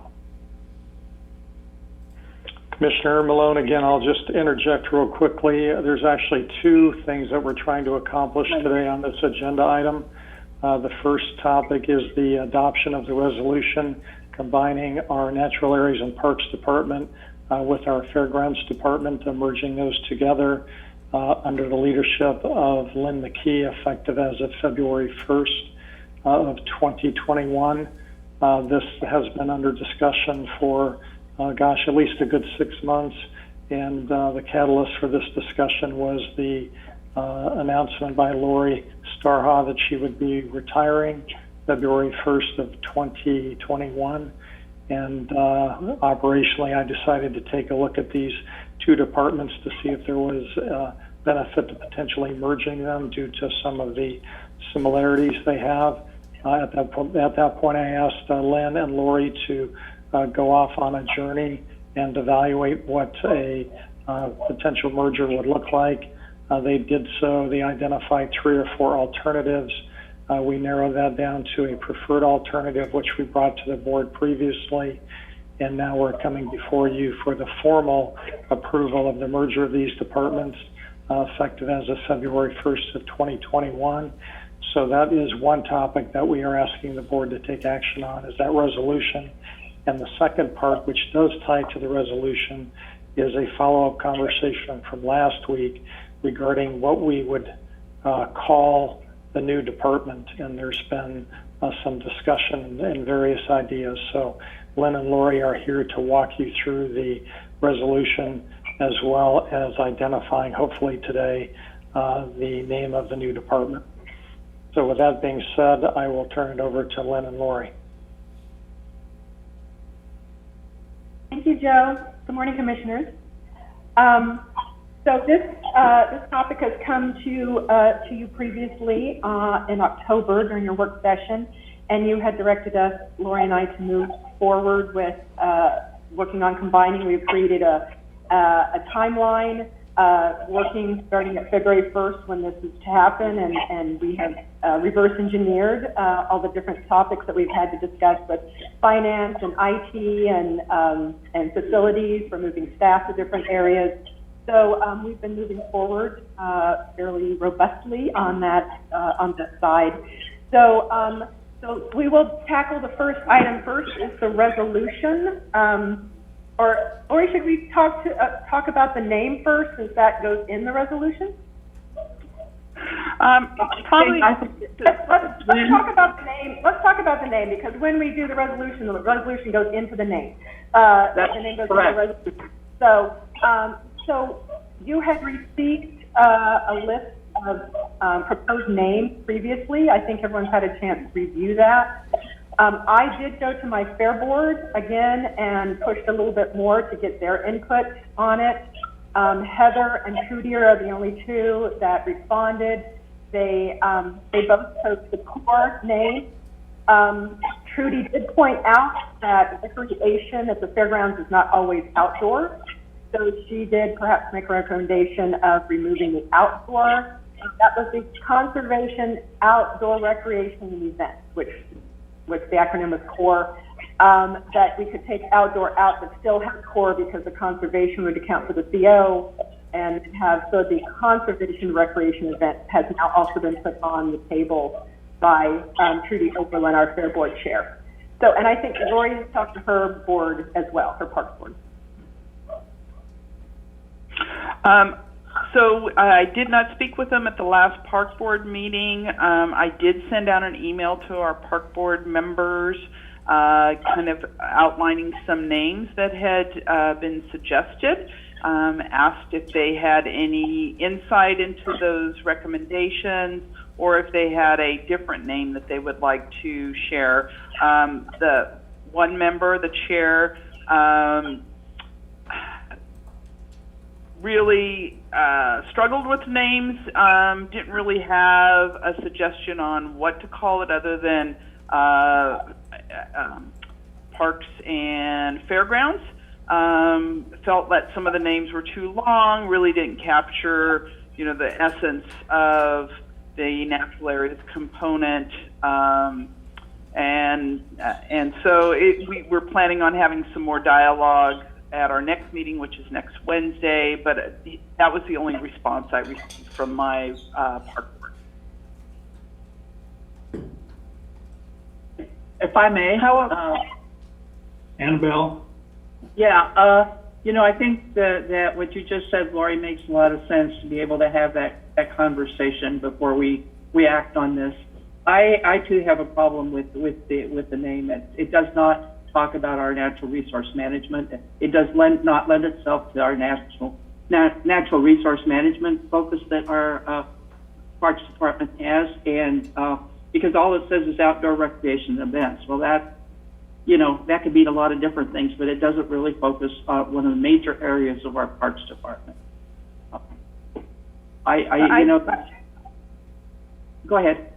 Commissioner Malone, again, I'll just interject real quickly. There's actually 2 things that we're trying to accomplish today on this agenda item. The first topic is the adoption of the resolution combining our Natural Areas and Parks Department with our Fairgrounds Department, merging those together under the leadership of Lynn McKee, effective as of February 1st of 2021. This has been under discussion for, at least a good 6 months, and the catalyst for this discussion was the announcement by Lori Starhaw that she would be retiring February 1st of 2021. And operationally, I decided to take a look at these 2 departments to see if there was benefit to potentially merging them due to some of the similarities they have. At that point, I asked Lynn and Lori to go off on a journey and evaluate what a potential merger would look like. They did so. They identified 3 or 4 alternatives. We narrowed that down to a preferred alternative, which we brought to the board previously, and now we're coming before you for the formal approval of the merger of these departments, effective as of February 1st of 2021. So that is one topic that we are asking the board to take action on, is that resolution. And the second part, which does tie to the resolution, is a follow-up conversation from last week regarding what we would call the new department, and there's been some discussion and various ideas. So Lynn and Lori are here to walk you through the resolution, as well as identifying, hopefully today, the name of the new department. So with that being said, I will turn it over to Lynn and Lori.
Thank you, Joe. Good morning, Commissioners. So this topic has come to you previously in October during your work session, and you had directed us, Lori and I, to move forward with working on combining. We've created a timeline working starting at February 1st when this is to happen, and we have reverse engineered all the different topics that we've had to discuss with finance and IT and facilities for moving staff to different areas. So we've been moving forward fairly robustly on that side. So we will tackle the first item first, is the resolution. Or should we talk about the name first, since that goes in the resolution?
Probably.
Let's talk about the name. Let's talk about the name, because when we do the resolution goes into the name. The name goes into the resolution. So you had received a list of proposed names previously. I think everyone's had a chance to review that. I did go to my Fair Board again and pushed a little bit more to get their input on it. Heather and Trudy are the only two that responded. They both chose the core name. Trudy did point out that recreation at the fairgrounds is not always outdoor, so she did perhaps make a recommendation of removing the outdoor. That was the conservation, outdoor recreation and events, which the acronym is CORE, that we could take outdoor out but still have CORE, because the conservation would account for the CO, and so the conservation recreation event has now also been put on the table by Trudy Oberlin, our Fair Board chair. So, and I think Lori has talked to her board as well, her Parks Board.
So I did not speak with them at the last Park Board meeting. I did send out an email to our Park Board members, kind of outlining some names that had been suggested, asked if they had any insight into those recommendations, or if they had a different name that they would like to share. The one member, the chair, really struggled with names, didn't really have a suggestion on what to call it other than Parks and Fairgrounds. Felt that some of the names were too long, really didn't capture, the essence of the natural areas component. And so we're planning on having some more dialogue at our next meeting, which is next Wednesday, but that was the only response I received from my Park Board.
If I may.
Annabelle?
Yeah, I think that what you just said, Lori, makes a lot of sense, to be able to have that conversation before we act on this. I too have a problem with the name. It does not talk about our natural resource management. It does not lend itself to our natural resource management focus that our Parks Department has, and because all it says is outdoor recreation events. Well, that could mean a lot of different things, but it doesn't really focus on one of the major areas of our Parks Department. Go ahead.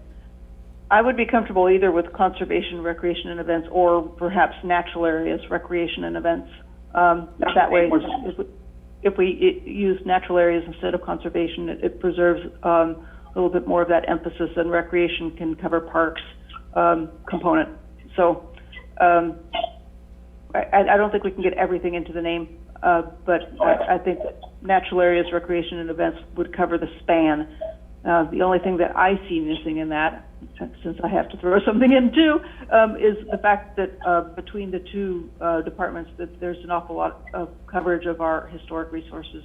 I would be comfortable either with conservation, recreation, and events, or perhaps natural areas, recreation, and events. That way, if we use natural areas instead of conservation, it preserves a little bit more of that emphasis, and recreation can cover parks component. So I don't think we can get everything into the name, but I think that natural areas, recreation, and events would cover the span. The only thing that I see missing in that, since I have to throw something in too, is the fact that between the two departments, that there's an awful lot of coverage of our historic resources.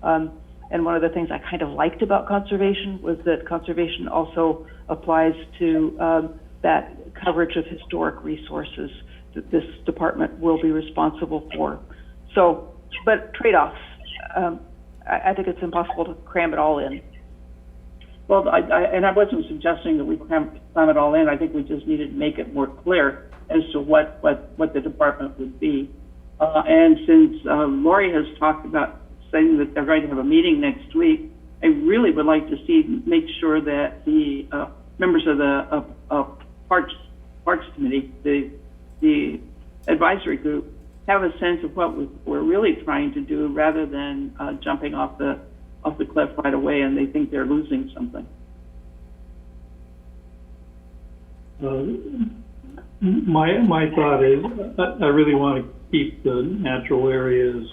And one of the things I kind of liked about conservation was that conservation also applies to that coverage of historic resources that this department will be responsible for. So but trade-offs. I think it's impossible to cram it all in.
Well, I wasn't suggesting that we cram it all in. I think we just needed to make it more clear as to what the department would be. And since Lori has talked about saying that they're going to have a meeting next week, I really would like to make sure that the members of the Parks Committee, the advisory group, have a sense of what we're really trying to do, rather than jumping off the cliff right away and they think they're losing something.
My thought is, I really want to keep the natural areas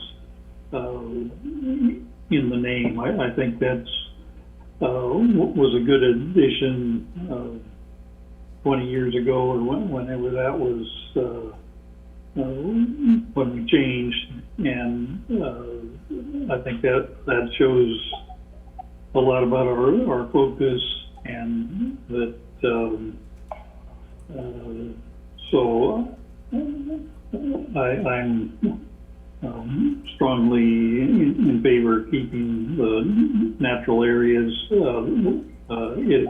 in the name. I think that's was a good addition 20 years ago, or whenever that was when we changed, and I think that shows a lot about our focus, and that so I'm strongly in favor of keeping the natural areas.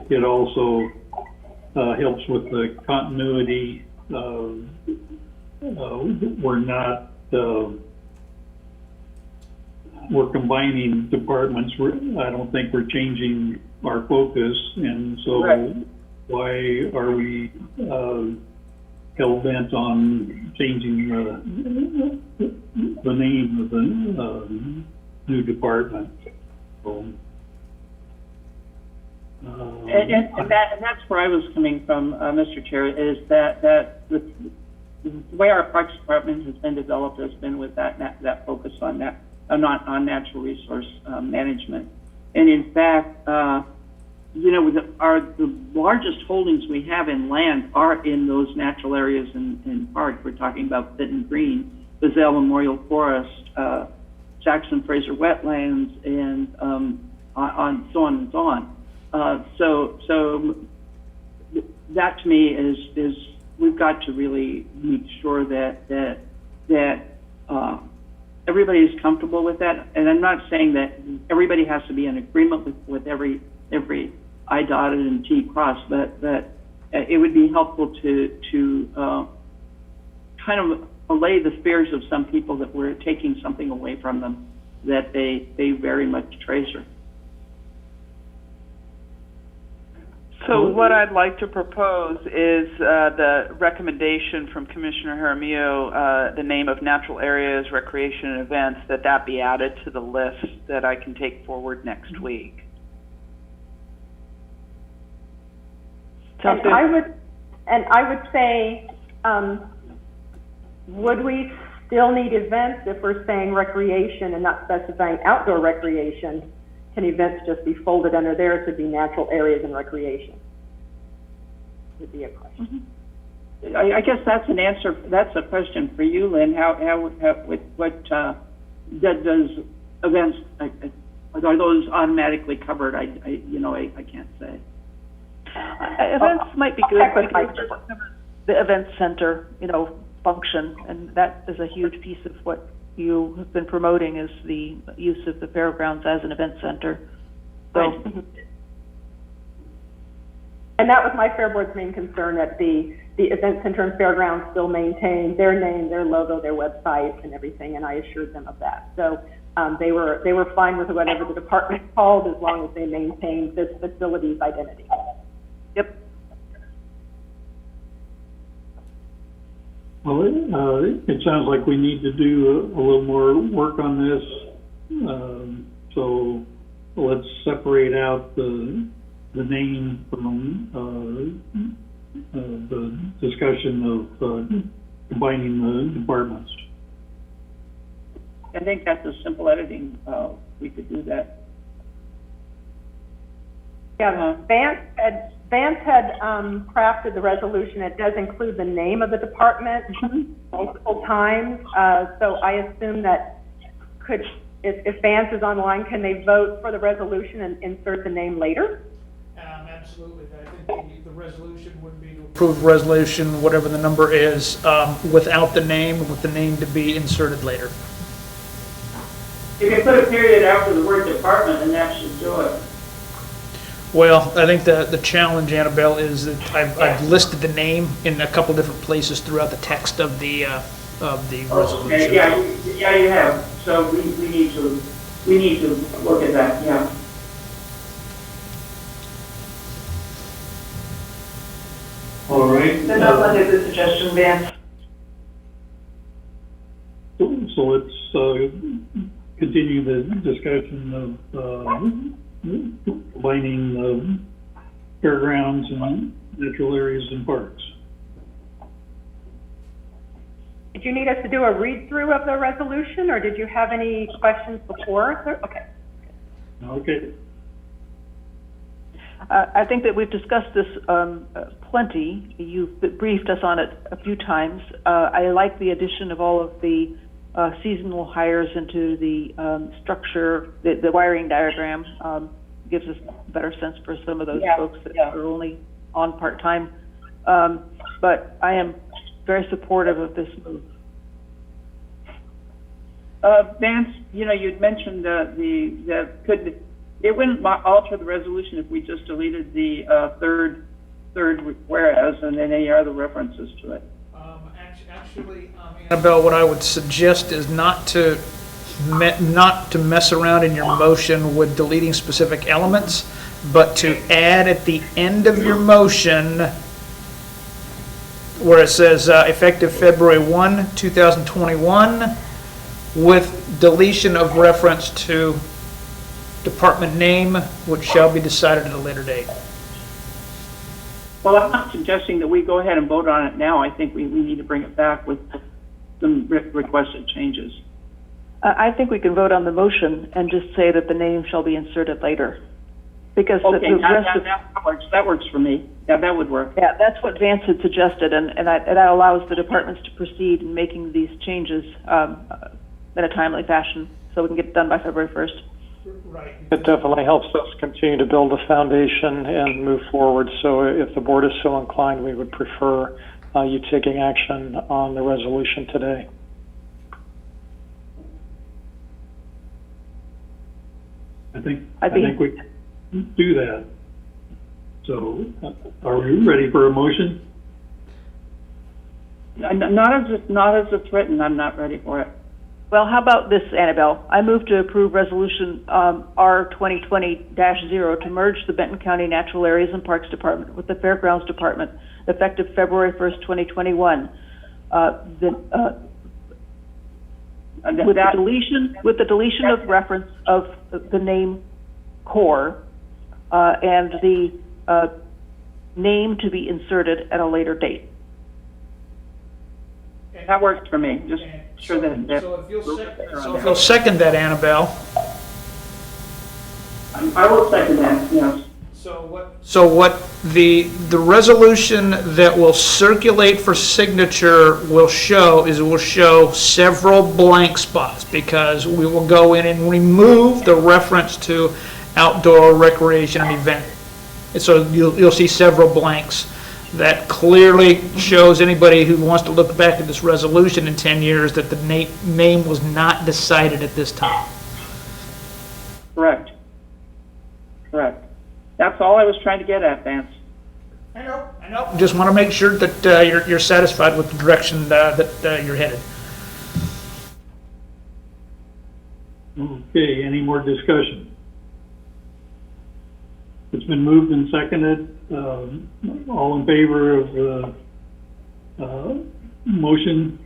It also helps with the continuity. We're combining departments. I don't think we're changing our focus, and so why are we hell bent on changing the name of the new department? So,
and that's where I was coming from, Mr. Chair, is that the way our Parks Department has been developed has been with that focus on on natural resource management. And in fact, the largest holdings we have in land are in those natural areas in park. We're talking about Benton Green, Bazell Memorial Forest, Jackson Fraser Wetlands, and on so on and so on. So that to me is we've got to really make sure that everybody is comfortable with that. And I'm not saying that everybody has to be in agreement with every I dotted and T crossed, but it would be helpful to kind of allay the fears of some people that we're taking something away from them that they very much treasure.
So what I'd like to propose is the recommendation from Commissioner Jaramillo, the name of natural areas, recreation, and events, that be added to the list that I can take forward next week.
And I would say, would we still need events if we're saying recreation and not specifying outdoor recreation? Can events just be folded under there to be natural areas and recreation? Would be a question.
I guess that's an answer. That's a question for you, Lynn. What does events, are those automatically covered? I can't say.
Events might be good because the event center, function, and that is a huge piece of what you have been promoting, is the use of the fairgrounds as an event center. So,
and that was my Fair Board's main concern, that the event center and fairgrounds still maintain their name, their logo, their website, and everything, and I assured them of that. So they were fine with whatever the department called, as long as they maintained this facility's identity.
Yep.
Well, it sounds like we need to do a little more work on this. So let's separate out the name from the discussion of combining the departments.
I think that's a simple editing. We could do that.
Yeah, Vance had crafted the resolution. It does include the name of the department multiple times. So I assume that if Vance is online, can they vote for the resolution and insert the name later?
Absolutely. I think the resolution would be to approve the resolution, whatever the number is, without the name, with the name to be inserted later.
You can put a period after the word department and that should do it.
Well, I think the challenge, Annabelle, is that I've listed the name in a couple different places throughout the text of the resolution.
Okay, yeah, you have. So we need to look at that, yeah.
All right.
That sounds like a good suggestion, Vance.
So let's continue the discussion of combining fairgrounds and natural areas and parks.
Did you need us to do a read-through of the resolution, or did you have any questions before? Okay.
Okay.
I think that we've discussed this plenty. You've briefed us on it a few times. I like the addition of all of the seasonal hires into the structure, the wiring diagram. Gives us a better sense for some of those folks that are only on part-time. But I am very supportive of this move.
Vance, you'd mentioned it wouldn't alter the resolution if we just deleted the third whereas and then any other references to it.
Actually, Annabelle, what I would suggest is not to mess around in your motion with deleting specific elements, but to add at the end of your motion where it says effective February 1, 2021, with deletion of reference to department name, which shall be decided at a later date.
Well, I'm not suggesting that we go ahead and vote on it now. I think we need to bring it back with some requested changes.
I think we can vote on the motion and just say that the name shall be inserted later. Because the rest of...
That works for me. Yeah, that would work.
Yeah, that's what Vance had suggested, and that allows the departments to proceed in making these changes in a timely fashion, so we can get it done by February 1st.
Right.
It definitely helps us continue to build a foundation and move forward. So if the board is so inclined, we would prefer you taking action on the resolution today.
I think we can do that. So are we ready for a motion?
Not as it's written, I'm not ready for it.
Well, how about this, Annabelle? I move to approve Resolution R 2020-0 to merge the Benton County Natural Areas and Parks Department with the Fairgrounds Department, effective February 1st, 2021. With the deletion of reference of the name core and the name to be inserted at a later date.
That works for me. Just sure that.
So if you'll second that, Annabelle.
I will second that. Yes.
So what the resolution that will circulate for signature will show is it will show several blank spots, because we will go in and remove the reference to outdoor recreation and event. And so you'll see several blanks. That clearly shows anybody who wants to look back at this resolution in 10 years that the name was not decided at this time.
Correct. That's all I was trying to get at, Vance.
I know. Just want to make sure that you're satisfied with the direction that you're headed.
Okay, any more discussion? It's been moved and seconded. All in favor of the motion,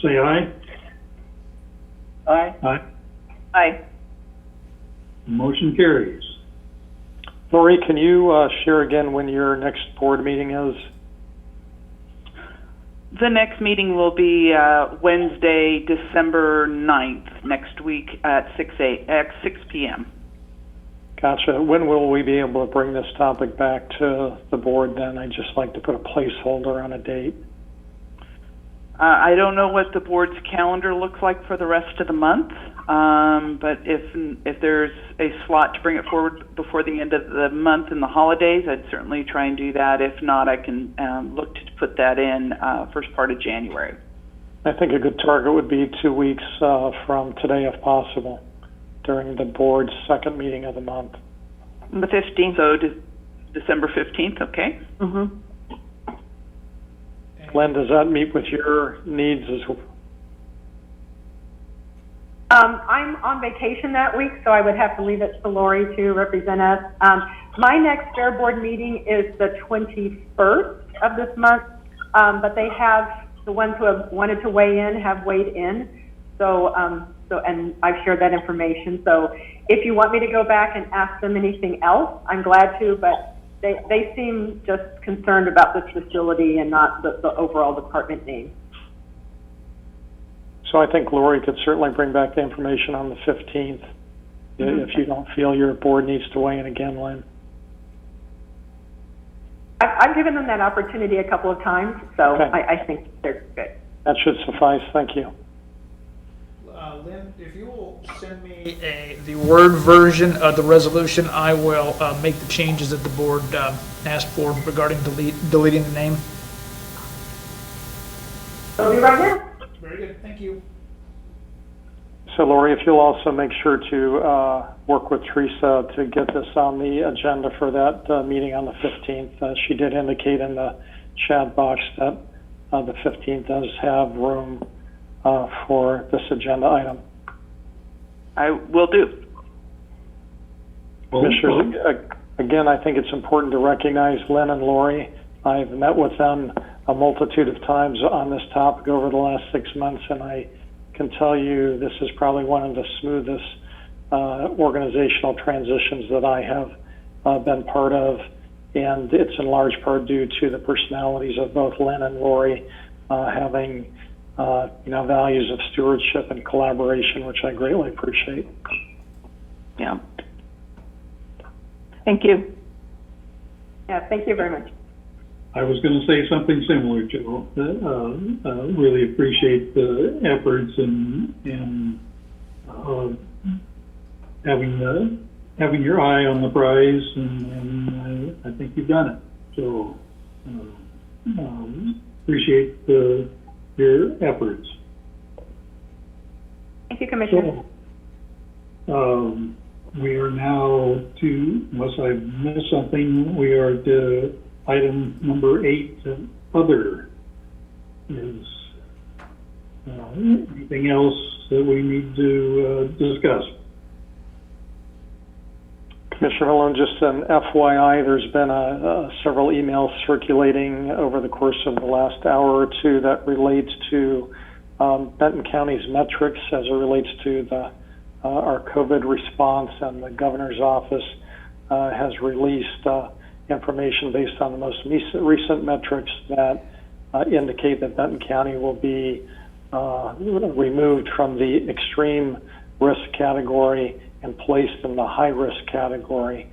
say aye.
Aye.
Aye.
Aye.
Motion carries.
Lori, can you share again when your next board meeting is?
The next meeting will be Wednesday, December 9th, next week at 6 p.m.
Gotcha. When will we be able to bring this topic back to the board then? I'd just like to put a placeholder on a date.
I don't know what the board's calendar looks like for the rest of the month, but if there's a slot to bring it forward before the end of the month and the holidays, I'd certainly try and do that. If not, I can look to put that in first part of January.
I think a good target would be 2 weeks from today if possible, during the board's second meeting of the month.
The 15th. So December 15th, okay?
Mm-hmm.
Lynn, does that meet with your needs as well?
I'm on vacation that week, so I would have to leave it to Lori to represent us. My next Fair Board meeting is the 21st of this month, but they have, the ones who have wanted to weigh in have weighed in. So, and I've shared that information. So if you want me to go back and ask them anything else, I'm glad to, but they seem just concerned about this facility and not the overall department name.
So I think Lori could certainly bring back the information on the 15th if you don't feel your board needs to weigh in again, Lynn.
I've given them that opportunity a couple of times, so
Okay.
I think they're good.
That should suffice. Thank you.
Lynn, if you will send me the Word version of the resolution, I will make the changes that the board asked for regarding deleting the name.
I'll be right now.
Very good, thank you.
So Lori, if you'll also make sure to work with Teresa to get this on the agenda for that meeting on the 15th. She did indicate in the chat box that the 15th does have room for this agenda item.
I will do.
Commissioners, again, I think it's important to recognize Lynn and Lori. I've met with them a multitude of times on this topic over the last 6 months, and I can tell you this is probably one of the smoothest organizational transitions that I have been part of, and it's in large part due to the personalities of both Lynn and Lori having values of stewardship and collaboration, which I greatly appreciate.
Yeah.
Thank you.
Yeah, thank you very much.
I was going to say something similar, Joe. Really appreciate the efforts and having your eye on the prize, and I think you've done it. So appreciate your efforts.
Thank you, Commissioner.
So, we are now to, unless I've missed something, we are to item number 8, other. Is anything else that we need to discuss?
Commissioner Malone, just an FYI, there's been several emails circulating over the course of the last hour or two that relates to Benton County's metrics as it relates to our COVID response, and the governor's office has released information based on the most recent metrics that indicate that Benton County will be removed from the extreme risk category and placed in the high risk category.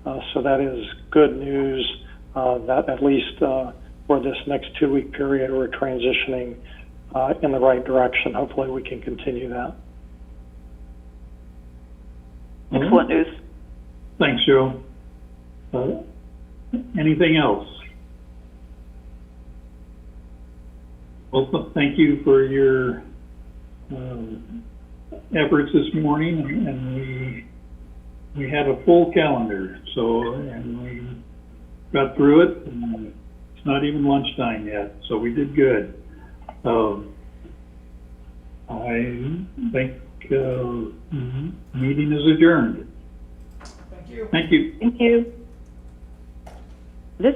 So that is good news that at least for this next 2-week period we're transitioning in the right direction. Hopefully we can continue that.
Excellent news.
Thanks, Joe. Anything else? Well, thank you for your efforts this morning, and we had a full calendar, and we got through it, and it's not even lunchtime yet, so we did good. I think meeting is adjourned.
Thank you.
Thank you.
Thank you.
This